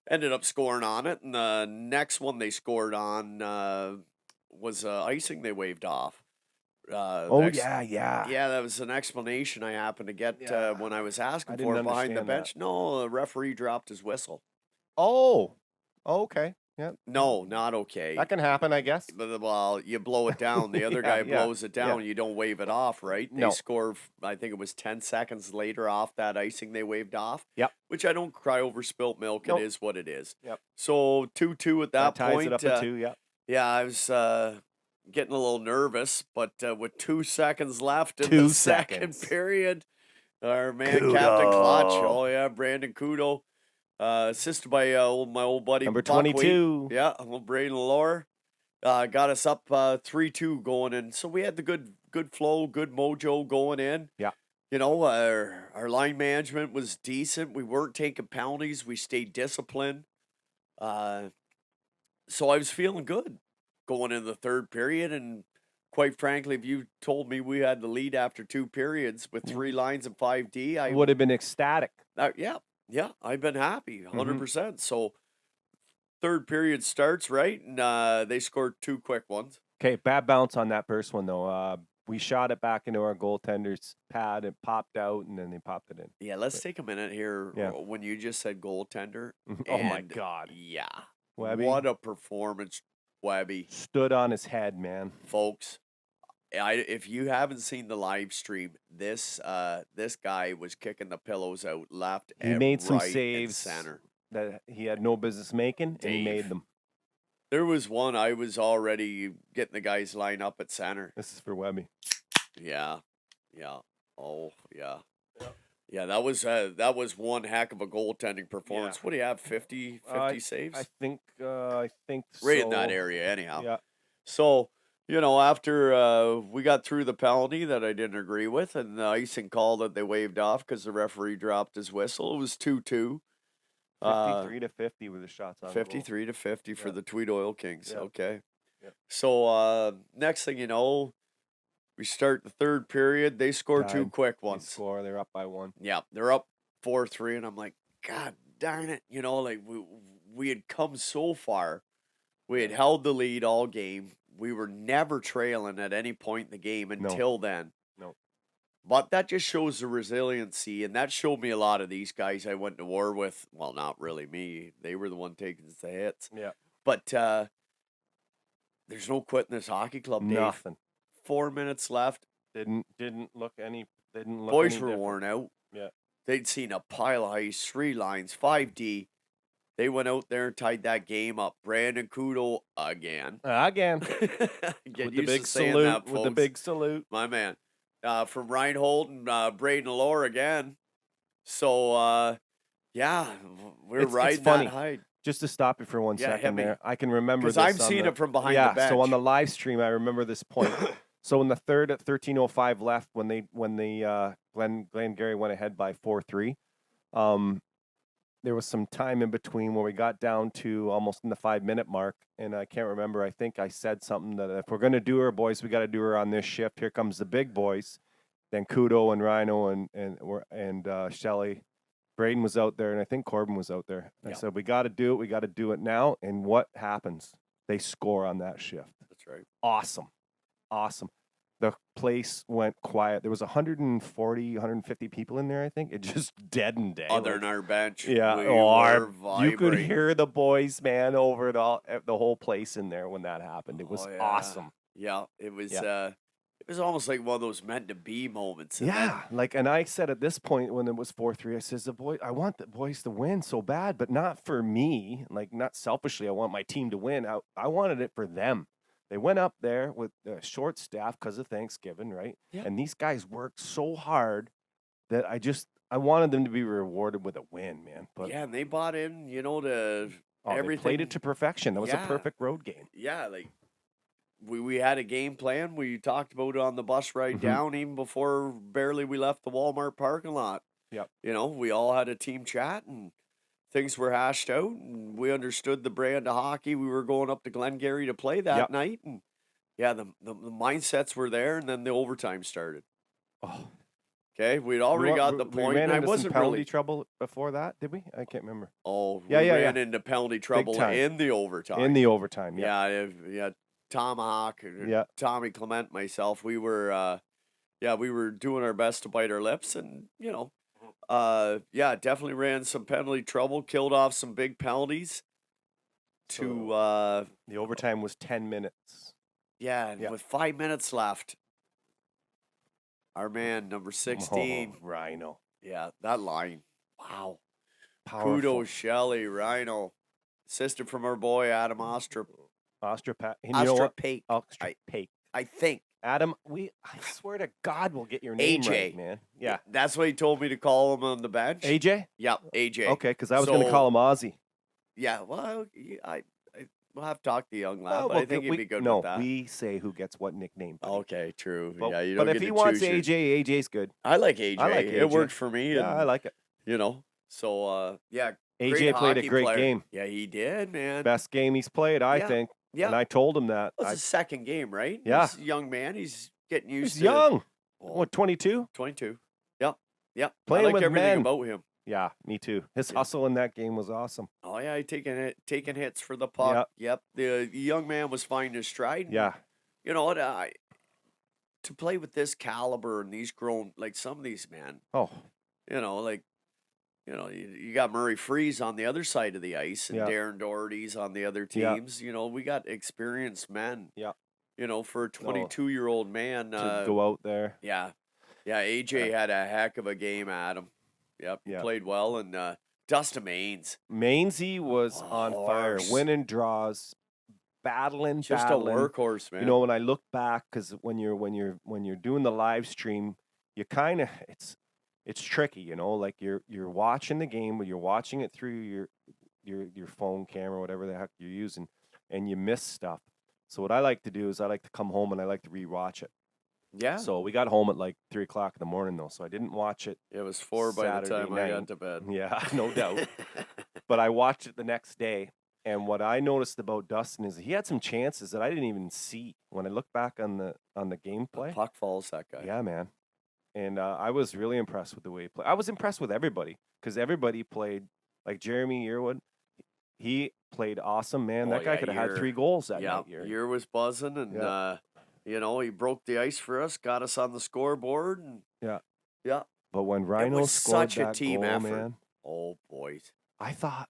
ended up scoring on it. And the next one they scored on was icing they waved off. Yeah. Yeah, that was an explanation I happened to get when I was asking didn't for it behind the understand bench. that. No, the referee dropped his whistle. Oh, okay. Yeah, No, not okay. that can happen, I guess. But, well, you blow it down. The other guy blows it down. You don't wave it off, right? They No. score, I think it was 10 seconds later off that icing they waved off. Yep. Which I don't cry over spilt milk. Nope. It is what it is. Yep. So 2-2 at that ties point. it up to 2, yeah. Yeah, I was getting a little nervous, but with 2 seconds left in 2 the second seconds. period, our man Kudo. Captain Clutch, oh yeah, Brandon Kudo, assisted by my old buddy Number Buckwheat. 22. Yeah, Braden Lore, got us up 3-2 going in. So we had the good flow, good mojo going in. Yeah. You know, our line management was decent. We weren't taking penalties. We stayed disciplined. So I was feeling good going in the third period. And quite frankly, if you told me we had the lead after 2 periods with 3 lines and 5D, I would have been ecstatic. yeah, I've been happy, 100%. So third period starts, right? And they scored 2 quick ones. Okay, bad bounce on that first one, though. We shot it back into our goaltender's pad. It popped out, and then they popped it in. Yeah, let's take a minute here when you just said goaltender. Oh, my and God. Yeah. Webby. What a performance, Webby. Stood on his head, man. Folks, if you haven't seen the live stream, this guy was kicking the pillows out left He and made some right saves and center. that he had no business making, and he Dave. made them. There was one I was already getting the guys line up at center. This is for Webby. Yeah. Oh, yeah. Yeah, that was one heck of a goaltending performance. Yeah. What do you have? 50 saves? I think Right so. in that area, anyhow. Yeah. So, you know, after we got through the penalty that I didn't agree with and the icing call that they waved off because the referee dropped his whistle, it was 2-2. 53-50 with the shots on 53-50 for the Tweed Oil Kings. Yeah. Okay. Yeah. So next thing you know, we start the third period. They score 2 quick ones. They're up by 1. Yeah, they're up 4-3, and I'm like, God darn it! You know, like we had come so far. We had held the lead all game. We were never trailing at any point in the game until then. No. But that just shows the resiliency, and that showed me a lot of these guys I went to war with. Well, not really me. They were the one taking the hits. Yeah. But there's no quitting this hockey club, Dave. Nothing. 4 minutes left. Didn't look any. Didn't look. Boys any were different. worn out. Yeah. They'd seen a pile of ice, 3 lines, 5D. They went out there and tied that game up. Brandon Kudo again. Again. Get With used the big to saying salute. that, With the folks. big salute. My man. From Reinhold and Braden Lore again. So, yeah, we're It's riding funny. that high. Just to stop you for one Yeah, hit second me. there, I can remember this. Because I've on seen the- it from behind yeah, the bench. so on the live stream, I remember this point. So in the third at 13:05 left, when Glengarry went ahead by 4-3, there was some time in between where we got down to almost in the 5-minute mark, and I can't remember. I think I said something that if we're going to do her, boys, we got to do her on this shift. Here comes the big boys. Then Kudo and Rhino and Shelley. Braden was out there, and I think Corbin was out there. I said, we got to do it. We got to do it now. And what happens? They score on that shift. That's right. Awesome. The place went quiet. There was 140, 150 people in there, I think. It just deadened day. Other than our bench. Yeah. We Or were you could vibrating. hear the boys, man, over the whole place in there when that happened. It was Oh, yeah. awesome. Yeah, it was Yeah. it was almost like one of those meant to be moments. And Yeah, and I said at this point when it was 4-3, I says I want the boys to win so bad, but not for me. Like not selfishly, I want my team to win. I wanted it for them. They went up there with a short staff because of Thanksgiving, right? Yeah. And these guys worked so hard that I wanted them to be rewarded with a win, man. But yeah, and they bought in, to they played everything. it to perfection. That was a Yeah. perfect road game. Yeah, like we had a game plan. We talked about it on the bus ride Mhm. down, even before barely we left the Walmart parking lot. Yep. We all had a team chat and things were hashed out, and we understood the brand of hockey we were going up to Glengarry to play that Yep. night. And yeah, the mindsets were there, and then the overtime started. Oh, Okay, we'd already got the we point, ran and I into some wasn't penalty really. trouble before that, did we? I can't remember. Oh, Yeah, we yeah, ran yeah. into penalty trouble time. in the overtime. In the overtime, yeah. Yeah, Tomahawk, Yeah. Tommy Clement, myself, we were doing our best to bite our lips, and definitely ran some penalty trouble, killed off some big penalties. The overtime was 10 minutes. And with 5 minutes left, our man number 16, Oh, Rhino. yeah, that line, wow, Powerful. kudos, Shelley, Rhino, sister from our boy Adam Ostrop. Ostrop. And you know what? Pate, Ostrop. I think. Adam, I swear to God, we'll get your name AJ. right, man. Yeah. That's what he told me to call him on the bench. AJ? Yep, AJ. Okay, because I was going to call him Ozzy. Yeah, well, we'll have to talk to the young lad, Oh, but I think he'd be good no, with that. we say who gets what nickname. Buddy. Okay, true. But, yeah, you but don't if get he to wants choose your- AJ's good. I like AJ. I like It AJ. worked for me. Yeah, And, I like it. So, AJ played a hockey great player. game. Yeah, he did, man. Best game he's played, I Yeah. think. Yeah. And I told him that. Well, it's his second game, right? Yeah. He's a young man. He's getting used He's to young. Well, What, 22? 22. Yep. Yep. Playing I liked with everything men. about him. Yeah, me too. His Yeah. hustle in that game was awesome. Oh, yeah, he taking hits for the puck. Yep. The young man was finding his stride. Yeah. You know what? To play with this caliber and these grown, like some of these men, Oh, you got Murray Freeze on the other side of the ice and Yeah. Darren Doherty's on the other Yeah. teams. We got experienced men. Yeah. For a 22-year-old man. to go out there. Yeah. Yeah, AJ had a heck of a game, Adam. Yep, he Yeah. played well. And Dustin Mainz, Mainsy was on fire, Horse. winning draws, battling. just a workhorse, man. When I look back, because when you're doing the live stream, you kind of it's tricky, like you're watching the game, but you're watching it through your phone camera, whatever the heck you're using, and you miss stuff. So what I like to do is I like to come home and I like to rewatch it. Yeah. So we got home at like 3:00 in the morning though, so I didn't watch it. It was 4 by the Saturday time I night. got to bed. Yeah, no doubt. But I watched it the next day, and what I noticed about Dustin is he had some chances that I didn't even see when I look back on the gameplay. Puck falls, that guy. Yeah, man. And I was really impressed with the way he played. I was impressed with everybody because everybody played. Like Jeremy Yearwood, he played awesome, man. Oh, that guy yeah, could have had Year. 3 goals that Yeah, night. Year. Year was buzzing, and Yeah. he broke the ice for us, got us on the scoreboard, and yeah. But when Rhino was scored such a that team goal, effort. man, Oh, boys. I thought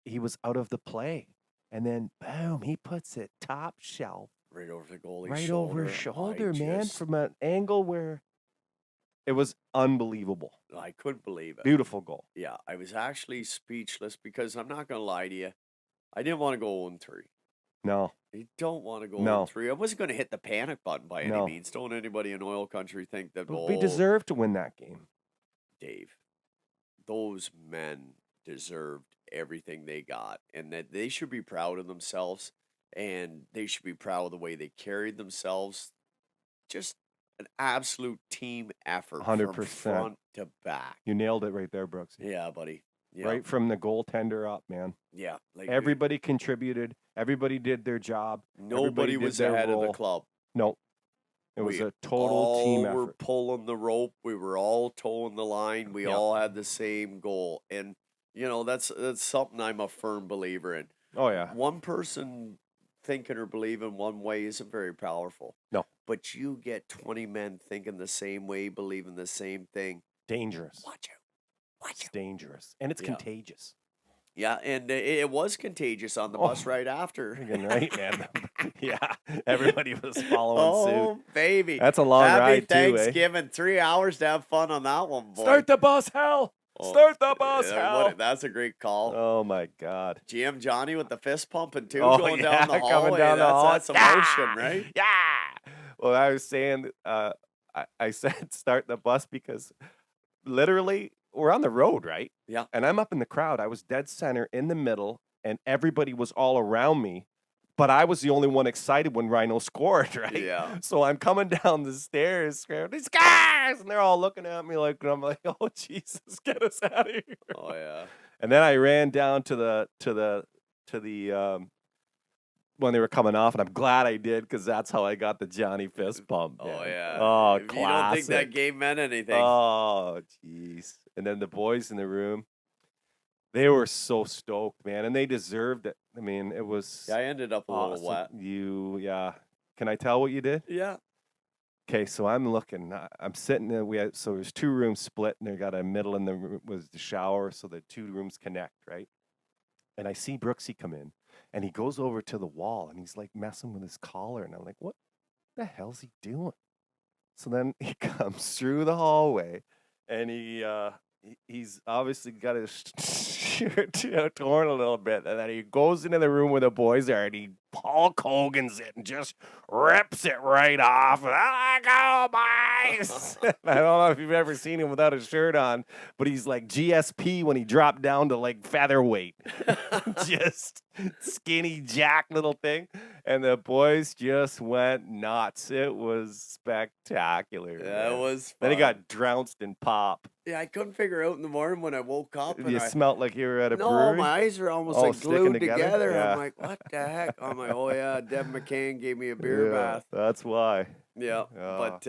he was out of the play, and then boom, he puts it top shelf. Right over the goalie's Right shoulder. over his shoulder, man, just- from an angle where it was unbelievable. I couldn't believe it. Beautiful goal. Yeah, I was actually speechless because I'm not going to lie to you. I didn't want to go 0-3. No, You don't want to go No. 0-3. I wasn't going to hit the panic button by any No. means. Don't anybody in oil country think that, but we deserved to win that game. Dave, those men deserved everything they got, and that they should be proud of themselves, and they should be proud of the way they carried themselves. Just an absolute team effort 100%. from front to back. You nailed it right there, Brooks. Yeah, buddy. Yeah. Right from the goaltender up, man. Yeah. Like Everybody contributed. Everybody did their job. nobody everybody did was their ahead of the role. club. No, it was We a total team all were effort. pulling the rope. We were all towing the line. We Yeah. all had the same goal, and that's something I'm a firm believer in. Oh yeah, One person thinking or believing one way isn't very powerful. No. But you get 20 men thinking the same way, believing the same thing. dangerous. Watch out. Watch It's out. dangerous, and it's Yeah. contagious. Yeah, and it was contagious on the bus Oh. right after. Friggin' right, man. Yeah, everybody was following Oh, baby. suit. That's a long Happy ride too, eh? Thanksgiving. 3 hours to have fun on that one, boy. Start the bus, Hal. Oh, Start the bus, yeah, Hal. that's a great call. Oh my God. GM Johnny with the fist pumping too, Oh, going yeah, down the coming hallway. down the hall. That's emotion, right? Yeah. Well, I was saying, I said start the bus because literally we're on the road, right? Yeah. And I'm up in the crowd. I was dead center in the middle, and everybody was all around me. But I was the only one excited when Rhino scored, right? Yeah. So I'm coming down the stairs, screaming, "These guys!" And they're all looking at me like, I'm like, "Oh Jesus, get us out of here!" Oh yeah. And then I ran down to the when they were coming off, and I'm glad I did because that's how I got the Johnny fist bump. Oh man. yeah. Oh, If you don't think that classic. game meant anything. Oh, jeez. And then the boys in the room, they were so stoked, man, and they deserved it. I mean, it was Yeah, I ended up a little awesome. wet. Yeah. Can I tell what you did? Yeah. Okay, so I'm looking. I'm sitting there. So there's 2 rooms split, and they got a middle in the room was the shower, so the 2 rooms connect, right? And I see Brooksy come in, and he goes over to the wall, and he's like messing with his collar, and I'm like, what the hell's he doing? So then he comes through the hallway, and he's obviously got his shirt torn a little bit, and then he goes into the room where the boys are, and he Hulk Hogan's it and just rips it right off. And I go, boys! I don't know if you've ever seen him without his shirt on, but he's like GSP when he dropped down to like featherweight, just skinny jack little thing. And the boys just went nuts. It was spectacular. That man. was Then he fun. got trounced in pop. Yeah, I couldn't figure out in the morning when I woke up. And You I, smelt like you were at a no, brewery. my eyes are almost Oh, like sticking glued together? together. Yeah. I'm like, what the heck? I'm like, oh yeah, Deb McCain gave me a beer Yeah, bath. that's why. Yeah, Oh, but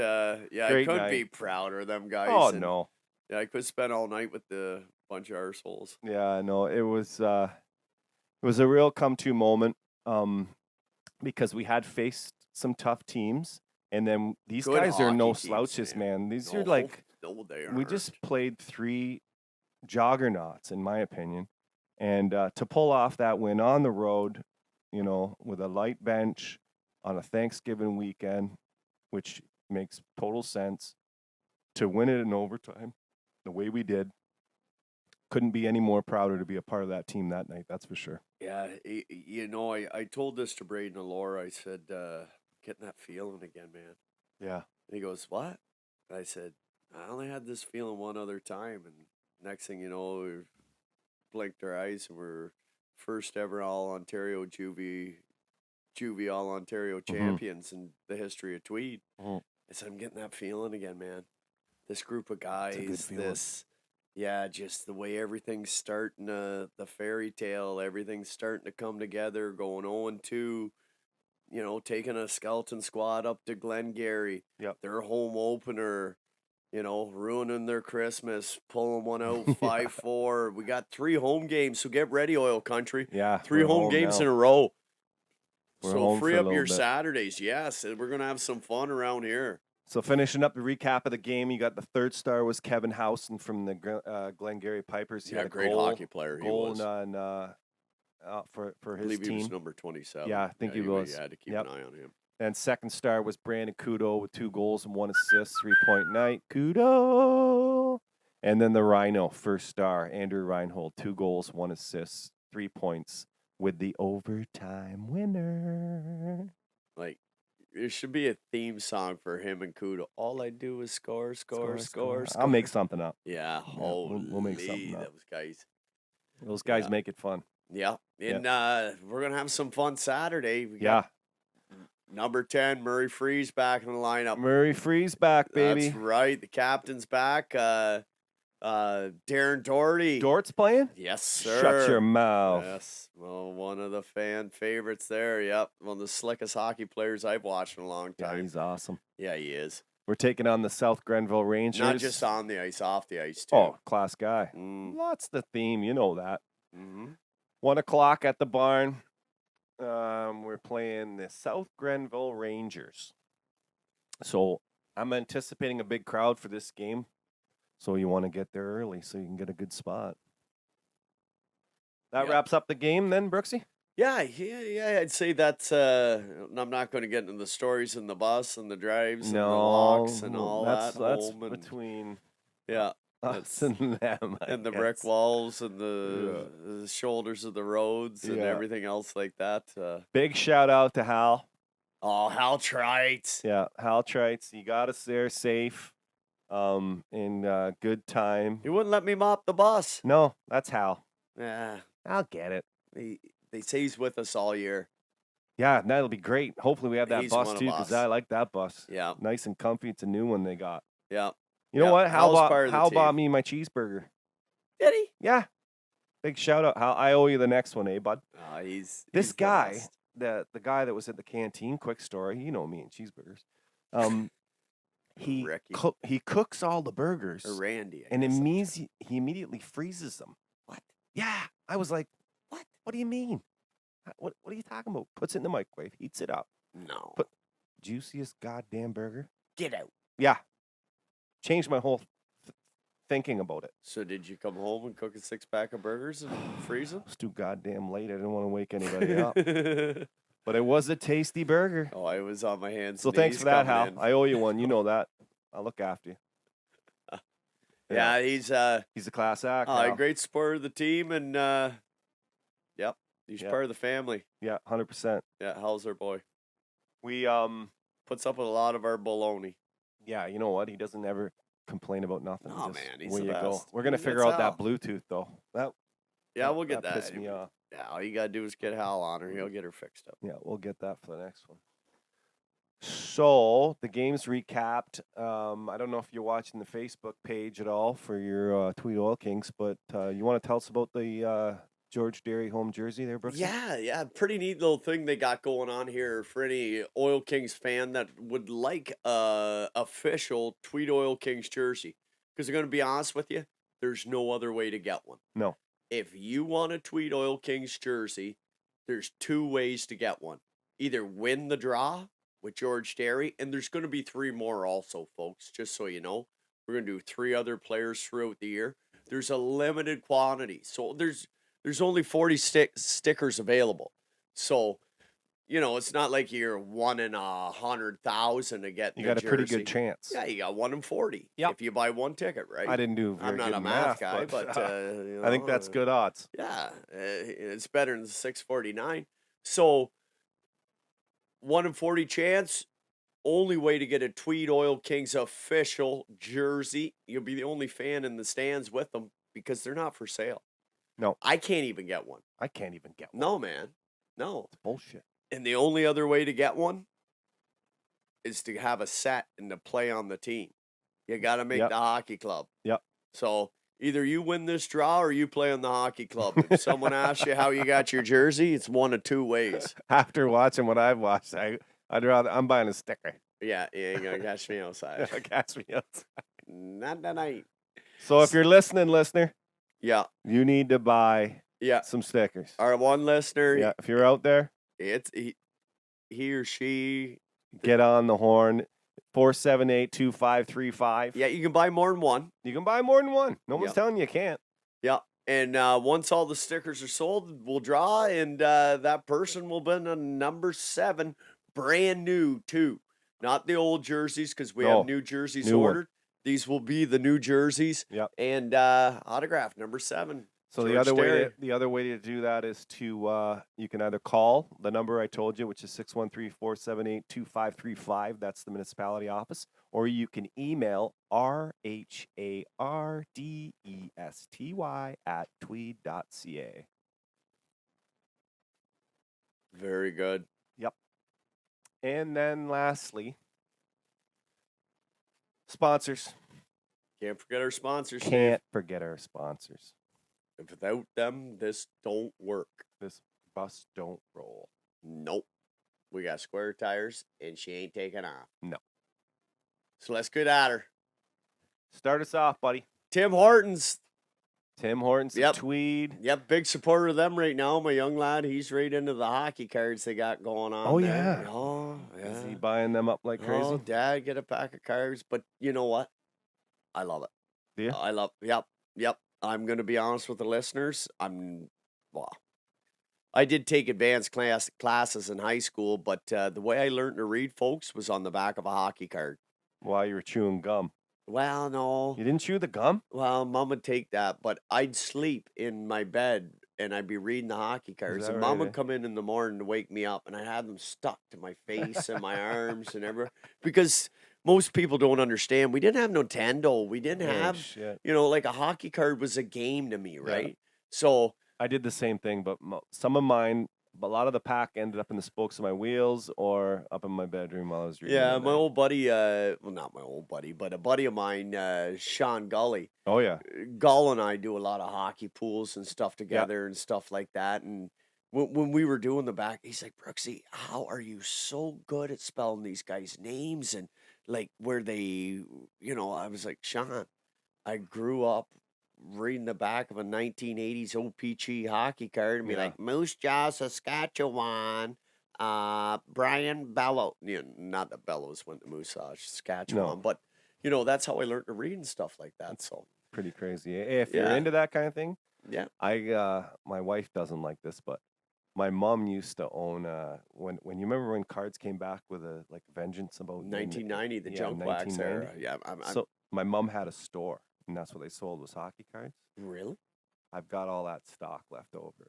yeah, I great couldn't be night. prouder of them guys. Oh and, no. Yeah, I could spend all night with the bunch of arseholes. Yeah, I know. It was a real come-to moment because we had faced some tough teams, and then these Good guys are no hockey teams, slouches, man. These No, are like no, they we aren't. just played 3 juggernauts, in my opinion, and to pull off that win on the road, with a light bench on a Thanksgiving weekend, which makes total sense, to win it in overtime the way we did. Couldn't be any more prouder to be a part of that team that night. That's for sure. Yeah, I told this to Braden and Laura. I said, getting that feeling again, man. Yeah. And he goes, what? I said, I only had this feeling one other time. And next thing you know, we blinked our eyes and we're first ever all Ontario Juvie all Ontario champions in the history of Tweed. I said, I'm getting that feeling again, man. This group of guys, just the way everything's starting, the fairy tale, everything's starting to come together, going 0-2, taking a skeleton squad up to Glengarry, their home opener, ruining their Christmas, pulling one out 5-4. We got 3 home games, so get ready, Oil Country. Yeah. 3 home games in a row. We're So home free for a up your little bit. Saturdays, yes, and we're going to have some fun around here. So finishing up the recap of the game, you got the third star was Kevin Housen from the Glengarry Pipers. He had a great goal, hockey player. He was. For I his believe team. he was number 27. Yeah, I think he was. You had to keep an eye on him. And second star was Brandon Kudo with 2 goals and 1 assist, 3-point night. Kudo. And then the Rhino, first star, Andrew Reinhold, 2 goals, 1 assist, 3 points with the overtime winner. Like, it should be a theme song for him and Kudo. All I do is score. I'll make something up. Yeah, we'll make something up. Those guys make it fun. Yeah, and we're going to have some fun Saturday. We Yeah. got number 10, Murray Freeze back in the lineup. Murray Freeze back, baby. That's right. The captain's back. Darren Doherty. Dort's playing? Yes, sir. Shut your mouth. Yes. Well, one of the fan favorites there. Yep. One of the slickest hockey players I've watched in a long time. Yeah, he's awesome. Yeah, he is. We're taking on the South Grenville Rangers. Not just on the ice, off the ice, too. Oh, class guy. That's the theme. You know that. 1 o'clock at the barn. We're playing the South Grenville Rangers. So I'm anticipating a big crowd for this game. So you want to get there early so you can get a good spot. That wraps up the game then, Brooksy? Yeah, I'd say that's, I'm not going to get into the stories and the bus and the drives and the walks and all that's home and, between us and them. And the brick walls and the shoulders of the roads and everything else like that. Big shout out to Hal. Oh, Hal Trites. Yeah, Hal Trites. He got us there safe, in good time. He wouldn't let me mop the bus. No, that's Hal. Yeah, I'll get it. they say he's with us all year. Yeah, that'll be great. Hopefully we have that He's bus one of too, because us. I like that bus. Yeah, Nice and comfy. It's a new one they got. yeah. You know Yeah, what? Hal's part of the Hal bought team. me my cheeseburger. Did he? Yeah. Big shout out, Hal. I owe you the next one, bud. He's This the guy, best. the guy that was at the canteen, quick story, you know me and cheeseburgers. He Ricky. he cooks all the burgers Or Randy. I and guess that's he immediately freezes them. What? Yeah. I was like, What? What do you mean? What are you talking about? Puts it in the microwave, heats it up. No. Put juiciest goddamn burger. Get out. Yeah. Changed my whole thinking about it. So did you come home and cook a 6-pack of burgers and freeze them? It's too goddamn late. I didn't want to wake anybody up. But it was a tasty burger. Oh, I was on my hands. So and thanks knees for that, coming Hal. in. I owe you one. You know that. I'll look after you. Yeah, he's He's a class act. a Hal. great supporter of the team, and yep, he's Yep. part of the family. Yeah, 100%. Yeah, Hal's our boy. We Puts up with a lot of our baloney. yeah, you know what? He doesn't ever complain about nothing. Oh, Just, man, he's where the you go. best. We're gonna That's figure out Hal. that Bluetooth though. Yeah, we'll get that. pissed me off. Yeah, all you gotta do is get Hal on her. He'll get her fixed up. Yeah, we'll get that for the next one. So the game's recapped. I don't know if you're watching the Facebook page at all for your Tweed Oil Kings, but you want to tell us about the George Dairy home jersey there, Brooks? Yeah, pretty neat little thing they got going on here for any Oil Kings fan that would like a official Tweed Oil Kings jersey. Because I'm gonna be honest with you, there's no other way to get one. No. If you want a Tweed Oil Kings jersey, there's 2 ways to get one. Either win the draw with George Dairy, and there's going to be 3 more also, folks, just so you know. We're going to do 3 other players throughout the year. There's a limited quantity. So there's only 40 stickers available. So, you know, it's not like you're 1 in 100,000 to get You the got a pretty jersey. good chance. Yeah, you got 1 in 40. Yep. If you buy 1 ticket, right? I didn't do very I'm not good a in math guy, but but you I think know, that's good odds. Yeah, it's better than 649. So 1 in 40 chance. Only way to get a Tweed Oil Kings official jersey. You'll be the only fan in the stands with them because they're not for sale. No. I can't even get one. I can't even get one. No, man. No. It's bullshit. And the only other way to get one is to have a set and to play on the team. You got to make Yep. the hockey club. Yep. So either you win this draw or you play on the hockey club. If someone asks you how you got your jersey, it's 1 of 2 ways. After watching what I've watched, I'm buying a sticker. Yeah, you ain't going to catch me outside. Catch me outside. Not tonight. So if you're listening, listener, Yeah, you need to buy yeah. some stickers. Our one listener, Yeah, if you're out there, it's he or she. get on the horn. 478-2535. Yeah, you can buy more than one. You can buy more than one. No one's Yep. telling you can't. Yeah, and once all the stickers are sold, we'll draw, and that person will be a number 7, brand new too. Not the old jerseys because we No, have new jerseys new one. ordered. These will be the new jerseys. Yep. And autograph number 7. So George the Dairy. other way to do that is to you can either call the number I told you, which is 613-478-2535. That's the municipality office, or you can email rhardesty@tweed.ca. Very good. And then lastly, sponsors. Can't forget our sponsors. Steve. Can't forget our sponsors. If without them, this don't work. This bus don't roll. Nope. We got square tires, and she ain't taking off. No. So let's get at her. Start us off, buddy. Tim Hortons. Tim Hortons, Yep. Tweed. Yep, big supporter of them right now. My young lad, he's right into the hockey cards they got going on. Oh, there. yeah. Oh, Is he yeah. buying them up like crazy? Oh, Dad, get a pack of cards. But you know what? I love it. Do you? I love. Yep. I'm gonna be honest with the listeners. I did take advanced classes in high school, but the way I learned to read, folks, was on the back of a hockey card. While you were chewing gum. Well, no. You didn't chew the gum? Well, Mom would take that, but I'd sleep in my bed and I'd be reading the hockey cards. that And Mom right, would come in the morning to wake me up, and I'd have them stuck to my face and my arms and everywhere. Because most people don't understand. We didn't have Nintendo. We didn't Oh, have, shit. like a hockey card was a game to me, Yeah. right? So I did the same thing, but some of mine, a lot of the pack ended up in the spokes of my wheels or up in my bedroom while I was reading. yeah, at my night. old buddy, well, not my old buddy, but a buddy of mine, Sean Gully. Oh yeah. Gull and I do a lot of hockey pools and stuff together and stuff like that. And when we were doing the back, he's like, Brooksy, how are you so good at spelling these guys' names and like where they, I was like, Sean, I grew up reading the back of a 1980s OPG hockey card and be Yeah. like, Moose Jaw, Saskatchewan, Brian Bellow. Not that Bellows went to Moose Jaw, Saskatchewan, but that's how I learned to read and stuff like that. So Pretty crazy. If you're Yeah. into that kind of thing, yeah. my wife doesn't like this, but my mom used to own when you remember when cards came back with a like vengeance about 1990, the junk wax 1990. era. Yeah, I'm So my mom had a store, and that's what they sold was hockey cards. really? I've got all that stock left over.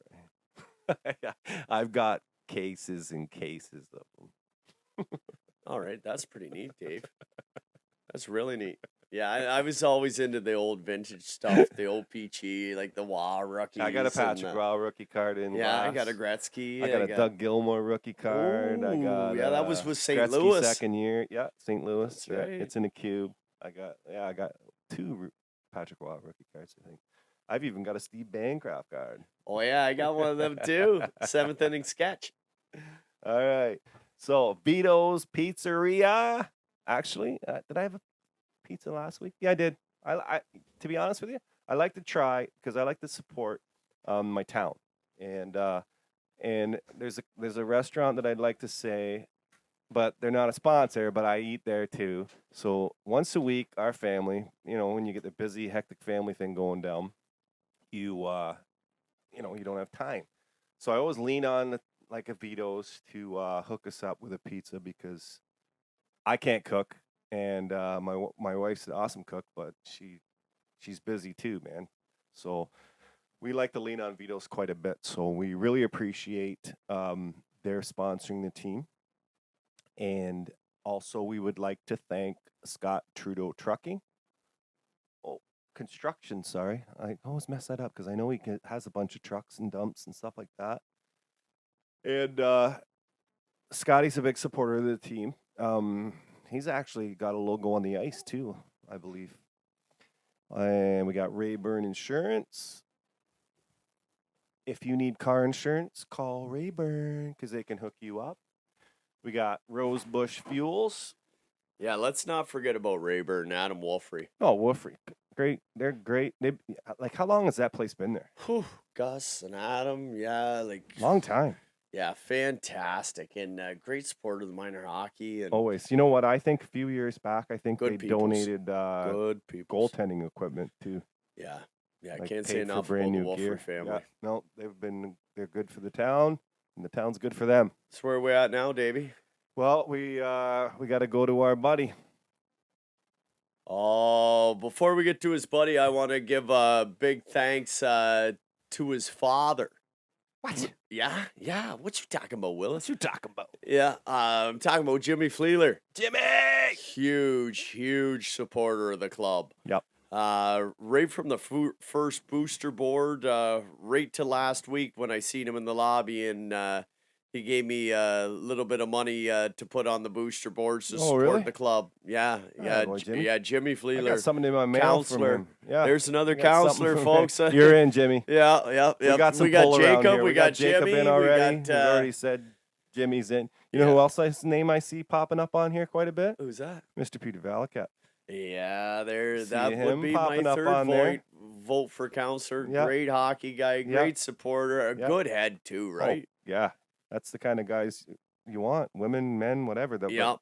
I've got cases and cases of them. All right, that's pretty neat, Dave. That's really neat. Yeah, I was always into the old vintage stuff, the old Peachy, like the Wah rookies. I got a and Patrick Roy rookie card in. Yeah, I glass. got a Gretzky. I got a Doug Gilmore rookie card. I Ooh, got yeah, that was with St. Gretzky Louis. second year. Yeah, St. Louis. That's Yeah, right. it's in a cube. I got two Patrick Roy rookie cards. I think I've even got a Steve Bancroft card. Oh yeah, I got one of them too. 7th inning sketch. All right. So Vito's Pizzeria. Actually, did I have a pizza last week? Yeah, I did. I to be honest with you, I like to try because I like to support my town, and there's a restaurant that I'd like to say, but they're not a sponsor, but I eat there too. So once a week, our family, when you get the busy, hectic family thing going down, you don't have time. So I always lean on like a Vito's to hook us up with a pizza because I can't cook, and my wife's an awesome cook, but she's busy too, man. So we like to lean on Vito's quite a bit. So we really appreciate their sponsoring the team, and also we would like to thank Scott Trudeau Trucking. Oh, construction. Sorry, I always mess that up because I know he has a bunch of trucks and dumps and stuff like that. And Scotty's a big supporter of the team. He's actually got a logo on the ice too, I believe. And we got Rayburn Insurance. If you need car insurance, call Rayburn because they can hook you up. We got Rosebush Fuels. Yeah, let's not forget about Rayburn and Adam Wolfrey. Oh, Wolfrey. Great. They're great. Like, how long has that place been there? Whew, Gus and Adam, yeah, like Long time. yeah, fantastic and great support of the minor hockey and Always. You know what? I think a few years back, I think Good they peoples. donated good people. goaltending equipment too. Yeah, I Like, can't say paid for enough brand about the new Wolfrey gear. family. Yeah. No, they're good for the town, and the town's good for them. That's where we're at now, Davey. Well, we got to go to our buddy. Oh, before we get to his buddy, I want to give a big thanks to his father. What? Yeah. What you talking about, Willis? What you talking about? Yeah, I'm talking about Jimmy Fleeler. Jimmy! Huge supporter of the club. Yep. Right from the first booster board, right to last week when I seen him in the lobby and he gave me a little bit of money to put on the booster boards to support really? the club. Yeah, boy, Jimmy. Jimmy I Fleeler. got something in my mail Counselor. from him. Yeah. There's another I got something counselor, from folks. him. You're in, Jimmy. Yeah. We got some we got pull around Jacob. here. We got Jacob Jimmy. in already. We got, We've already said Jimmy's in. You know who else's name I see popping up on here quite a bit? Who's that? Mr. Peter Valakat. Yeah, See that would him be my popping up third on there? vote for counselor. Yep. Great hockey guy, great supporter, a Yep. good head too, right? Oh, yeah. That's the kind of guys you want. Women, men, whatever. Yep.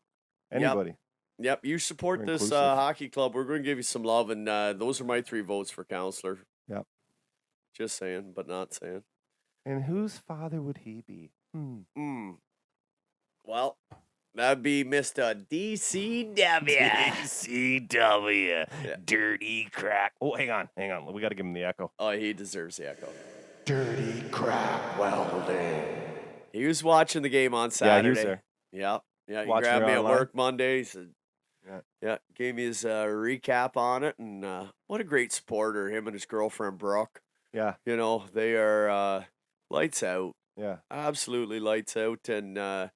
Anybody. Yep, you support We're this inclusive. hockey club. We're going to give you some love, and those are my 3 votes for counselor. Yep. Just saying, but not saying. And whose father would he be? Well, that'd be Mr. DCW. DCW. Dirty crack. Oh, hang on. We got to give him the echo. Oh, he deserves the echo. Dirty crap welding. He was watching the game on Yeah, Saturday. he was there. Yep. Yeah, he Watching grabbed it me at online? work Monday. He said, Yeah. gave me his recap on it. And what a great supporter, him and his girlfriend, Brooke. Yeah, You know, they are lights out. yeah. Absolutely lights out. And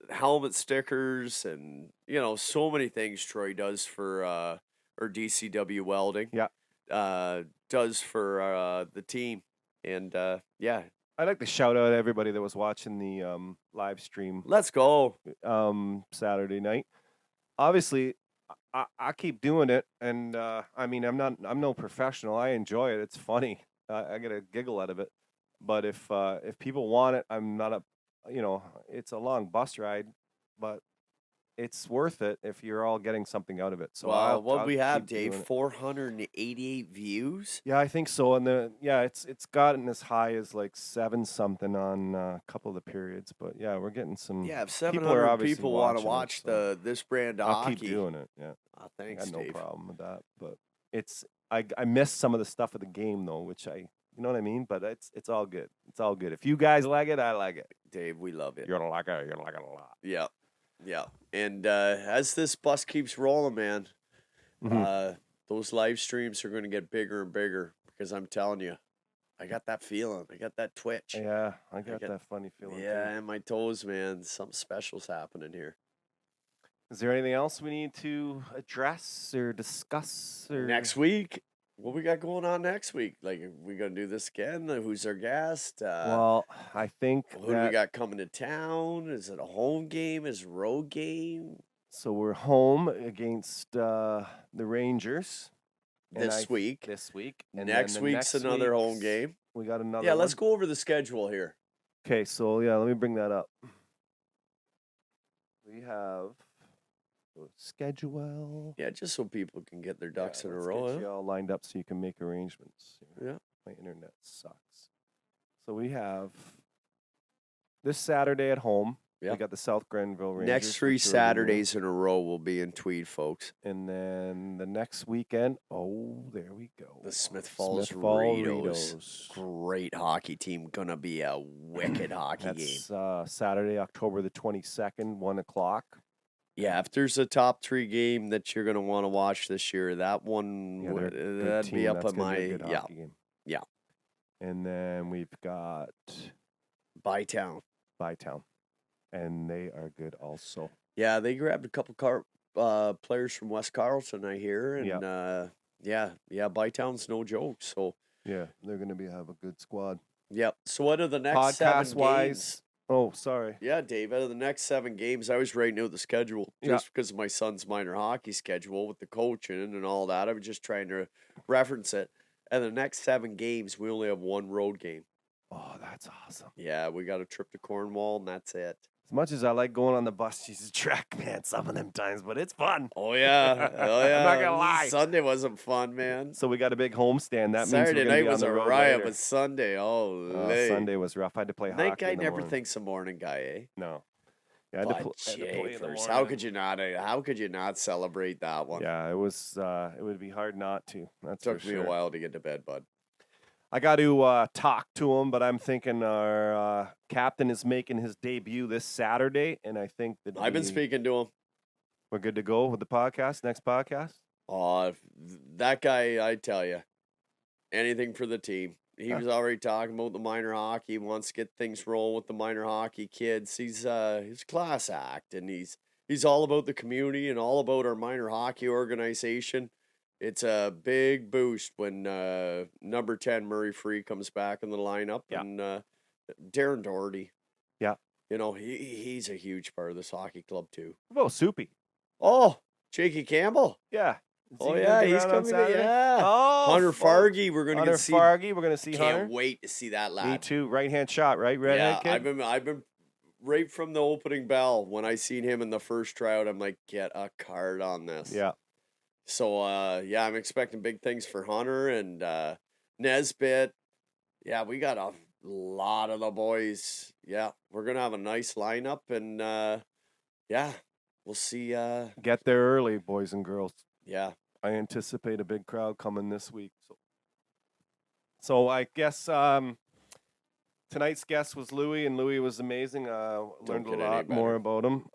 helmet stickers and, you know, so many things Troy does for, or DCW Welding. Yeah. Does for the team. And, yeah, I'd like to shout out everybody that was watching the live stream let's go. Saturday night. Obviously, I keep doing it, and I mean, I'm no professional. I enjoy it. It's funny. I get a giggle out of it. But if people want it, I'm not a, you know, it's a long bus ride, but it's worth it if you're all getting something out of it. So Well, what I'll we have, keep Dave? doing it. 488 views. Yeah, I think so. And it's gotten as high as like 7 something on a couple of the periods. But yeah, we're getting some. Yeah, if people are 700 obviously people want to watching it, watch so this brand of I'll hockey, keep doing it. Yeah, oh, I thanks, got no Dave. problem with that. But it's I miss some of the stuff of the game though, which you know what I mean. But it's all good. It's all good. If you guys like it, I like it. Dave, we love it. You're gonna like it. You're gonna like it a lot. Yeah, yeah. And as this bus keeps rolling, man, those live streams are going to get bigger and bigger because I'm telling you, I got that feeling. I got that twitch. Yeah, I got that funny feeling. Yeah, Too. and my toes, man. Something special's happening here. Is there anything else we need to address or discuss? Or Next week, what we got going on next week? Like, are we gonna do this again? Who's our guest? Well, I think who do we got coming to town? Is it a home game? Is it a road game? so. We're home against the Rangers This week. This week, and Next then week's another home week's- game. We got another. Yeah, let's one. go over the schedule here. Okay, so yeah, let me bring that up. We have schedule. Yeah, just so people can get their ducks in a let's row. Get huh? you all lined up so you can make arrangements. Yeah. My internet sucks. So we have this Saturday at home. Yep. We got the South Grenville Rangers. Next 3 which are gonna be- Saturdays in a row will be in Tweed, folks. And then the next weekend, there we go. The Smith Falls Fall Ritos. Great hockey team. Gonna be a wicked hockey game. That's Saturday, October the 22nd, 1 o'clock. Yeah, if there's a top 3 game that you're gonna want to watch this year, that one Yeah, they're a good that'd be team. up That's on gonna my be a good hockey game. yeah. And then we've got Bytown. Bytown, and they are good also. Yeah, they grabbed a couple players from West Carleton, I hear, and yeah, Bytown's no joke. So Yeah, they're going to have a good squad. yep. So what are the next 7 Podcast wise, games? oh, sorry. Yeah, Dave, out of the next 7 games, I was writing out the schedule Yeah. just because of my son's minor hockey schedule with the coaching and all that. I was just trying to reference it. And the next 7 games, we only have 1 road game. Oh, that's awesome. Yeah, we got a trip to Cornwall, and that's it. As much as I like going on the bus, she's a track, man, some of them times, but it's fun. Oh, yeah. Oh, yeah. I'm not gonna lie. Sunday wasn't fun, man. So we got a big homestand. That Saturday means we're night gonna was be on a the road riot, later. but Sunday, Sunday was rough. I had to play Night hockey guy in the never morning. thinks a morning guy, eh? No. Yeah, I had to But play in the Jakers, morning. how could you not? How could you not celebrate that one? Yeah, it was. It would be hard not to. That's Took for me sure. a while to get to bed, bud. I got to talk to him, but I'm thinking our captain is making his debut this Saturday, and I think that I've been speaking to him. We're good to go with the podcast. Next podcast. Oh, that guy, I tell you, anything for the team. He was already talking about the minor hockey. He wants to get things rolling with the minor hockey kids. He's a class act, and he's all about the community and all about our minor hockey organization. It's a big boost when number 10 Murray Free comes back in the lineup, and Darren Doherty. Yeah, you know he's a huge part of this hockey club too. What about Soupy? Oh, Jakey Campbell. Yeah. Oh yeah, he's coming. Yeah. Oh, Hunter Fargy. We're gonna Hunter get see. Fargy. We're gonna see Can't Hunter. wait to see that lad. Me too. Right hand shot. Right, redhead Yeah, kid. I've been right from the opening bell when I seen him in the first tryout. I'm like, get a card on this. Yeah. So yeah, I'm expecting big things for Hunter and Nesbitt. Yeah, we got a lot of the boys. Yeah, we're gonna have a nice lineup, and yeah, we'll see. Get there early, boys and girls. Yeah. I anticipate a big crowd coming this week. So I guess tonight's guest was Louie, and Louie was amazing. Learned a get any lot more about him.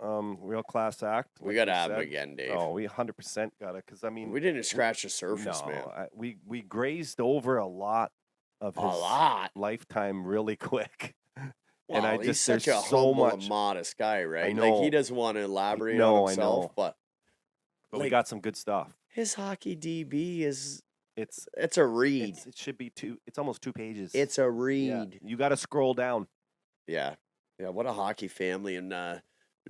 Real class act. We like got to you have him said. again, Dave. Oh, we 100% got it. Because, I mean, We didn't scratch the surface, man. we grazed over a lot of his lifetime really quick. Well, and I he's just, such there's a so humble much. and modest guy, right? know. Like, he doesn't want to elaborate No, on I himself, know. but But we like- got some good stuff. his hockey DB is, It's it's a read. it should be it's almost 2 pages. It's a Yeah. read. You got to scroll down. Yeah. Yeah, what a hockey family. And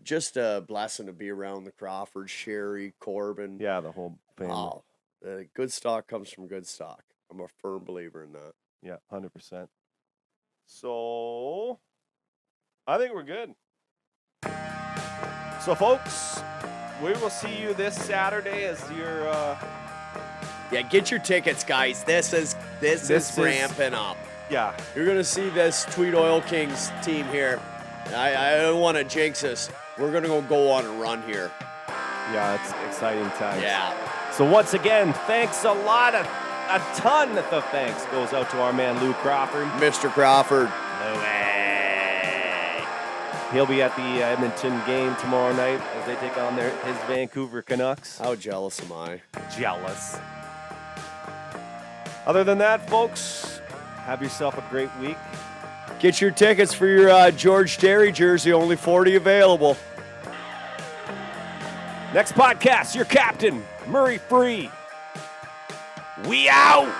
just a blessing to be around the Crawfords, Sherry, Corbin. Yeah, the whole family. Wow. Good stock comes from good stock. I'm a firm believer in that. Yeah, 100%. So, I think we're good. So, folks, we will see you this Saturday as your Yeah, get your tickets, guys. This is This is- ramping up. yeah. You're gonna see this Tweed Oil Kings team here. I don't want to jinx us. We're gonna go on a run here. Yeah, it's exciting times. Yeah. So once again, thanks a lot. A ton of thanks goes out to our man Lou Crawford. Mr. Crawford. He'll be at the Edmonton game tomorrow night as they take on his Vancouver Canucks. How jealous am I? Jealous. Other than that, folks, have yourself a great week. Get your tickets for your George Derry jersey. Only 40 available. Next podcast, your captain, Murray Free. We out!